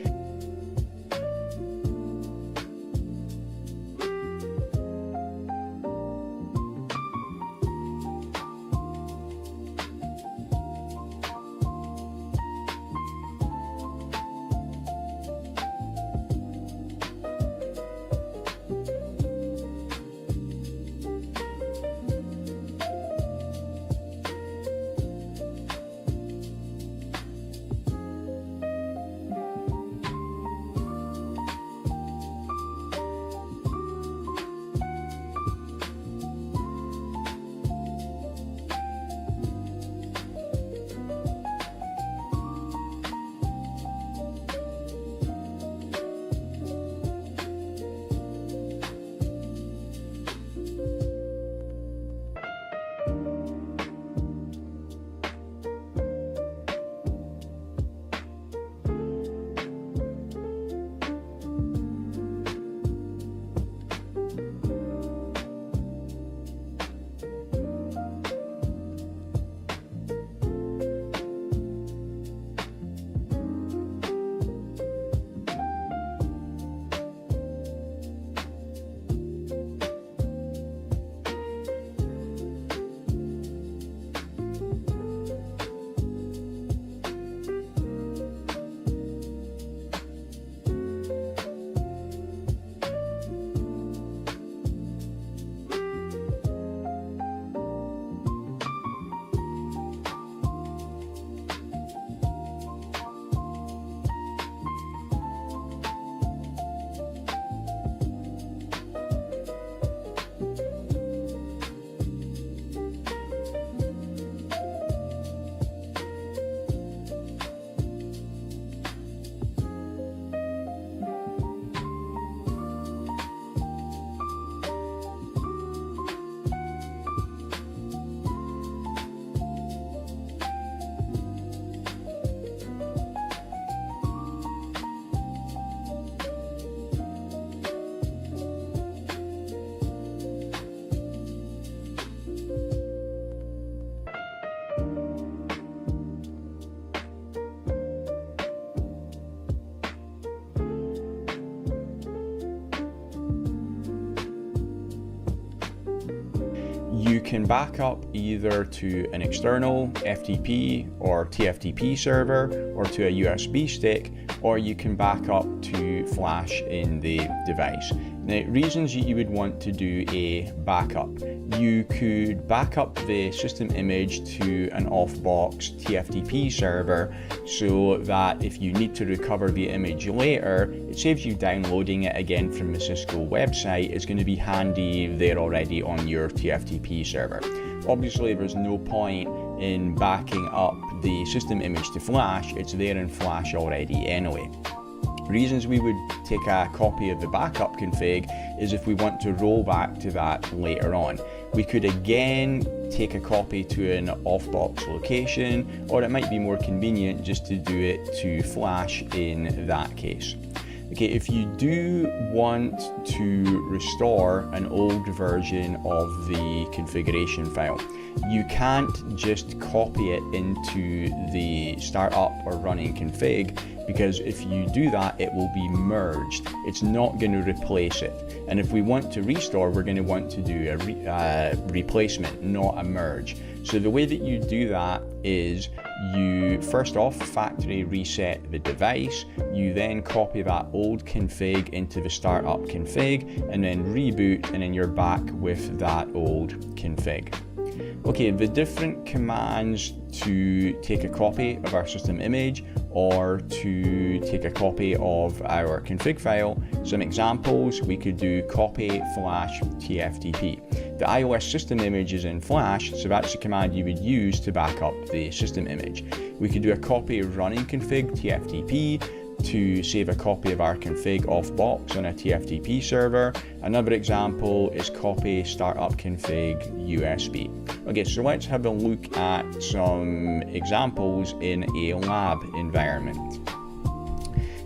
can back up either to an external FTP or TFTP server or to a USB stick, or you can back up to flash in the device. Now, reasons you would want to do a backup. You could back up the system image to an off-box TFTP server so that if you need to recover the image later, it saves you downloading it again from the Cisco website. It's going to be handy there already on your TFTP server. Obviously, there's no point in backing up the system image to flash. It's there in flash already anyway. Reasons we would take a copy of the backup config is if we want to roll back to that later on. We could again take a copy to an off-box location, or it might be more convenient just to do it to flash in that case. Okay, if you do want to restore an old version of the configuration file, you can't just copy it into the startup or running config, because if you do that, it will be merged. It's not going to replace it. And if we want to restore, we're going to want to do a replacement, not a merge. So the way that you do that is you first off factory reset the device, you then copy that old config into the startup config, and then reboot, and then you're back with that old config. Okay, the different commands to take a copy of our system image or to take a copy of our config file. Some examples, we could do copy flash TFTP. The iOS system image is in flash, so that's the command you would use to back up the system image. We could do a copy running config TFTP to save a copy of our config off box on a TFTP server. Another example is copy startup config USB. Okay, so let's have a look at some examples in a lab environment.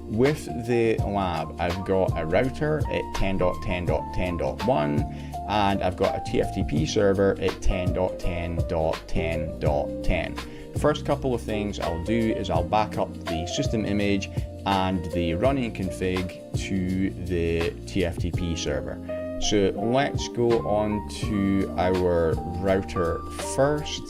With the lab, I've got a router at 10.10.10.1 and I've got a TFTP server at 10.10.10.10. First couple of things I'll do is I'll back up the system image and the running config to the TFTP server. So let's go on to our router first,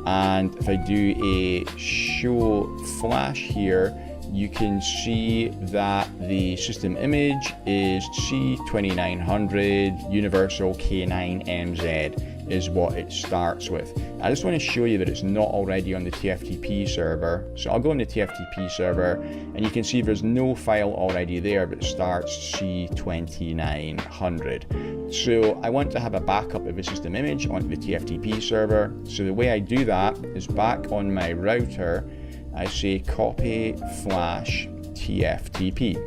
and if I do a show flash here, you can see that the system image is C2900 Universal K9MZ is what it starts with. I just want to show you that it's not already on the TFTP server. So I'll go on the TFTP server and you can see there's no file already there, but it starts C2900. So I want to have a backup of the system image onto the TFTP server. So the way I do that is back on my router, I say copy flash TFTP.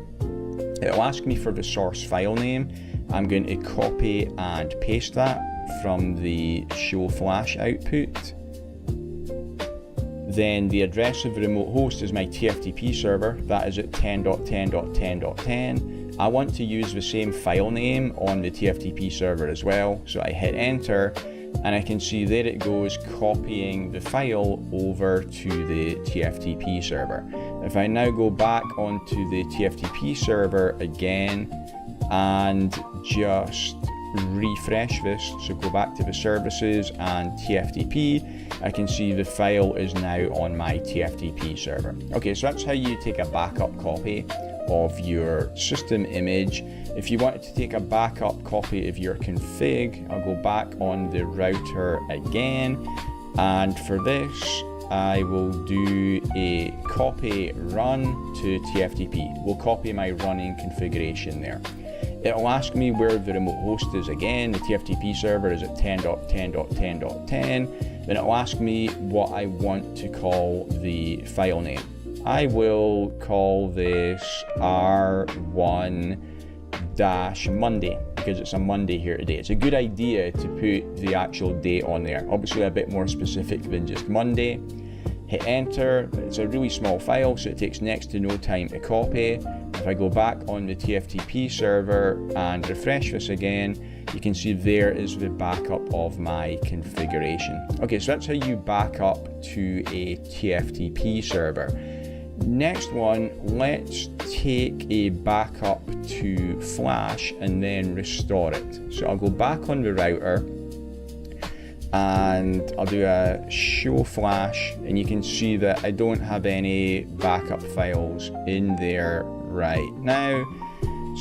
It'll ask me for the source file name. I'm going to copy and paste that from the show flash output. Then the address of the remote host is my TFTP server. That is at 10.10.10.10. I want to use the same file name on the TFTP server as well. So I hit enter and I can see there it goes, copying the file over to the TFTP server. If I now go back onto the TFTP server again and just refresh this, so go back to the services and TFTP, I can see the file is now on my TFTP server. Okay, so that's how you take a backup copy of your system image. If you wanted to take a backup copy of your config, I'll go back on the router again, and for this I will do a copy run to TFTP. We'll copy my running configuration there. It'll ask me where the remote host is again. The TFTP server is at 10.10.10.10. Then it'll ask me what I want to call the file name. I will call this R1-Monday because it's a Monday here today. It's a good idea to put the actual date on there. Obviously a bit more specific than just Monday. Hit enter. It's a really small file, so it takes next to no time to copy. If I go back on the TFTP server and refresh this again, you can see there is the backup of my configuration. Okay, so that's how you back up to a TFTP server. Next one, let's take a backup to flash and then restore it. So I'll go back on the router and I'll do a show flash, and you can see that I don't have any backup files in there right now.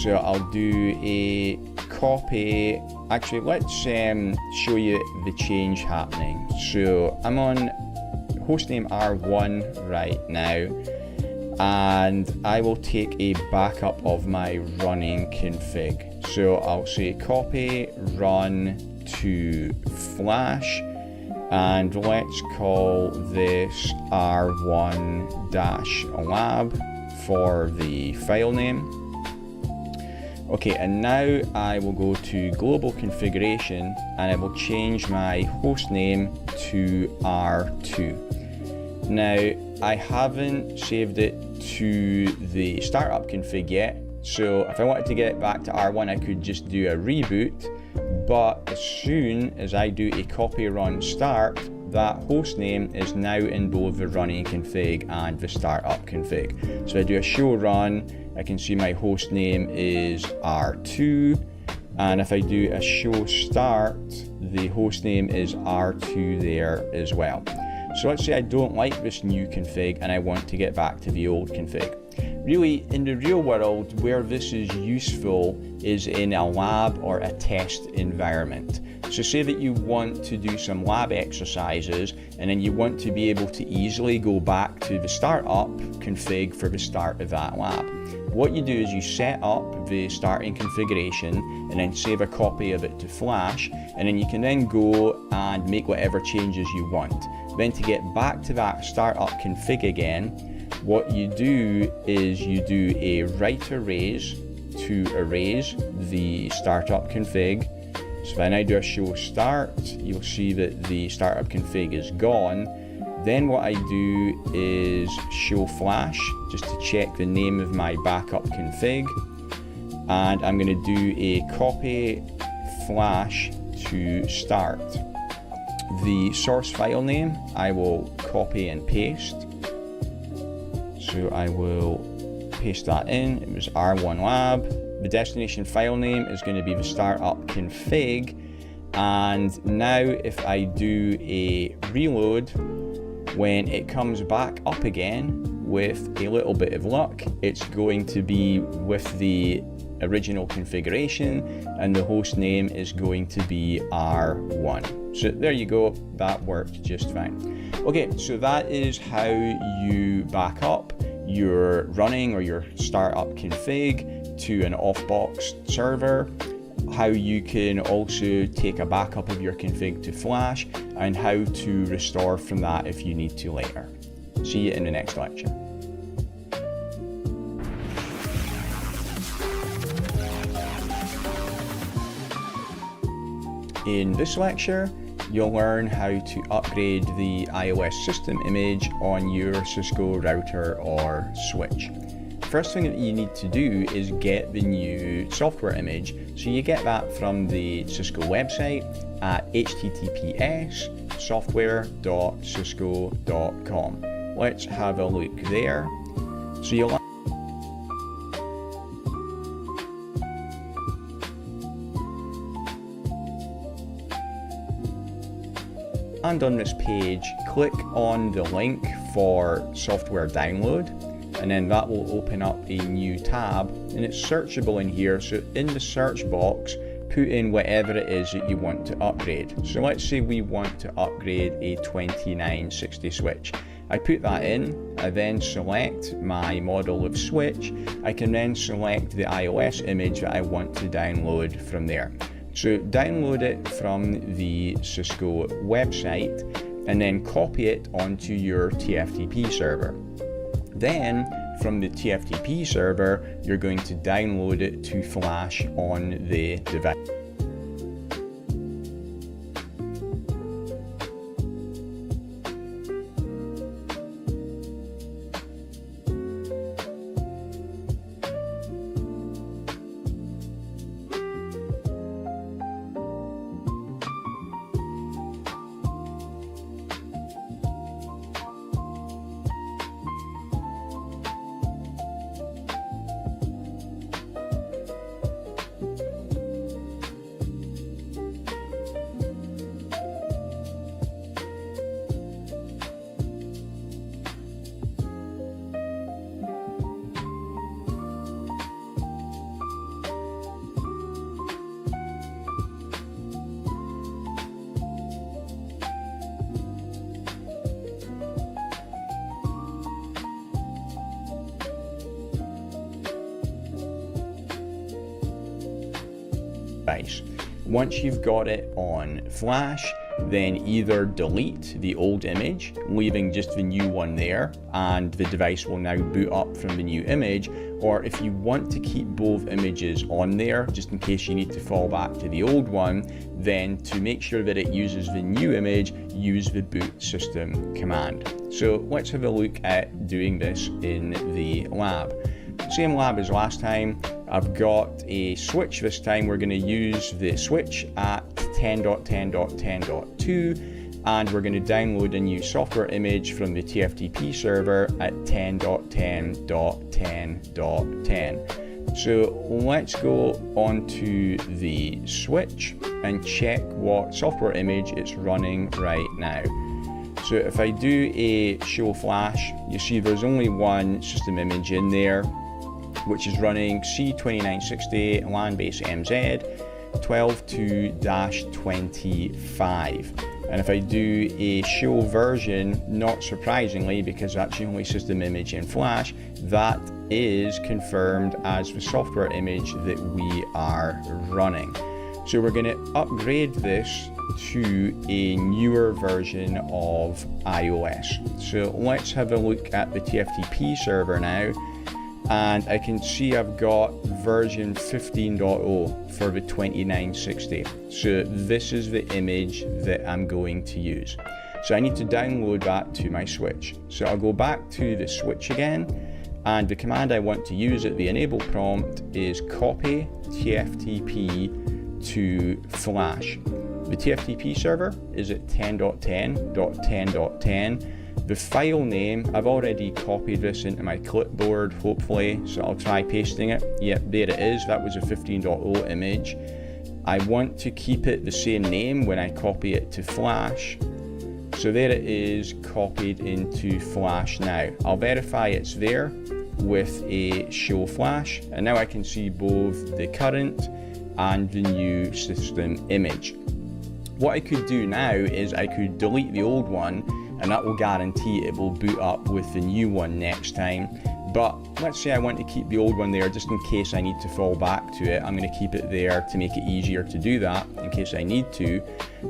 So I'll do a copy. Actually, let's show you the change happening. So I'm on hostname R1 right now, and I will take a backup of my running config. So I'll say copy run to flash, and let's call this R1-lab for the file name. Okay, and now I will go to global configuration, and I will change my host name to R2. Now, I haven't saved it to the startup config yet, so if I wanted to get it back to R1, I could just do a reboot, but as soon as I do a copy run start, that host name is now in both the running config and the startup config. So I do a show run, I can see my host name is R2, and if I do a show start, the host name is R2 there as well. So let's say I don't like this new config and I want to get back to the old config. Really, in the real world, where this is useful is in a lab or a test environment. So say that you want to do some lab exercises, and then you want to be able to easily go back to the startup config for the start of that lab. What you do is you set up the starting configuration and then save a copy of it to flash, and then you can then go and make whatever changes you want. Then to get back to that startup config again, what you do is you do a write erase to erase the startup config. So when I do a show start, you'll see that the startup config is gone. Then what I do is show flash, just to check the name of my backup config. And I'm going to do a copy flash to start. The source file name, I will copy and paste. So I will paste that in. It was R1 lab. The destination file name is going to be the startup config. And now if I do a reload, when it comes back up again, with a little bit of luck, it's going to be with the original configuration, and the host name is going to be R1. So there you go, that worked just fine. Okay, so that is how you back up your running or your startup config to an off-box server, how you can also take a backup of your config to flash, and how to restore from that if you need to later. See you in the next lecture. In this lecture, you'll learn how to upgrade the iOS system image on your Cisco router or switch. First thing that you need to do is get the new software image. So you get that from the Cisco website at https://software.cisco.com. Let's have a look there. So you'll and on this page, click on the link for software download, and then that will open up a new tab, and it's searchable in here. So in the search box, put in whatever it is that you want to upgrade. So let's say we want to upgrade a 2960 switch. I put that in, I then select my model of switch. I can then select the iOS image that I want to download from there. So download it from the Cisco website and then copy it onto your TFTP server. Then from the TFTP server, you're going to download it to flash on the device. device. Once you've got it on flash, then either delete the old image, leaving just the new one there, and the device will now boot up from the new image, or if you want to keep both images on there, just in case you need to fall back to the old one, then to make sure that it uses the new image, use the boot system command. So let's have a look at doing this in the lab. Same lab as last time. I've got a switch this time. We're going to use the switch at 10.10.10.2, and we're going to download a new software image from the TFTP server at 10.10.10.10. So let's go onto the switch and check what software image it's running right now. So if I do a show flash, you see there's only one system image in there, which is running C2960 LAN base MZ 12.2-25. And if I do a show version, not surprisingly, because that's the only system image in flash, that is confirmed as the software image that we are running. So we're going to upgrade this to a newer version of iOS. So let's have a look at the TFTP server now, and I can see I've got version 15.0 for the 2960. So this is the image that I'm going to use. So I need to download that to my switch. So I'll go back to the switch again, and the command I want to use at the enable prompt is copy TFTP to flash. The TFTP server is at 10.10.10.10. The file name, I've already copied this into my clipboard, hopefully, so I'll try pasting it. Yep, there it is. That was a 15.0 image. I want to keep it the same name when I copy it to flash. So there it is, copied into flash now. I'll verify it's there with a show flash, and now I can see both the current and the new system image. What I could do now is I could delete the old one, and that will guarantee it will boot up with the new one next time. But let's say I want to keep the old one there just in case I need to fall back to it. I'm going to keep it there to make it easier to do that in case I need to.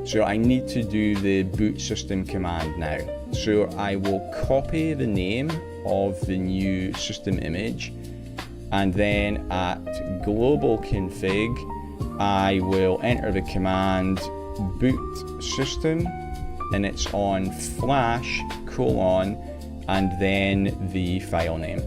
So I need to do the boot system command now. So I will copy the name of the new system image, and then at global config I will enter the command boot system, and it's on flash : and then the file name.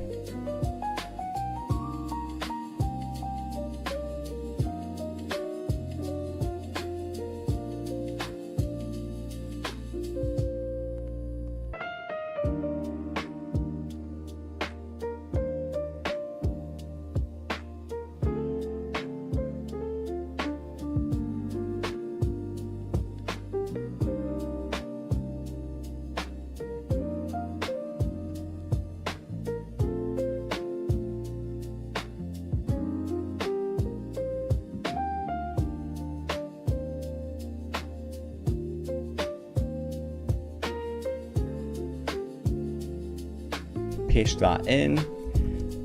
Paste that in,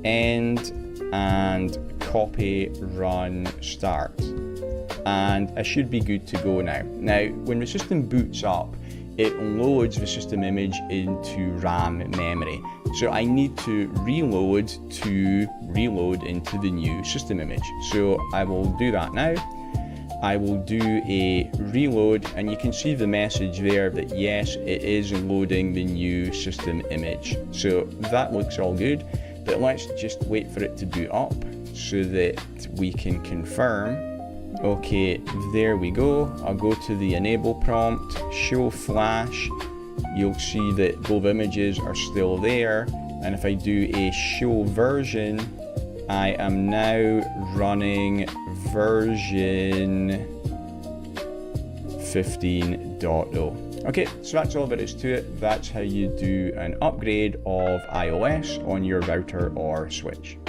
end, and copy, run, start. And I should be good to go now. Now, when the system boots up, it loads the system image into RAM memory. So I need to reload into the new system image. So I will do that now. I will do a reload, and you can see the message there that yes, it is loading the new system image. So that looks all good, but let's just wait for it to boot up so that we can confirm. Okay, there we go. I'll go to the enable prompt, show flash. You'll see that both images are still there, and if I do a show version, I am now running version 15.0. Okay, so that's all there is to it. That's how you do an upgrade of iOS on your router or switch.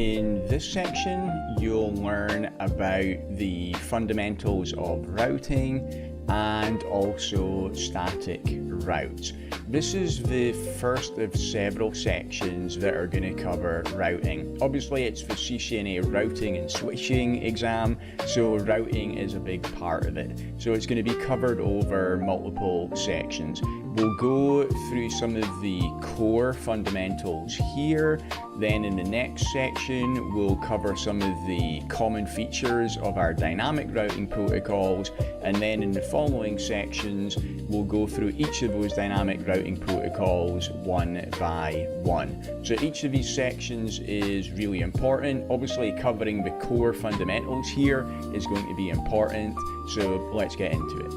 In this section, you'll learn about the fundamentals of routing and also static routes. This is the first of several sections that are going to cover routing. Obviously, it's the CCNA routing and switching exam, so routing is a big part of it. So it's going to be covered over multiple sections. We'll go through some of the core fundamentals here. Then in the next section, we'll cover some of the common features of our dynamic routing protocols. And then in the following sections, we'll go through each of those dynamic routing protocols one by one. So each of these sections is really important. Obviously, covering the core fundamentals here is going to be important. So let's get into it.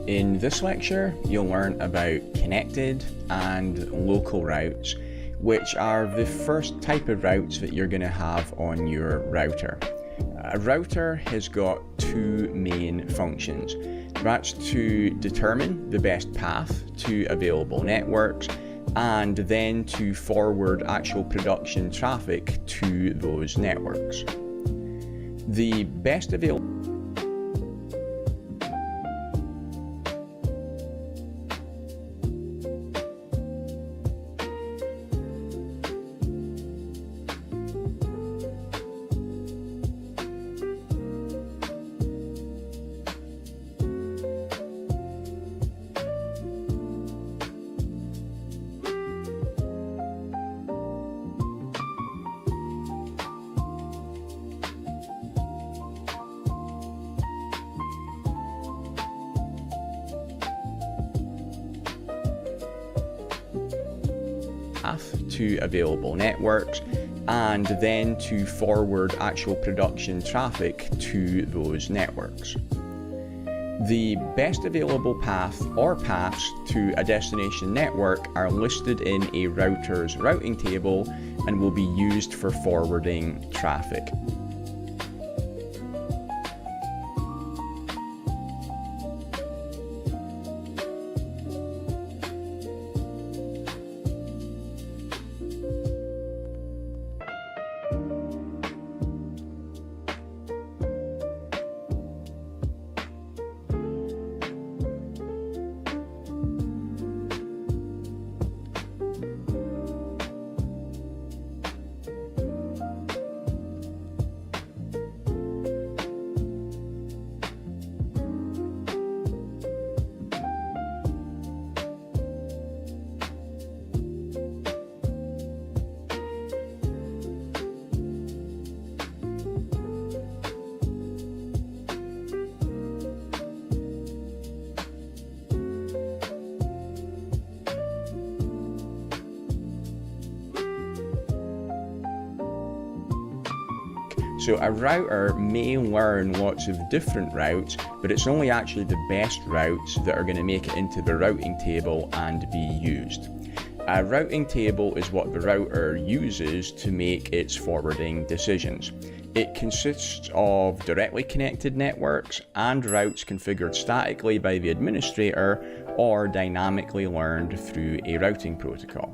In this lecture, you'll learn about connected and local routes, which are the first type of routes that you're going to have on your router. A router has got two main functions. That's to determine the best path to available networks and then to forward actual production traffic to those networks. The best available to available networks and then to forward actual production traffic to those networks. The best available path or paths to a destination network are listed in a router's routing table and will be used for forwarding traffic. So a router may learn lots of different routes, but it's only actually the best routes that are going to make it into the routing table and be used. A routing table is what the router uses to make its forwarding decisions. It consists of directly connected networks and routes configured statically by the administrator or dynamically learned through a routing protocol.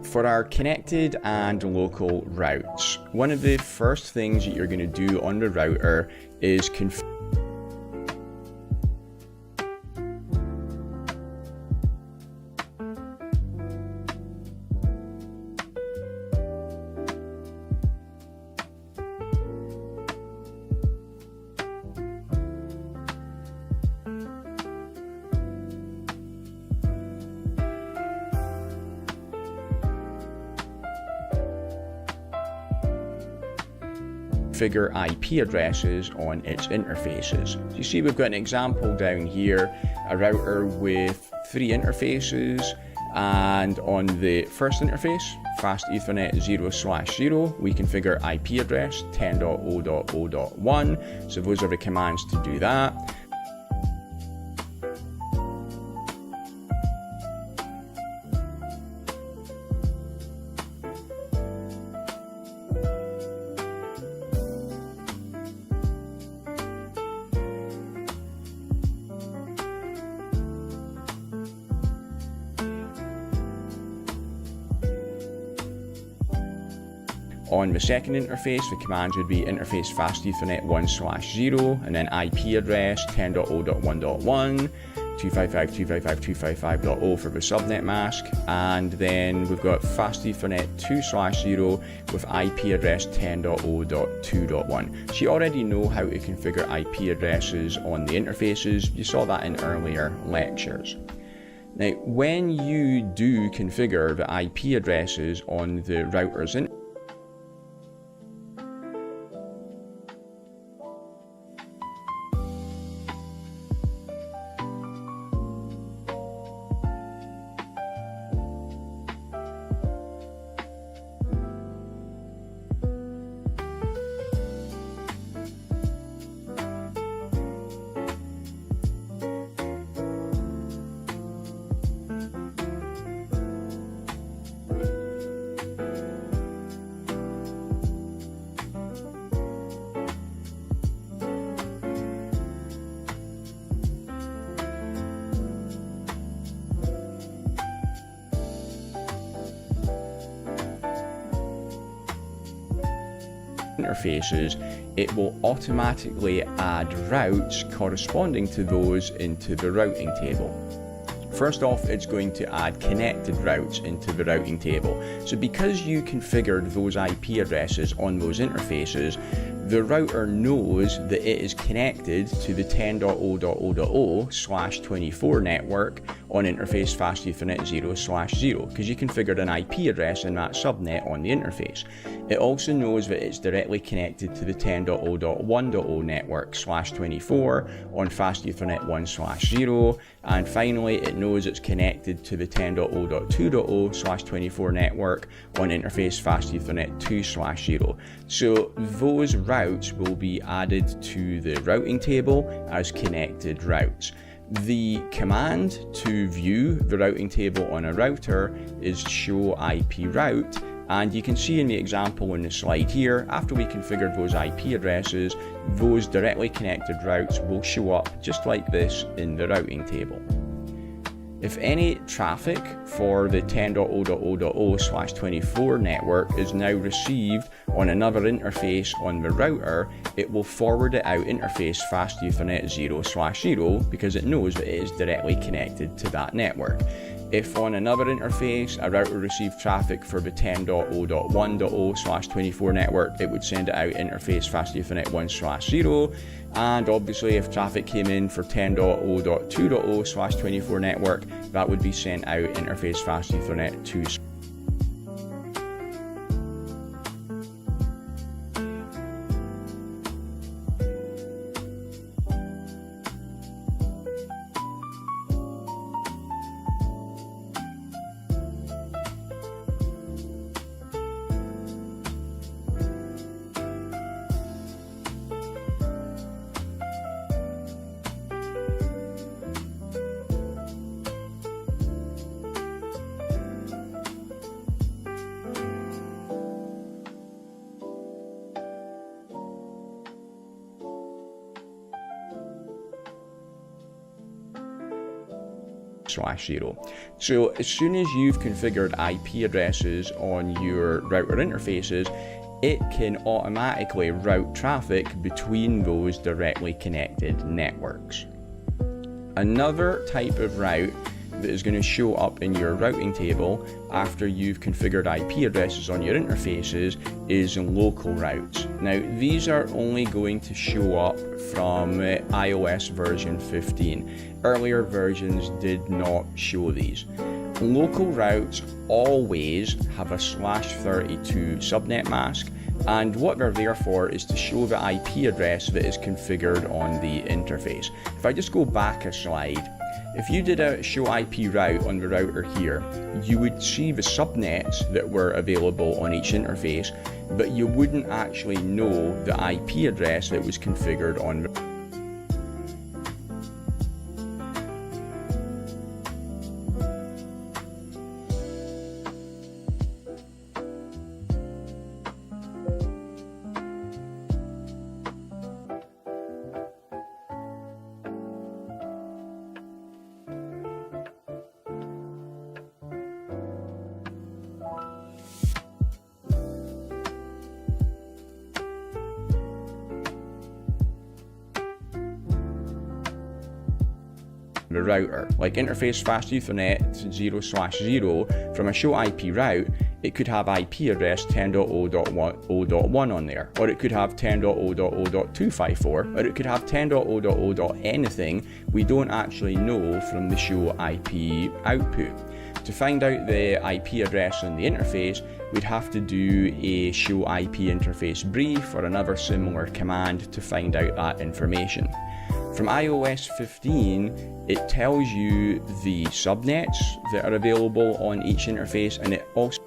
For our connected and local routes, one of the first things that you're going to do on the router is configure IP addresses on its interfaces. So you see we've got an example down here, a router with 3 interfaces, and on the first interface, fast Ethernet 0/0, we configure IP address 10.0.0.1, so those are the commands to do that. On the second interface, the commands would be interface fast Ethernet 1/0, and then IP address 10.0.1.1, 255.255.255.0 for the subnet mask, and then we've got fast Ethernet 2/0 with IP address 10.0.2.1. So you already know how to configure IP addresses on the interfaces. You saw that in earlier lectures. Now, when you do configure the IP addresses on the routers interfaces, it will automatically add routes corresponding to those into the routing table. First off, it's going to add connected routes into the routing table. So because you configured those IP addresses on those interfaces, the router knows that it is connected to the 10.0.0.0/24 network on interface fast Ethernet 0/0 because you configured an IP address in that subnet on the interface. It also knows that it's directly connected to the 10.0.1.0 network /24 on fast Ethernet 1/0, and finally it knows it's connected to the 10.0.2.0/24 network on interface fast Ethernet 2/0. So those routes will be added to the routing table as connected routes. The command to view the routing table on a router is show IP route, and you can see in the example on the slide here, after we configured those IP addresses, those directly connected routes will show up just like this in the routing table. If any traffic for the 10.0.0.0/24 network is now received on another interface on the router, it will forward it out interface fast Ethernet 0/0 because it knows that it is directly connected to that network. If on another interface a router received traffic for the 10.0.1.0/24 network, it would send it out interface fast Ethernet 1/0. And obviously if traffic came in for 10.0.2.0/24 network, that would be sent out interface fast Ethernet 2. /0. So as soon as you've configured IP addresses on your router interfaces, it can automatically route traffic between those directly connected networks. Another type of route that is going to show up in your routing table after you've configured IP addresses on your interfaces is local routes. Now, these are only going to show up from iOS version 15. Earlier versions did not show these. Local routes always have a /32 subnet mask, and what they're there for is to show the IP address that is configured on the interface. If I just go back a slide, if you did a show IP route on the router here, you would see the subnets that were available on each interface, but you wouldn't actually know the IP address that was configured on the the router. Like interface fast Ethernet 0/0 from a show IP route, it could have IP address 10.0.1 on there, or it could have 10.0.0.254, or it could have 10.0.0. anything. We don't actually know from the show IP output. To find out the IP address on the interface, we'd have to do a show IP interface brief or another similar command to find out that information. From iOS 15, it tells you the subnets that are available on each interface, and it also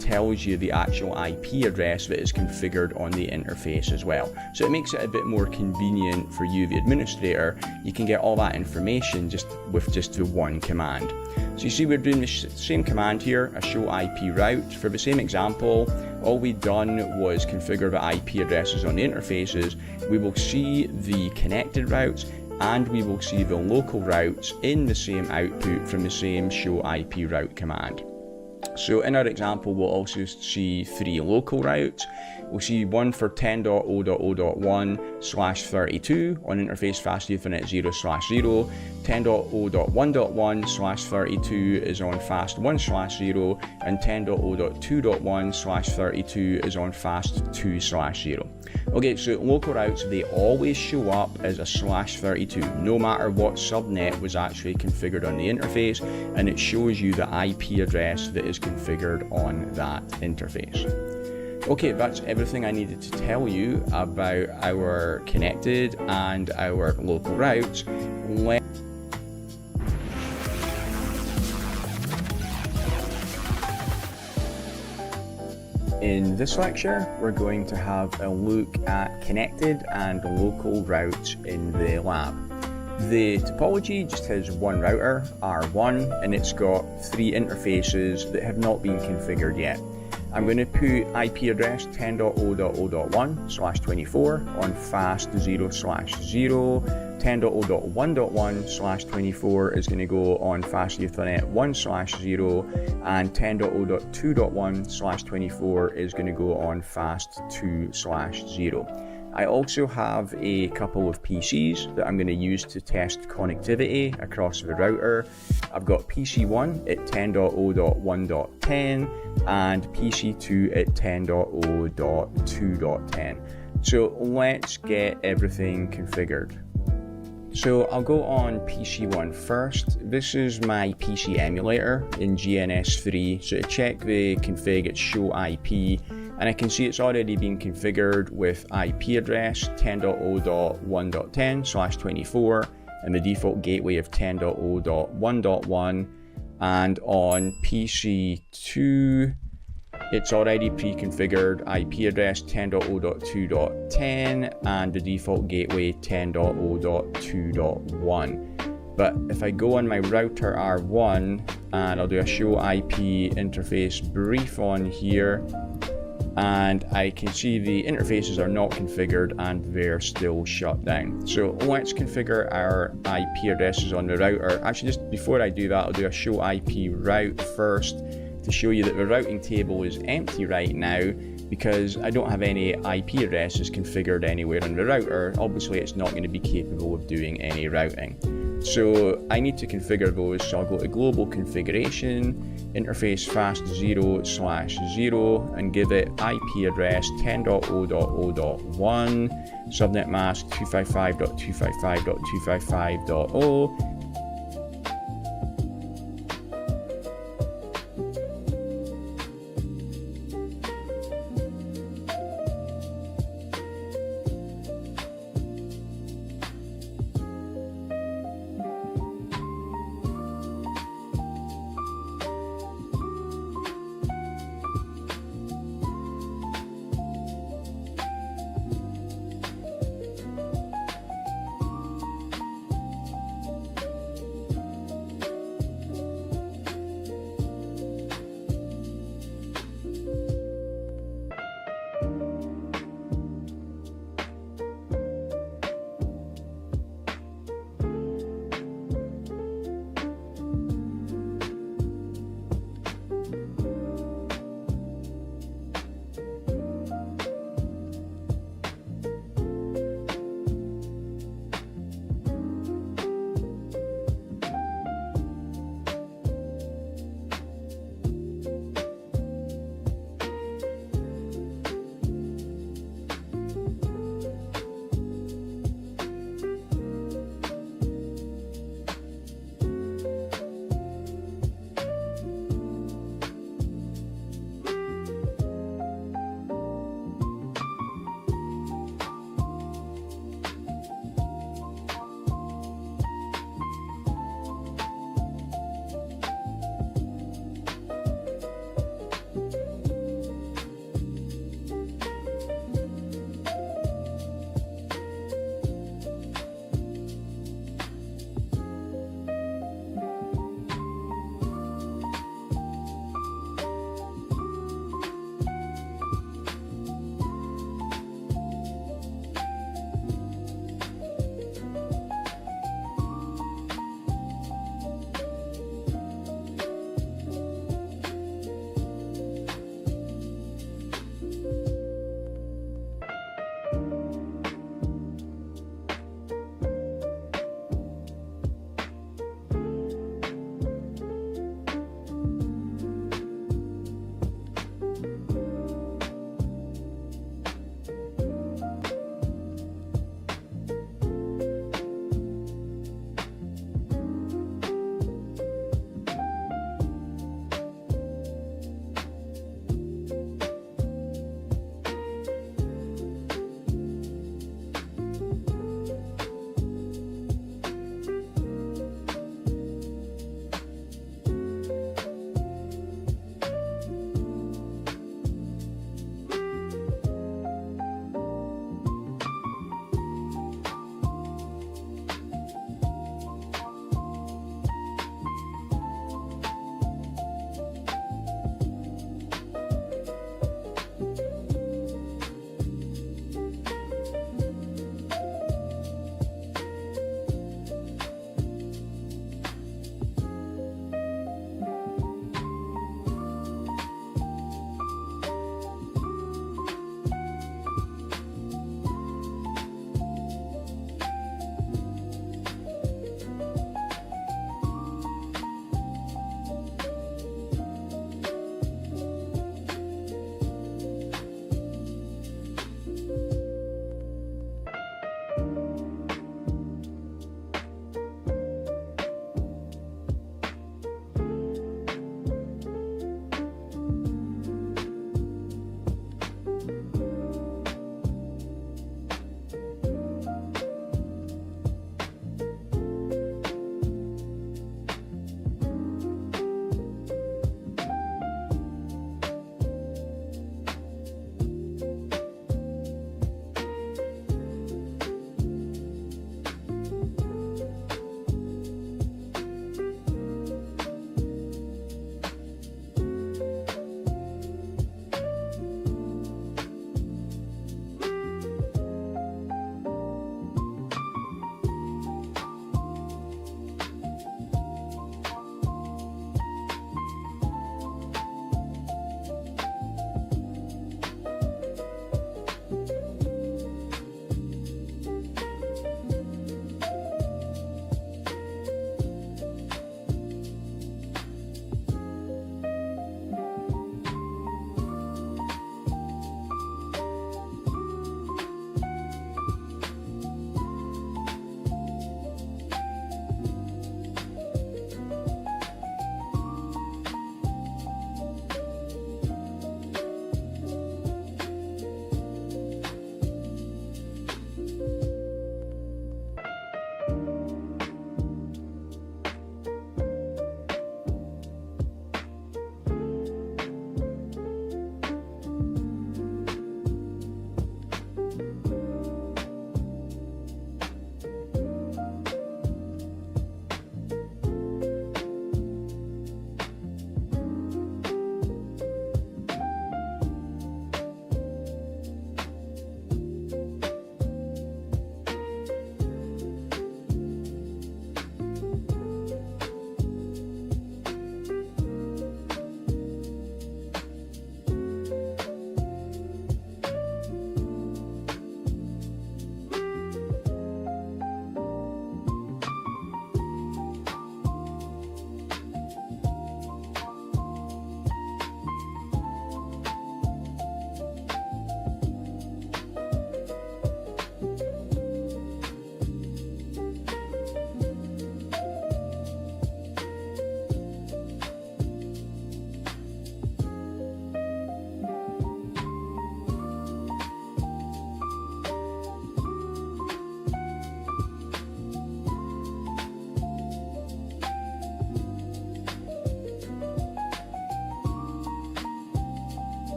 tells you the actual IP address that is configured on the interface as well. So it makes it a bit more convenient for you, the administrator. You can get all that information with just the one command. So you see we're doing the same command here, a show IP route. For the same example, all we've done was configure the IP addresses on the interfaces. We will see the connected routes and we will see the local routes in the same output from the same show IP route command. So in our example, we'll also see 3 local routes. We'll see one for 10.0.0.1/32 on interface fast Ethernet 0/0. 10.0.1.1/32 is on fast 1/0, and 10.0.2.1/32 is on fast 2/0. Okay, so local routes, they always show up as a /32, no matter what subnet was actually configured on the interface, and it shows you the IP address that is configured on that interface. Okay, that's everything I needed to tell you about our connected and our local routes. In this lecture, we're going to have a look at connected and local routes in the lab. The topology just has one router, R1, and it's got 3 interfaces that have not been configured yet. I'm going to put IP address 10.0.0.1/24 on fast 0/0. 10.0.1.1/24 is going to go on fast Ethernet 1/0, and 10.0.2.1/24 is going to go on fast 2/0. I also have a couple of PCs that I'm going to use to test connectivity across the router. I've got PC1 at 10.0.1.10 and PC2 at 10.0.2.10. So let's get everything configured. So I'll go on PC1 first. This is my PC emulator in GNS3. So to check the config, it's show IP, and I can see it's already been configured with IP address 10.0.1.10/24 and the default gateway of 10.0.1.1. And on PC2, it's already pre-configured IP address 10.0.2.10 and the default gateway 10.0.2.1. But if I go on my router R1 and I'll do a show IP interface brief on here, and I can see the interfaces are not configured and they're still shut down. So let's configure our IP addresses on the router. Actually, just before I do that, I'll do a show IP route first to show you that the routing table is empty right now because I don't have any IP addresses configured anywhere on the router. Obviously, it's not going to be capable of doing any routing. So I need to configure those. So I'll go to global configuration, interface fast 0/0, and give it IP address 10.0.0.1, subnet mask 255.255.255.0.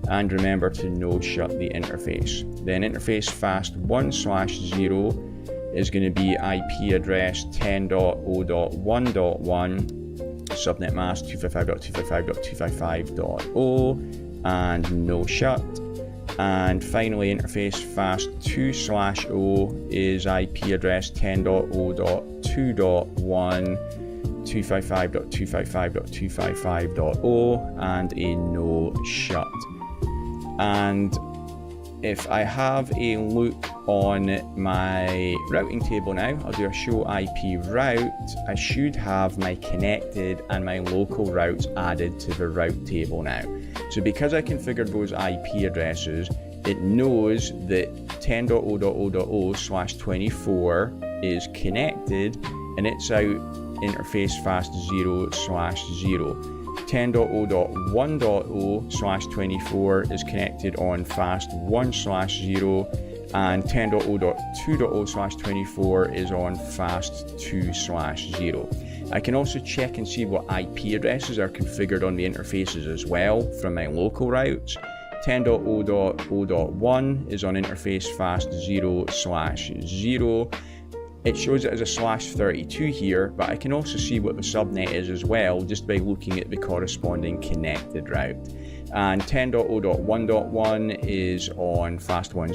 and remember to no shut the interface. Then interface fast 1/0 is going to be IP address 10.0.1.1, subnet mask 255.255.255.0, and no shut. And finally, interface fast 2/0 is IP address 10.0.2.1, 255.255.255.0, and a no shut. And if I have a look on my routing table now, I'll do a show IP route. I should have my connected and my local routes added to the route table now. So because I configured those IP addresses, it knows that 10.0.0.0/24 is connected and it's out interface fast 0/0. 10.0.1.0/24 is connected on fast 1/0, and 10.0.2.0/24 is on fast 2/0. I can also check and see what IP addresses are configured on the interfaces as well from my local routes. 10.0.0.1 is on interface fast 0/0. It shows it as a /32 here, but I can also see what the subnet is as well just by looking at the corresponding connected route. And 10.0.1.1 is on fast 10,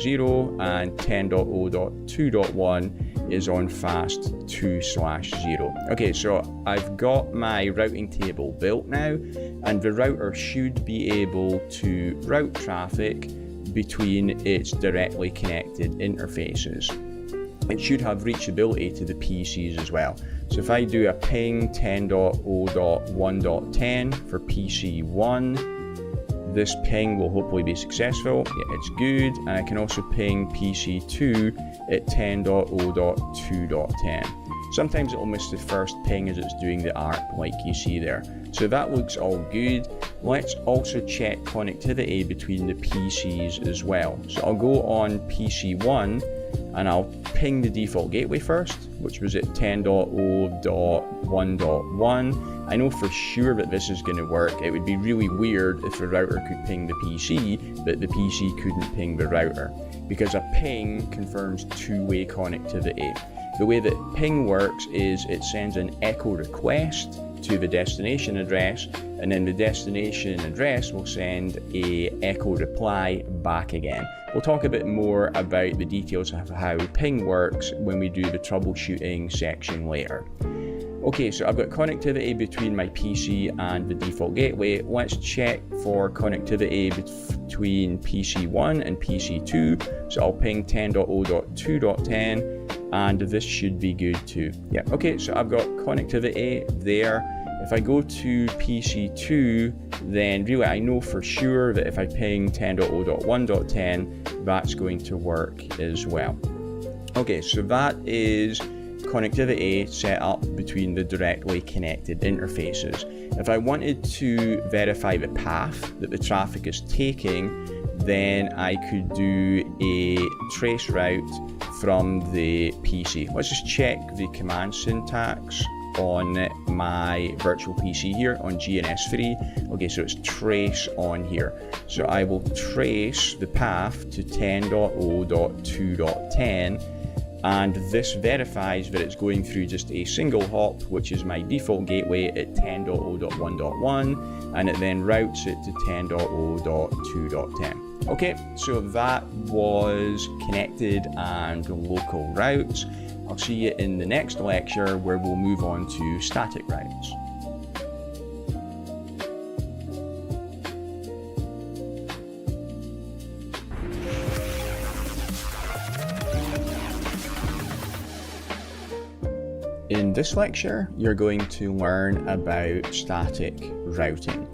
and 10.0.2.1 is on fast 2/0. Okay, so I've got my routing table built now, and the router should be able to route traffic between its directly connected interfaces. It should have reachability to the PCs as well. So if I do a ping 10.0.1.10 for PC1, this ping will hopefully be successful. Yeah, it's good. And I can also ping PC2 at 10.0.2.10. Sometimes it will miss the first ping as it's doing the ARP like you see there. So that looks all good. Let's also check connectivity between the PCs as well. So I'll go on PC1 and I'll ping the default gateway first, which was at 10.0.1.1. I know for sure that this is going to work. It would be really weird if the router could ping the PC, but the PC couldn't ping the router, because a ping confirms two-way connectivity. The way that ping works is it sends an echo request to the destination address, and then the destination address will send a echo reply back again. We'll talk a bit more about the details of how ping works when we do the troubleshooting section later. Okay, so I've got connectivity between my PC and the default gateway. Let's check for connectivity between PC1 and PC2. So I'll ping 10.0.2.10, and this should be good too. Yeah, okay, so I've got connectivity there. If I go to PC2, then really I know for sure that if I ping 10.0.1.10, that's going to work as well. Okay, so that is connectivity set up between the directly connected interfaces. If I wanted to verify the path that the traffic is taking, then I could do a trace route from the PC. Let's just check the command syntax on my virtual PC here on GNS3. Okay, so it's trace on here. So I will trace the path to 10.0.2.10, and this verifies that it's going through just a single hop, which is my default gateway at 10.0.1.1, and it then routes it to 10.0.2.10. Okay, so that was connected and local routes. I'll see you in the next lecture where we'll move on to static routes. In this lecture, you're going to learn about static routing.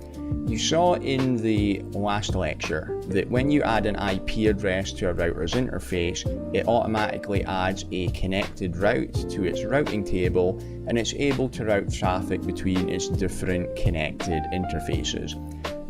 You saw in the last lecture that when you add an IP address to a router's interface, it automatically adds a connected route to its routing table, and it's able to route traffic between its different connected interfaces.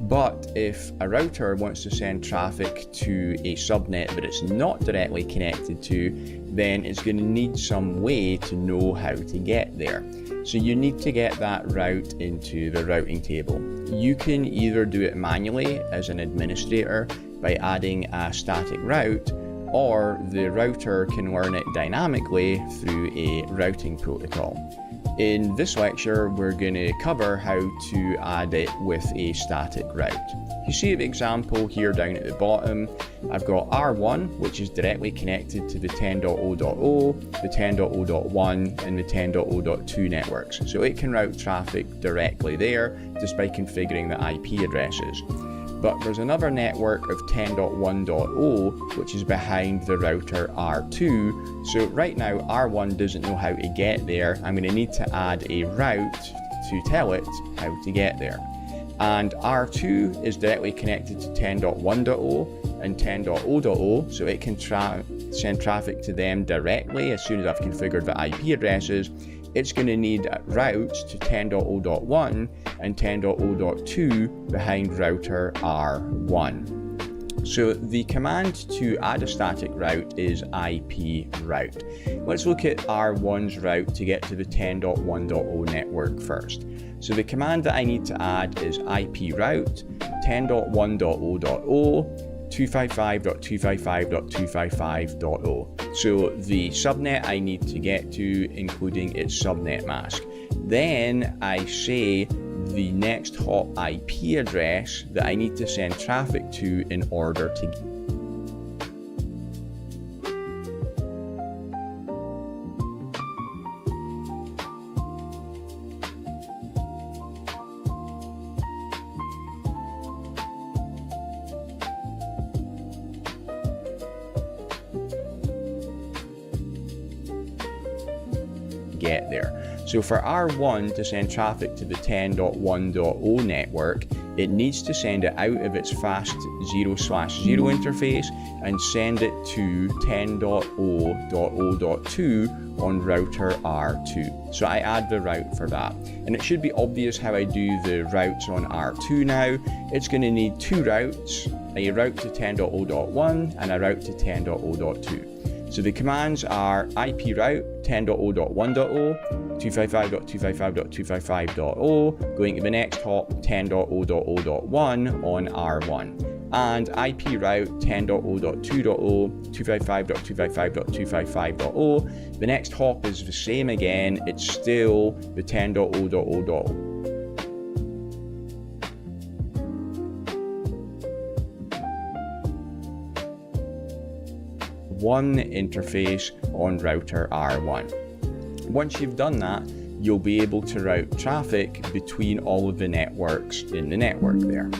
But if a router wants to send traffic to a subnet that it's not directly connected to, then it's going to need some way to know how to get there. So you need to get that route into the routing table. You can either do it manually as an administrator by adding a static route, or the router can learn it dynamically through a routing protocol. In this lecture, we're going to cover how to add it with a static route. You see the example here down at the bottom. I've got R1, which is directly connected to the 10.0.0, the 10.0.1, and the 10.0.2 networks. So it can route traffic directly there just by configuring the IP addresses. But there's another network of 10.1.0 which is behind the router R2. So right now R1 doesn't know how to get there. I'm going to need to add a route to tell it how to get there. And R2 is directly connected to 10.1.0 and 10.0.0, so it can send traffic to them directly as soon as I've configured the IP addresses. It's going to need routes to 10.0.1 and 10.0.2 behind router R1. So the command to add a static route is IP route. Let's look at R1's route to get to the 10.1.0 network first. So the command that I need to add is IP route 10.1.0.0 255.255.255.0. So the subnet I need to get to, including its subnet mask. Then I say the next hop IP address that I need to send traffic to in order to get there. So for R1 to send traffic to the 10.1.0 network, it needs to send it out of its fast 0/0 interface and send it to 10.0.0.2 on router R2. So I add the route for that. And it should be obvious how I do the routes on R2 now. It's going to need two routes, a route to 10.0.1 and a route to 10.0.2. So the commands are IP route 10.0.1.0, 255.255.255.0, going to the next hop 10.0.0.1 on R1, and IP route 10.0.2.0, 255.255.255.0. The next hop is the same again, it's still the 10.0.0.0. One interface on router R1. Once you've done that, you'll be able to route traffic between all of the networks in the network there.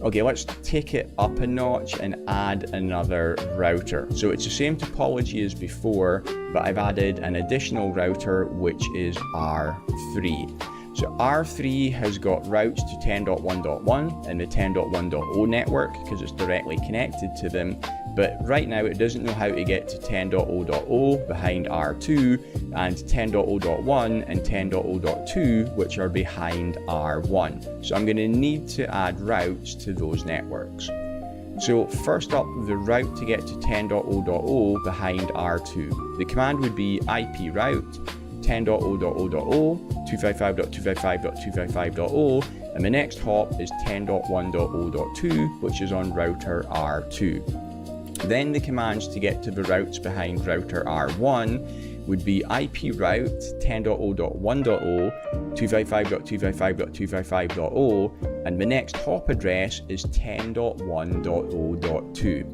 Okay, let's take it up a notch and add another router. So it's the same topology as before, but I've added an additional router, which is R3. So R3 has got routes to 10.1.1 and the 10.1.0 network because it's directly connected to them. But right now it doesn't know how to get to 10.0.0 behind R2 and 10.0.1 and 10.0.2, which are behind R1. So I'm going to need to add routes to those networks. So first up, the route to get to 10.0.0 behind R2. The command would be IP route 10.0.0.0, 255.255.255.0, and the next hop is 10.1.0.2, which is on router R2. Then the commands to get to the routes behind router R1 would be IP route 10.0.1.0, 255.255.255.0, and the next hop address is 10.1.0.2.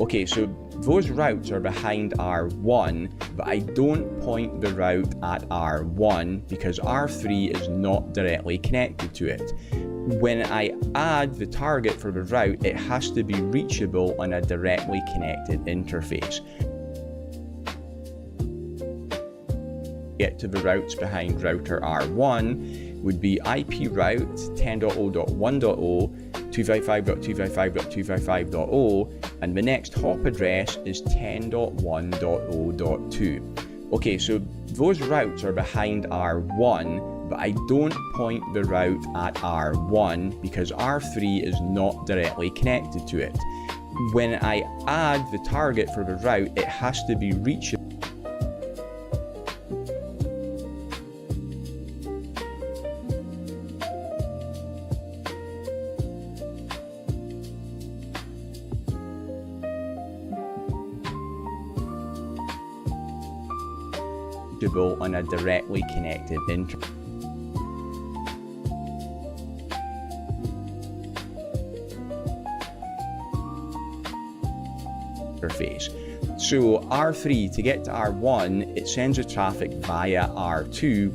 Okay, so those routes are behind R1, but I don't point the route at R1 because R3 is not directly connected to it. When I add the target for the route, it has to be reachable on a directly connected interface. Get to the routes behind router R1 would be IP route 10.0.1.0, 255.255.255.0, and the next hop address is 10.1.0.2. Okay, so those routes are behind R1, but I don't point the route at R1 because R3 is not directly connected to it. When I add the target for the route, it has to be reachable on a directly connected interface. So R3, to get to R1, it sends the traffic via R2,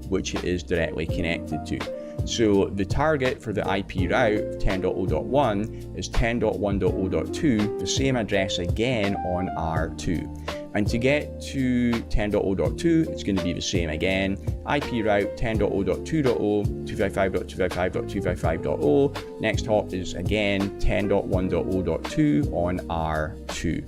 which it is directly connected to. So the target for the IP route 10.0.1 is 10.1.0.2, the same address again on R2. And to get to 10.0.2, it's going to be the same again. IP route 10.0.2.0, 255.255.255.0. Next hop is again 10.1.0.2 on R2.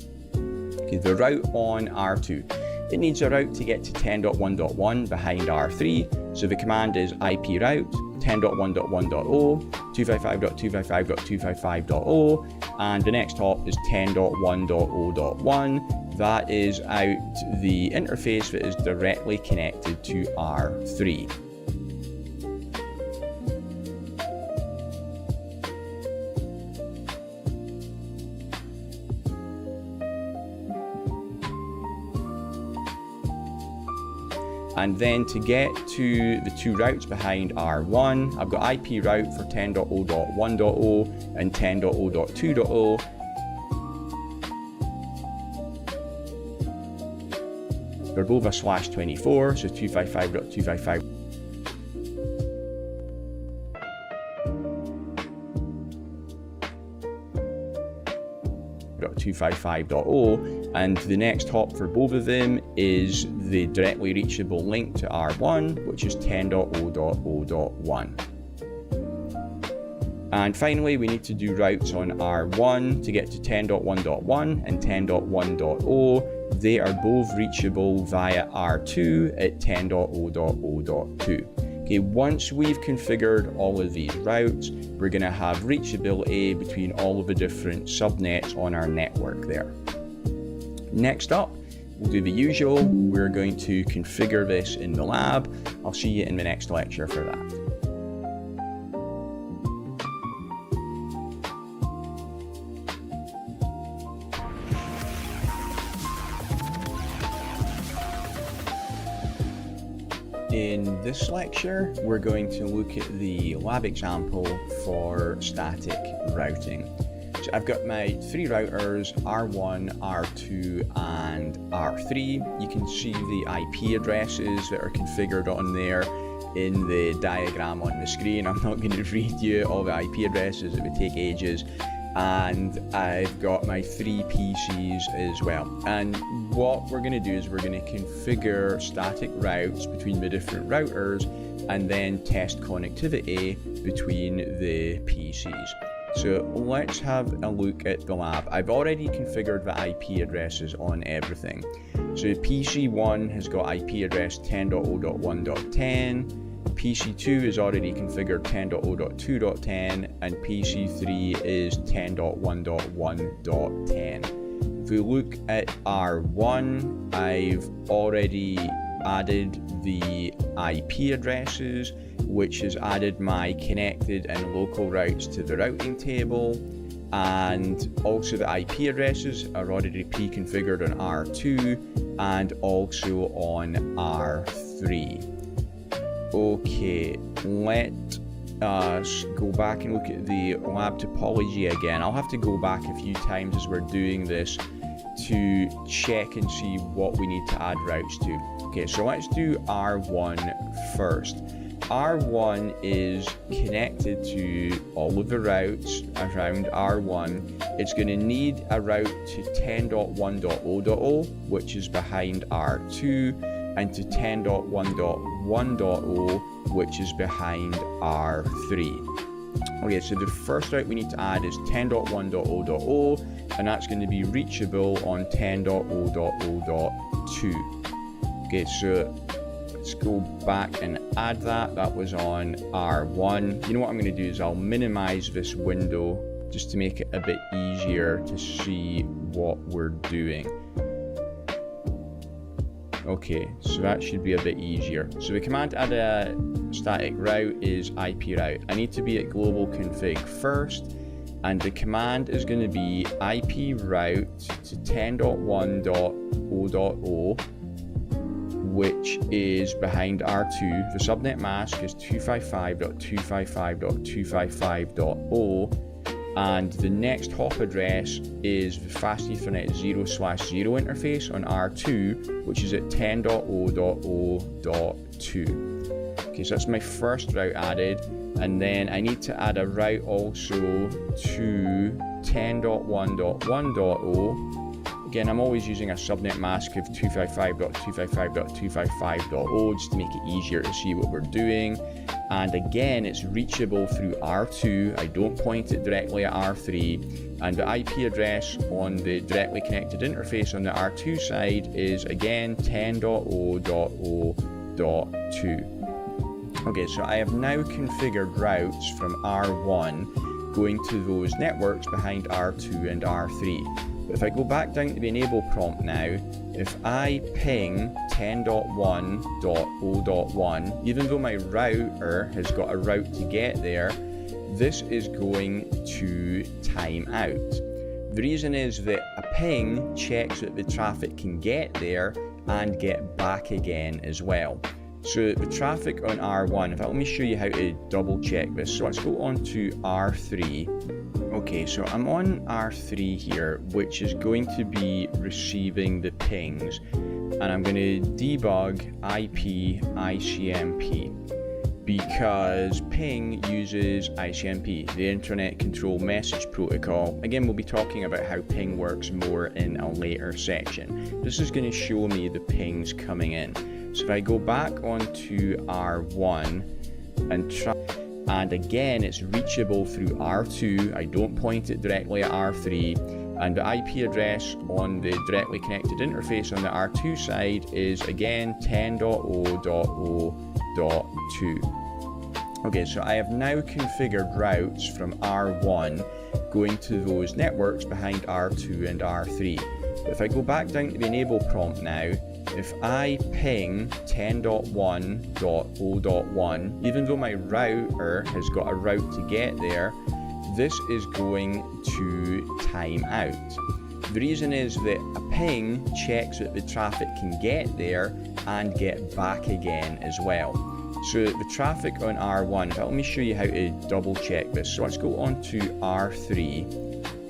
Okay, the route on R2. It needs a route to get to 10.1.1 behind R3, so the command is IP route 10.1.1.0, 255.255.255.0, and the next hop is 10.1.0.1. That is out the interface that is directly connected to R3. And then to get to the two routes behind R1, I've got IP route for 10.0.1.0 and 10.0.2.0. They're both a /24, so 255.255. 255.0, and the next hop for both of them is the directly reachable link to R1, which is 10.0.0.1. And finally, we need to do routes on R1 to get to 10.1.1 and 10.1.0. They are both reachable via R2 at 10.0.0.2. Okay, once we've configured all of these routes, we're going to have reachability between all of the different subnets on our network there. Next up, we'll do the usual. We're going to configure this in the lab. I'll see you in the next lecture for that. In this lecture, we're going to look at the lab example for static routing. So I've got my three routers, R1, R2, and R3. You can see the IP addresses that are configured on there in the diagram on the screen. I'm not going to read you all the IP addresses, it would take ages. And I've got my three PCs as well. And what we're going to do is we're going to configure static routes between the different routers and then test connectivity between the PCs. So let's have a look at the lab. I've already configured the IP addresses on everything. So PC1 has got IP address 10.0.1.10. PC2 is already configured 10.0.2.10 and PC3 is 10.1.1.10. If we look at R1, I've already added the IP addresses, which has added my connected and local routes to the routing table, and also the IP addresses are already pre-configured on R2 and also on R3. Okay, let us go back and look at the lab topology again. I'll have to go back a few times as we're doing this to check and see what we need to add routes to. Okay, so let's do R1 first. R1 is connected to all of the routes around R1. It's going to need a route to 10.1.0.0, which is behind R2, and to 10.1.1, 10.1.0, which is behind R3. Okay, so the first route we need to add is 10.1.0.0, and that's going to be reachable on 10.0.0.2. Okay, so let's go back and add that. That was on R1. You know what I'm going to do is I'll minimize this window just to make it a bit easier to see what we're doing. Okay, so that should be a bit easier. So the command to add a static route is IP route. I need to be at global config first, and the command is going to be IP route to 10.1.0.0, which is behind R2. The subnet mask is 255.255.255.0, and the next hop address is the fast Ethernet 0/0 interface on R2, which is at 10.0.0.2. Okay, so that's my first route added, and then I need to add a route also to 10.1.1.0. Again, I'm always using a subnet mask of 255.255.255.0 just to make it easier to see what we're doing. And again, it's reachable through R2. I don't point it directly at R3. And the IP address on the directly connected interface on the R2 side is again 10.0.0.2. Okay, so I have now configured routes from R1 going to those networks behind R2 and R3. But if I go back down to the enable prompt now, if I ping 10.1.0.1, even though my router has got a route to get there, this is going to time out. The reason is that a ping checks that the traffic can get there and get back again as well. So the traffic on R1, in fact, let me show you how to double check this. So let's go on to R3. Okay, so I'm on R3 here, which is going to be receiving the pings, and I'm going to debug IP ICMP because ping uses ICMP, the Internet Control Message Protocol. Again, we'll be talking about how ping works more in a later section. This is going to show me the pings coming in. So if I go back onto R1 and try, and again it's reachable through R2, I don't point it directly at R3, and the IP address on the directly connected interface on the R2 side is again 10.0.0.2. Okay, so I have now configured routes from R1 going to those networks behind R2 and R3. But if I go back down to the enable prompt now, if I ping 10.1.0.1, even though my router has got a route to get there, this is going to time out. The reason is that a ping checks that the traffic can get there and get back again as well. So the traffic on R1, let me show you how to double check this. So let's go on to R3.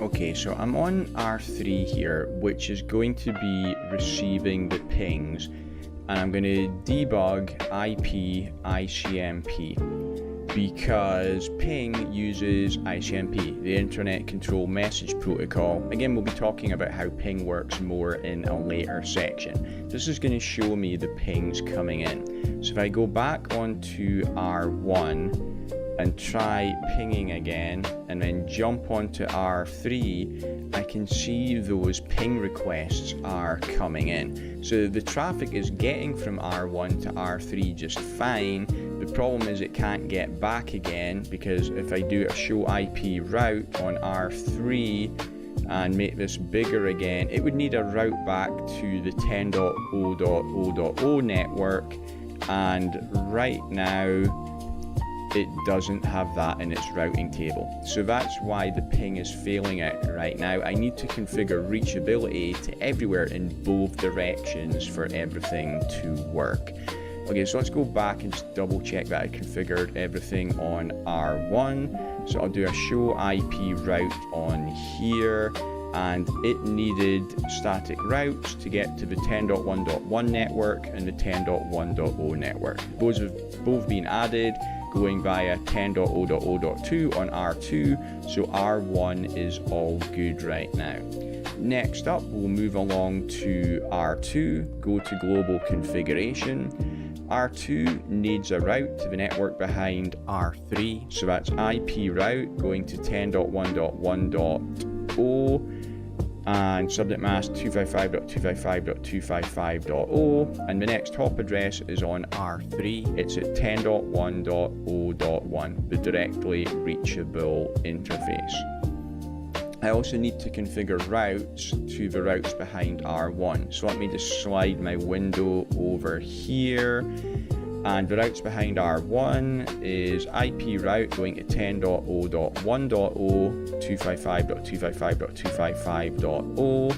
Okay, so I'm on R3 here, which is going to be receiving the pings, and I'm going to debug IP ICMP because ping uses ICMP, the Internet Control Message Protocol. Again, we'll be talking about how ping works more in a later section. This is going to show me the pings coming in. So if I go back onto R1 and try pinging again, and then jump onto R3, I can see those ping requests are coming in. So the traffic is getting from R1 to R3 just fine. The problem is it can't get back again, because if I do a show IP route on R3 and make this bigger again, it would need a route back to the 10.0.0.0 network, and right now it doesn't have that in its routing table. So that's why the ping is failing it right now. I need to configure reachability to everywhere in both directions for everything to work. Okay, so let's go back and just double check that I configured everything on R1. So I'll do a show IP route on here, and it needed static routes to get to the 10.1.1 network and the 10.1.0 network. Those have both been added, going via 10.0.0.2 on R2, so R1 is all good right now. next up, we'll move along to R2, go to global configuration. R2 needs a route to the network behind R3, so that's IP route going to 10.1.1.0 and subnet mask 255.255.255.0, and the next hop address is on R3. It's at 10.1.0.1, the directly reachable interface. I also need to configure routes to the routes behind R1. So let me just slide my window over here. And the routes behind R1 is IP route going to 10.0.1.0, 255.255.255.0,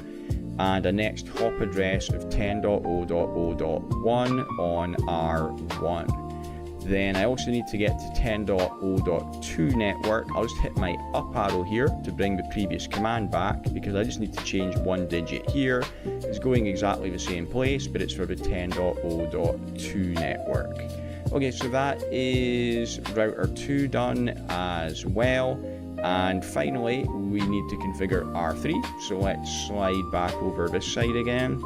and a next hop address of 10.0.0.1 on R1. Then I also need to get to 10.0.2 network. I'll just hit my up arrow here to bring the previous command back, because I just need to change one digit here. It's going exactly the same place, but it's for the 10.0.2 network. Okay, so that is router 2 done as well. And finally, we need to configure R3. So let's slide back over this side again.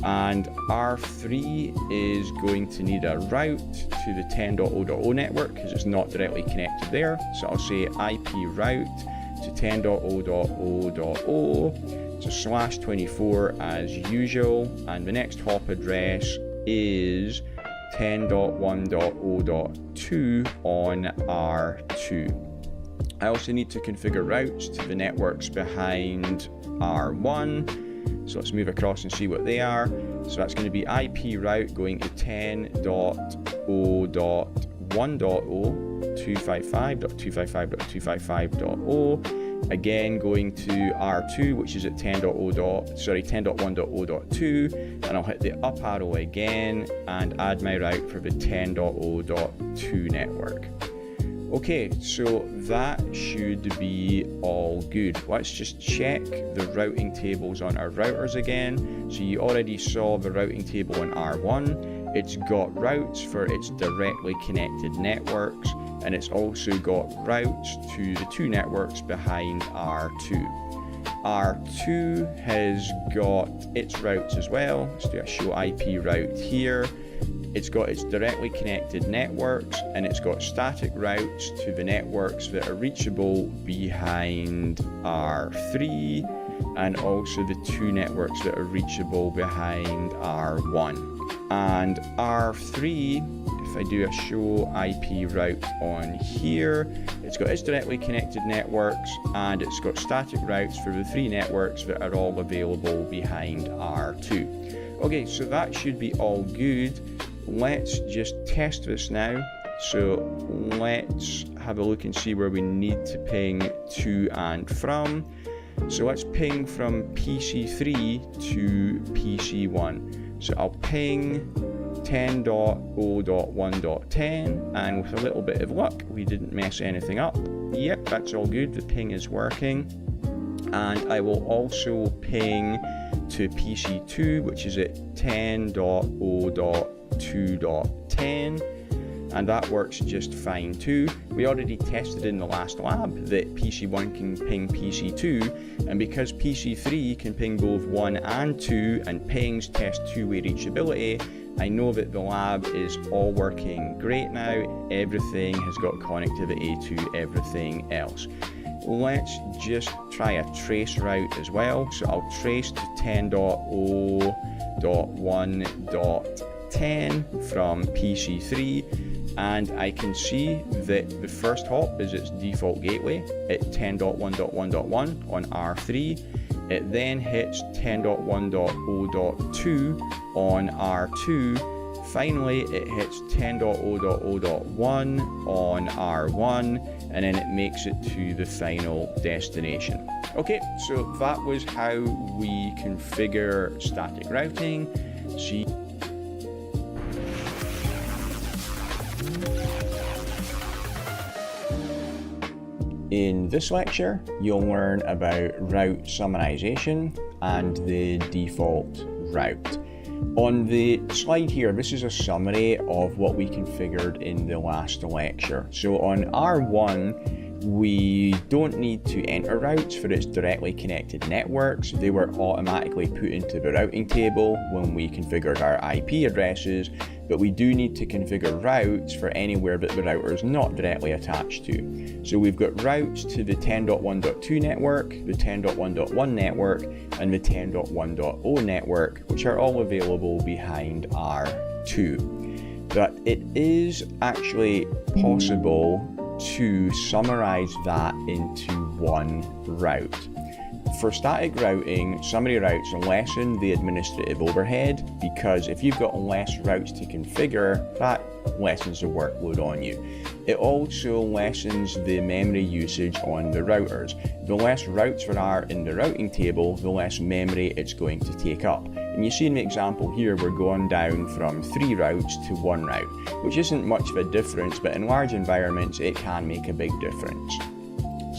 And R3 is going to need a route to the 10.0.0 network because it's not directly connected there. So I'll say IP route to 10.0.0.0, so /24 as usual, and the next hop address is 10.1.0.2 on R2. I also need to configure routes to the networks behind R1. So let's move across and see what they are. So that's going to be IP route going to 10.0.1.0, 255.255.255.0. Again, going to R2, which is at 10.1.0.2, and I'll hit the up arrow again and add my route for the 10.0.2 network. Okay, so that should be all good. Let's just check the routing tables on our routers again. So you already saw the routing table on R1. It's got routes for its directly connected networks, and it's also got routes to the two networks behind R2. R2 has got its routes as well. Let's do a show IP route here. It's got its directly connected networks, and it's got static routes to the networks that are reachable behind R3, and also the two networks that are reachable behind R1. And R3, if I do a show IP route on here, it's got its directly connected networks, and it's got static routes for the three networks that are all available behind R2. Okay, so that should be all good. Let's just test this now. So let's have a look and see where we need to ping to and from. So let's ping from PC3 to PC1. So I'll ping 10.0.1.10, and with a little bit of luck, we didn't mess anything up. Yep, that's all good. The ping is working. And I will also ping to PC2, which is at 10.0.2.10, and that works just fine too. We already tested in the last lab that PC1 can ping PC2, and because PC3 can ping both 1 and 2 and pings test two-way reachability, I know that the lab is all working great now. Everything has got connectivity to everything else. Let's just try a trace route as well. So I'll trace to 10.0.1.10 from PC3, and I can see that the first hop is its default gateway at 10.1.1.1 on R3. It then hits 10.1.0.2 on R2. Finally, it hits 10.0.0.1 on R1, and then it makes it to the final destination. Okay, so that was how we configure static routing. See. In this lecture, you'll learn about route summarization and the default route. On the slide here, this is a summary of what we configured in the last lecture. So on R1, We don't need to enter routes for its directly connected networks. They were automatically put into the routing table when we configured our IP addresses, but we do need to configure routes for anywhere that the router is not directly attached to. So we've got routes to the 10.1.2 network, the 10.1.1 network, and the 10.1.0 network, which are all available behind R2. But it is actually possible to summarize that into one route. For static routing, summary routes lessen the administrative overhead, because if you've got less routes to configure, that lessens the workload on you. It also lessens the memory usage on the routers. The less routes there are in the routing table, the less memory it's going to take up. And you see in the example here, we're going down from 3 routes to 1 route, which isn't much of a difference, but in large environments, it can make a big difference.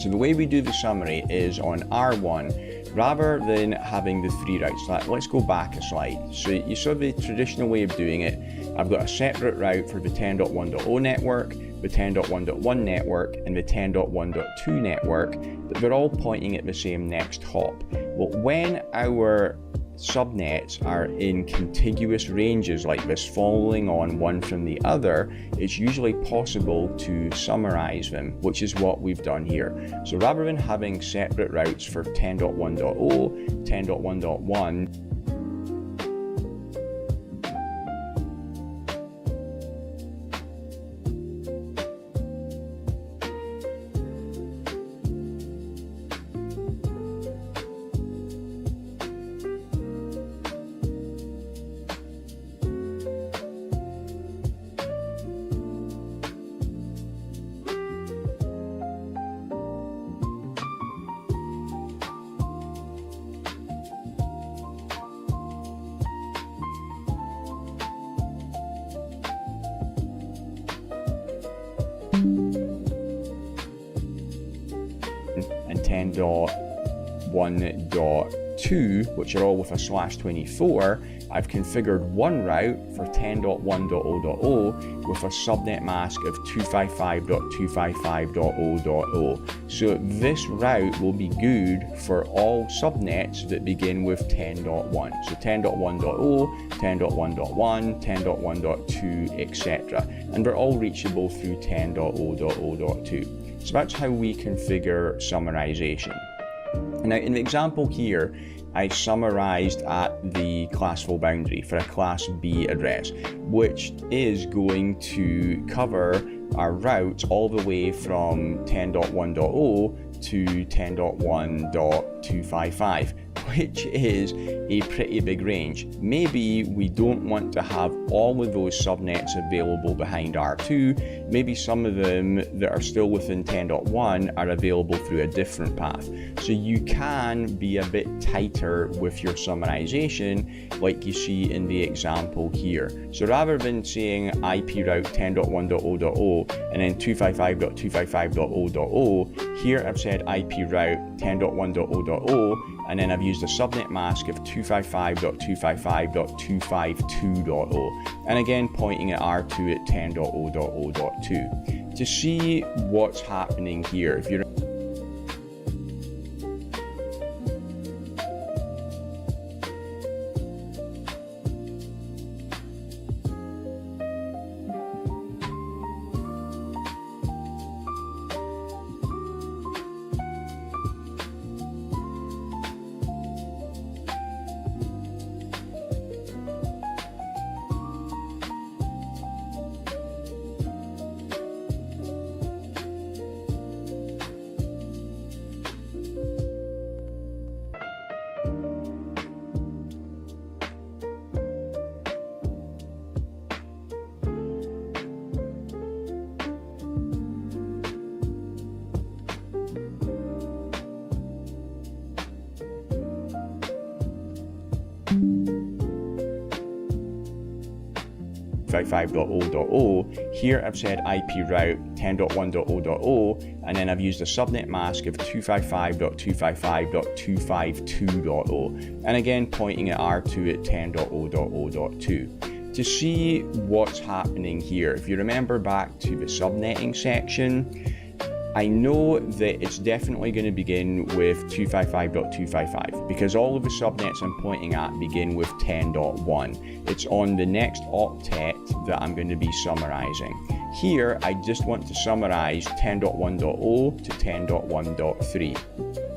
So the way we do the summary is on R1, rather than having the 3 routes. Let's go back a slide. So you saw the traditional way of doing it. I've got a separate route for the 10.1.0 network, the 10.1.1 network, and the 10.1.2 network, but they're all pointing at the same next hop. Well, when our subnets are in contiguous ranges like this, following on one from the other, it's usually possible to summarize them, which is what we've done here. So rather than having separate routes for 10.1.0, 10.1.1, and 10.1.2, which are all with a /24, I've configured one route for 10.1.0.0 with a subnet mask of 255.255.0.0. So this route will be good for all subnets that begin with 10.1. So 10.1.0, 10.1.1, 10.1.2, etc. And they're all reachable through 10.0.0.2. So that's how we configure summarization. Now in the example here, I summarized at the classful boundary for a class B address, which is going to cover our routes all the way from 10.1.0 to 10.1.255, which is a pretty big range. Maybe we don't want to have all of those subnets available behind R2. Maybe some of them that are still within 10.1 are available through a different path. So you can be a bit tighter with your summarization, like you see in the example here. So rather than saying IP route 10.1.0.0 and then 255.255.0.0, here I've said IP route 10.1.0.0, and then I've used a subnet mask of 255.255.252.0, and again pointing at R2 at 10.0.0.2. To see what's happening here, if you're 255.0.0, here I've said IP route 10.1.0.0, and then I've used a subnet mask of 255.255.252.0, and again pointing at R2 at 10.0.0.2. To see what's happening here, if you remember back to the subnetting section, I know that it's definitely going to begin with 255.255 because all of the subnets I'm pointing at begin with 10.1. It's on the next octet that I'm going to be summarizing. Here, I just want to summarize 10.1.0 to 10.1.3.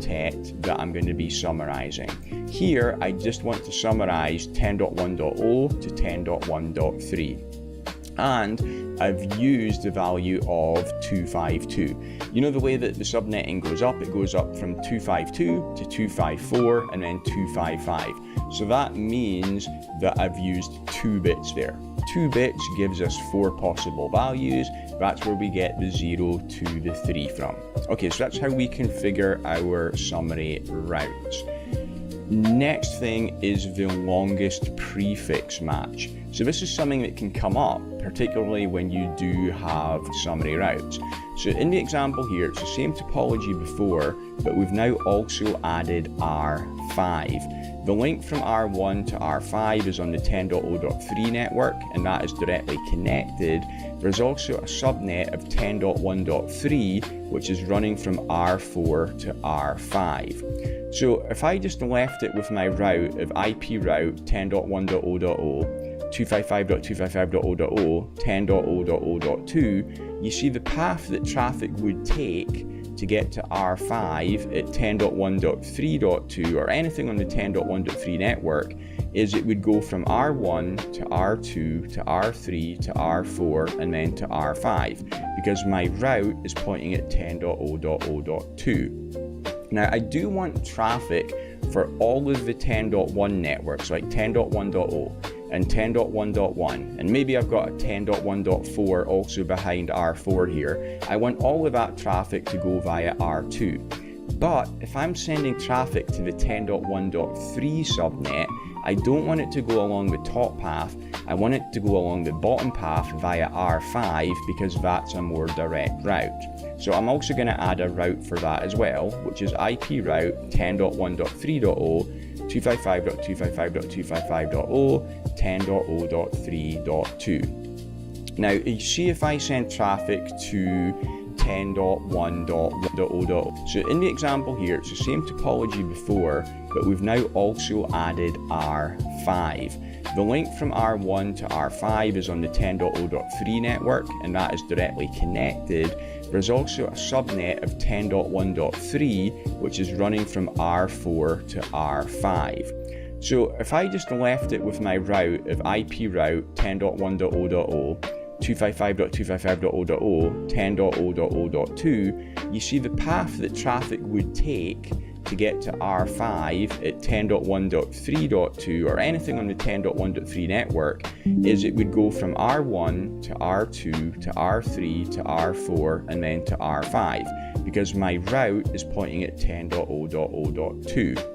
motet that I'm going to be summarizing. Here, I just want to summarize 10.1.0 to 10.1.3. And I've used the value of 252. You know the way that the subnetting goes up? It goes up from 252 to 254 and then 255. So that means that I've used 2 bits there. 2 bits gives us 4 possible values. That's where we get the 0 to the 3 from. Okay, so that's how we configure our summary routes. Next thing is the longest prefix match. So this is something that can come up, particularly when you do have summary routes. So in the example here, it's the same topology before, but we've now also added R5. The link from R1 to R5 is on the 10.0.3 network, and that is directly connected. There's also a subnet of 10.1.3, which is running from R4 to R5. So if I just left it with my route of IP route 10.1.0.0, 255.255.0.0, 10.0.0.2, you see the path that traffic would take to get to R5 at 10.1.3.2 or anything on the 10.1.3 network is it would go from R1 to R2 to R3 to R4 and then to R5 because my route is pointing at 10.0.0.2. Now I do want traffic for all of the 10.1 networks like 10.1.0 and 10.1.1, and maybe I've got a 10.1.4 also behind R4 here. I want all of that traffic to go via R2. But if I'm sending traffic to the 10.1.3 subnet, I don't want it to go along the top path. I want it to go along the bottom path via R5 because that's a more direct route. So I'm also going to add a route for that as well, which is IP route 10.1.3.0, 255.255.255.0, 10.0.3.2. Now, you see if I send traffic to 10.1.0.0. So in the example here, it's the same topology before, but we've now also added R5. The link from R1 to R5 is on the 10.0.3 network, and that is directly connected. There's also a subnet of 10.1.3, which is running from R4 to R5. So if I just left it with my route of IP route 10.1.0.0, 255.255.0.0, 10.0.0.2, you see the path that traffic would take to get to R5 at 10.1.3.2 or anything on the 10.1.3 network is it would go from R1 to R2 to R3 to R4 and then to R5 because my route is pointing at 10.0.0.2.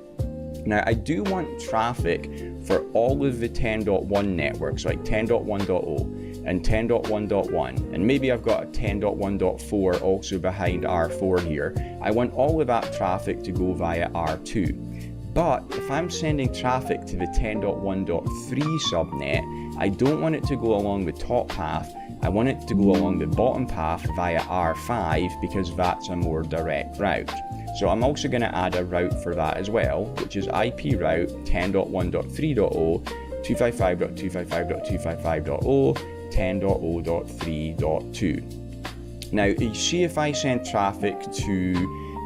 Now I do want traffic for all of the 10.1 networks like 10.1.0 and 10.1.1, and maybe I've got a 10.1.4 also behind R4 here. I want all of that traffic to go via R2. But if I'm sending traffic to the 10.1.3 subnet, I don't want it to go along the top path. I want it to go along the bottom path via R5 because that's a more direct route. So I'm also going to add a route for that as well, which is IP route 10.1.3.0, 255.255.255.0, 10.0.3.2. Now, you see if I send traffic to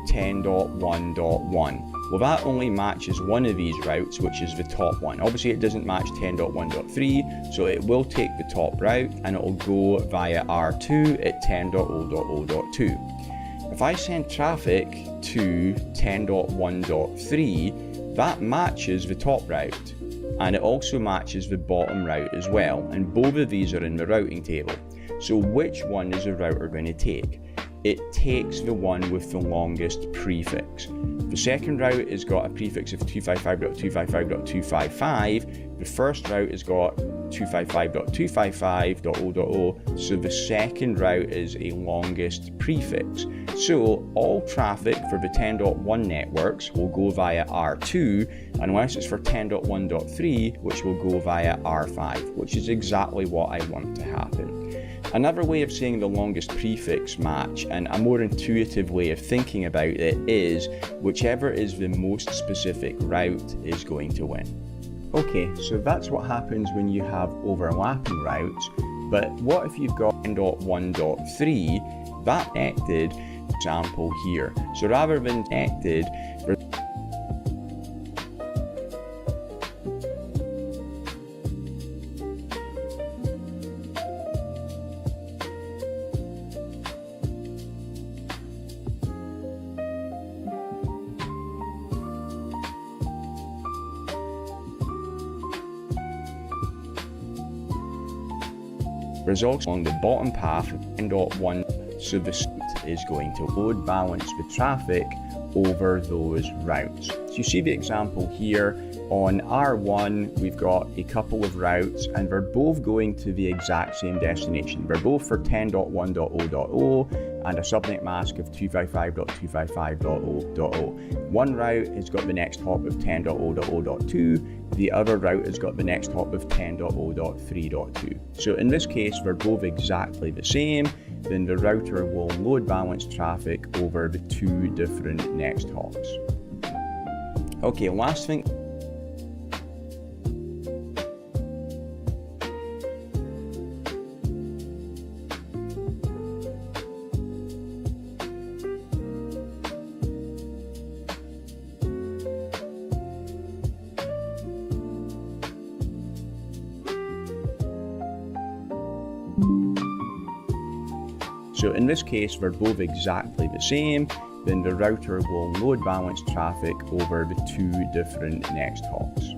10.1.1, well, that only matches one of these routes, which is the top one. Obviously, it doesn't match 10.1.3, so it will take the top route and it will go via R2 at 10.0.0.2. If I send traffic to 10.1.3, that matches the top route. And it also matches the bottom route as well, and both of these are in the routing table. So which one is the router going to take? It takes the one with the longest prefix. The second route has got a prefix of 255.255.255. The first route has got 255.255.0.0, so the second route is a longest prefix. So all traffic for the 10.1 networks will go via R2, unless it's for 10.1.3, which will go via R5, which is exactly what I want to happen. Another way of saying the longest prefix match, and a more intuitive way of thinking about it, is whichever is the most specific route is going to win. Okay, so that's what happens when you have overlapping routes, but what if you've got 10.1.3 that connected? example here. So rather than connected, results on the bottom path of 10.1, so the suite is going to load balance the traffic over those routes. So you see the example here. On R1, we've got a couple of routes and they're both going to the exact same destination. They're both for 10.1.0.0 and a subnet mask of 255.255.0.0. One route has got the next hop of 10.0.0.2, the other route has got the next hop of 10.0.3.2. So in this case, they're both exactly the same. Then the router will load balance traffic over the two different next hops. Okay, last thing. So in this case, they're both exactly the same. Then the router will load balance traffic over the two different next hops.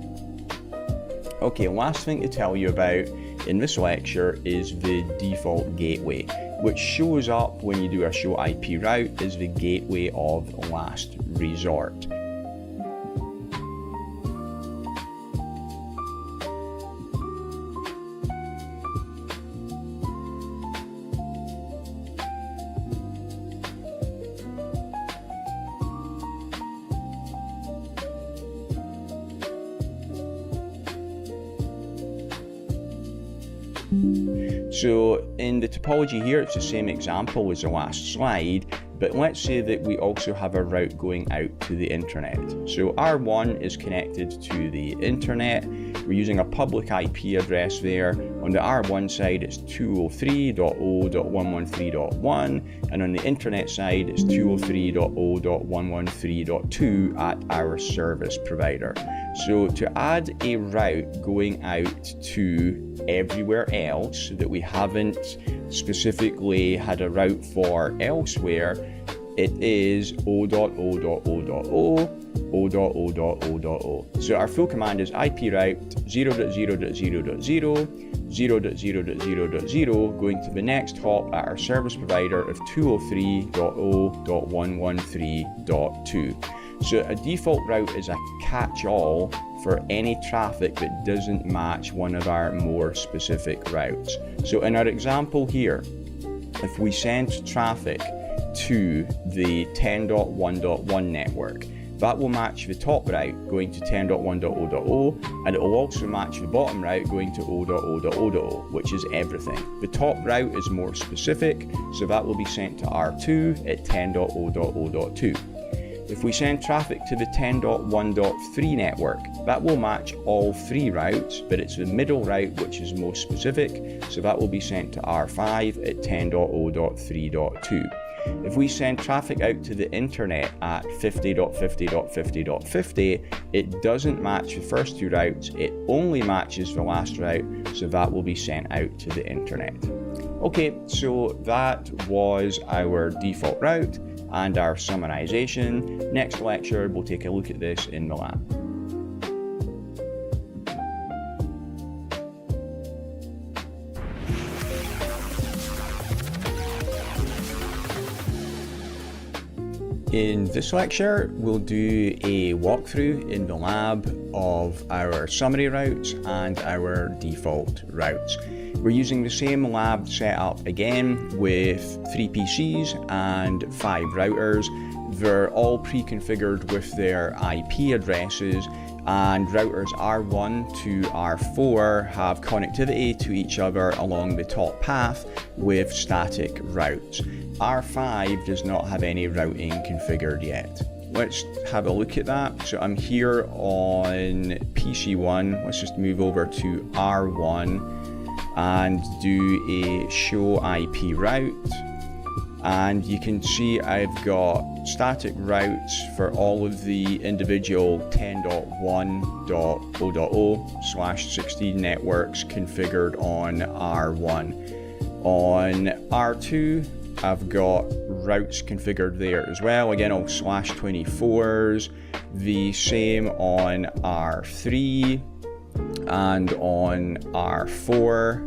Okay, last thing to tell you about in this lecture is the default gateway, which shows up when you do a show IP route as the gateway of last resort. So in the topology here, it's the same example as the last slide, but let's say that we also have a route going out to the internet. So R1 is connected to the internet. We're using a public IP address there. On the R1 side, it's 203.0.113.1, and on the internet side, it's 203.0.113.2 at our service provider. So to add a route going out to everywhere else that we haven't specifically had a route for elsewhere, it is o.o.o.o.o.o.o.o. So our full command is IP route 0.0.0.0, 0.0.0.0, going to the next hop at our service provider of 203.0.113.2. So a default route is a catch-all for any traffic that doesn't match one of our more specific routes. So in our example here, if we send traffic to the 10.1.1 network, that will match the top route going to 10.1.0.0, and it will also match the bottom route going to o.o.o.o.o, which is everything. The top route is more specific, so that will be sent to R2 at 10.0.0.2. If we send traffic to the 10.1.3 network, that will match all three routes, but it's the middle route which is most specific, so that will be sent to R5 at 10.0.3.2. If we send traffic out to the internet at 50.50.50.50, it doesn't match the first two routes, it only matches the last route, so that will be sent out to the internet. Okay, so that was our default route and our summarization. Next lecture, we'll take a look at this in the lab. In this lecture, we'll do a walkthrough in the lab of our summary routes and our default routes. We're using the same lab setup again with 3 PCs and 5 routers. They're all pre-configured with their IP addresses, and routers R1 to R4 have connectivity to each other along the top path with static routes. R5 does not have any routing configured yet. Let's have a look at that. So I'm here on PC1. Let's just move over to R1 and do a show IP route. and you can see I've got static routes for all of the individual 10.1.0.0/16 networks configured on R1. On R2, I've got routes configured there as well, again all /24s, the same on R3 and on R4.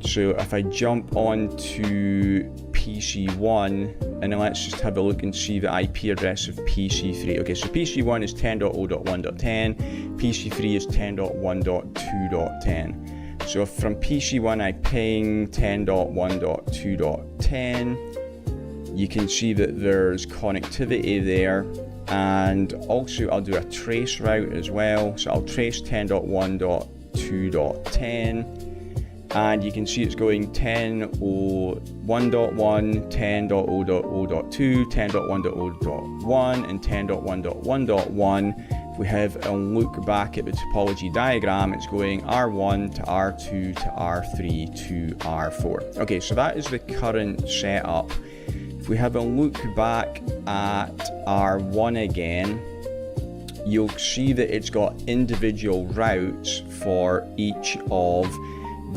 So if I jump on to PC1, and then let's just have a look and see the IP address of PC3. Okay, so PC1 is 10.0.1.10, PC3 is 10.1.2.10. So from PC1 I ping 10.1.2.10, you can see that there's connectivity there, and also I'll do a trace route as well. So I'll trace 10.1.2.10, and you can see it's going 10.1.1, 10.0.0.2, 10.1.0.1, and 10.1.1.1. If we have a look back at the topology diagram, it's going R1 to R2 to R3 to R4. Okay, so that is the current setup. If we have a look back at R1 again, you'll see that it's got individual routes for each of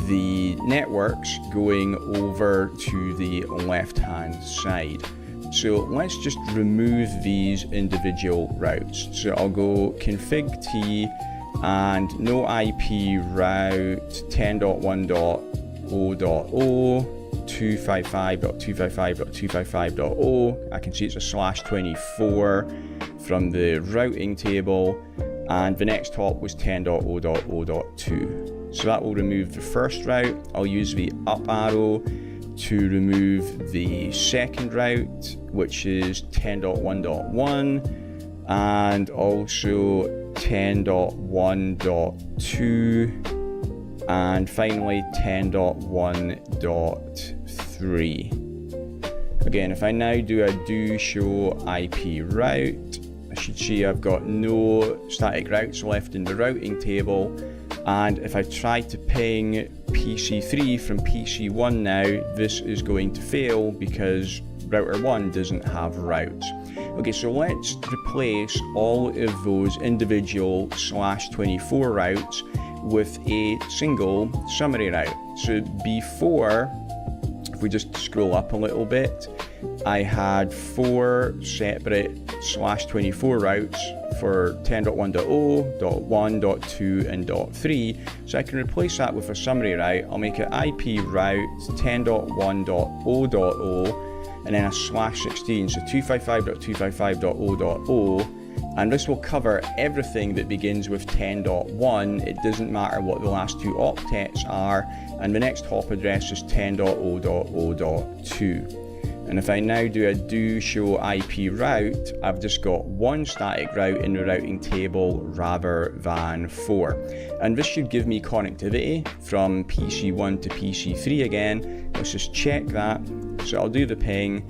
the networks going over to the left-hand side. So let's just remove these individual routes. So I'll go config T and no IP route 10.1.0.0 255.255.255.0. I can see it's a /24 from the routing table, and the next hop was 10.0.0.2. So that will remove the first route. I'll use the up arrow to remove the second route, which is 10.1.1, and also 10.1.2, and finally 10.1.3. Again, if I now do a do show IP route, I should see I've got no static routes left in the routing table. And if I try to ping PC3 from PC1 now, this is going to fail because router 1 doesn't have routes. Okay, so let's replace all of those individual /24 routes with a single summary route. So before, if we just scroll up a little bit, I had 4 separate /24 routes for 10.1.0, .1, .2, and .3. So I can replace that with a summary route. I'll make it IP route 10.1.0.0 and then a /16, so 255.255.0.0. And this will cover everything that begins with 10.1. It doesn't matter what the last 2 octets are. And the next hop address is 10.0.0.2. And if I now do a do show IP route, I've just got 1 static route in the routing table rather than 4. And this should give me connectivity from PC1 to PC3 again. Let's just check that. So I'll do the ping,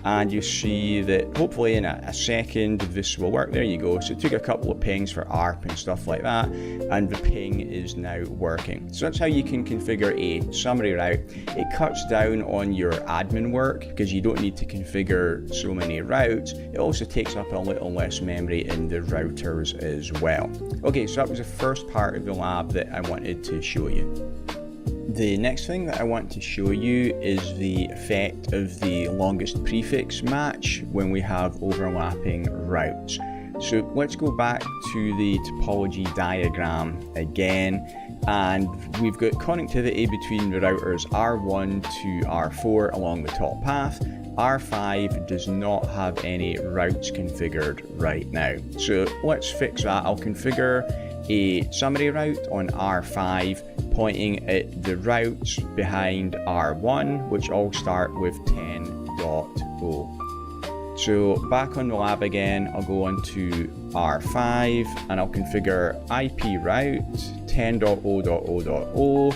and you see that hopefully in a second this will work. There you go. So it took a couple of pings for ARP and stuff like that, and the ping is now working. So that's how you can configure a summary route. It cuts down on your admin work because you don't need to configure so many routes. It also takes up a little less memory in the routers as well. Okay, so that was the first part of the lab that I wanted to show you. The next thing that I want to show you is the effect of the longest prefix match when we have overlapping routes. So let's go back to the topology diagram again, and we've got connectivity between the routers R1 to R4 along the top path. R5 does not have any routes configured right now. So let's fix that. I'll configure a summary route on R5 pointing at the routes behind R1, which all start with 10.0. So back on the lab again, I'll go on to R5 and I'll configure IP route 10.0.0.0,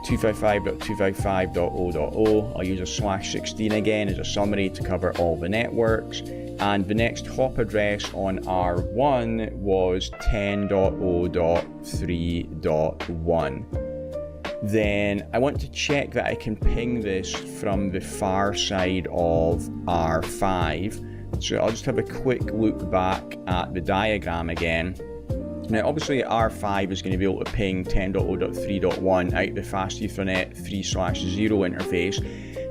255.255.0.0. I'll use a /16 again as a summary to cover all the networks. And the next hop address on R1 was 10.0.3.1. then I want to check that I can ping this from the far side of R5. So I'll just have a quick look back at the diagram again. Now obviously R5 is going to be able to ping 10.0.3.1 out the Fast Ethernet 3/0 interface.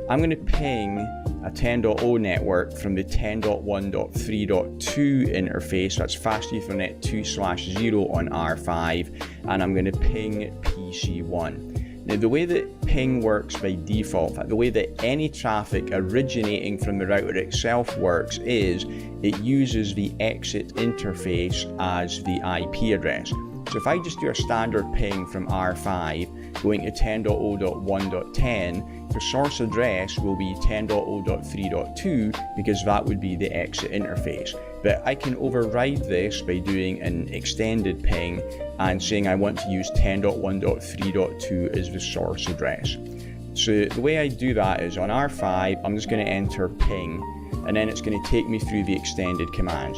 I'm going to ping a 10.0 network from the 10.1.3.2 interface, that's Fast Ethernet 2/0 on R5, and I'm going to ping PC1. Now the way that ping works by default, the way that any traffic originating from the router itself works is it uses the exit interface as the IP address. So if I just do a standard ping from R5 going to 10.0.1.10, the source address will be 10.0.3.2 because that would be the exit interface. But I can override this by doing an extended ping and saying I want to use 10.1.3.2 as the source address. So the way I do that is on R5, I'm just going to enter ping, and then it's going to take me through the extended commands.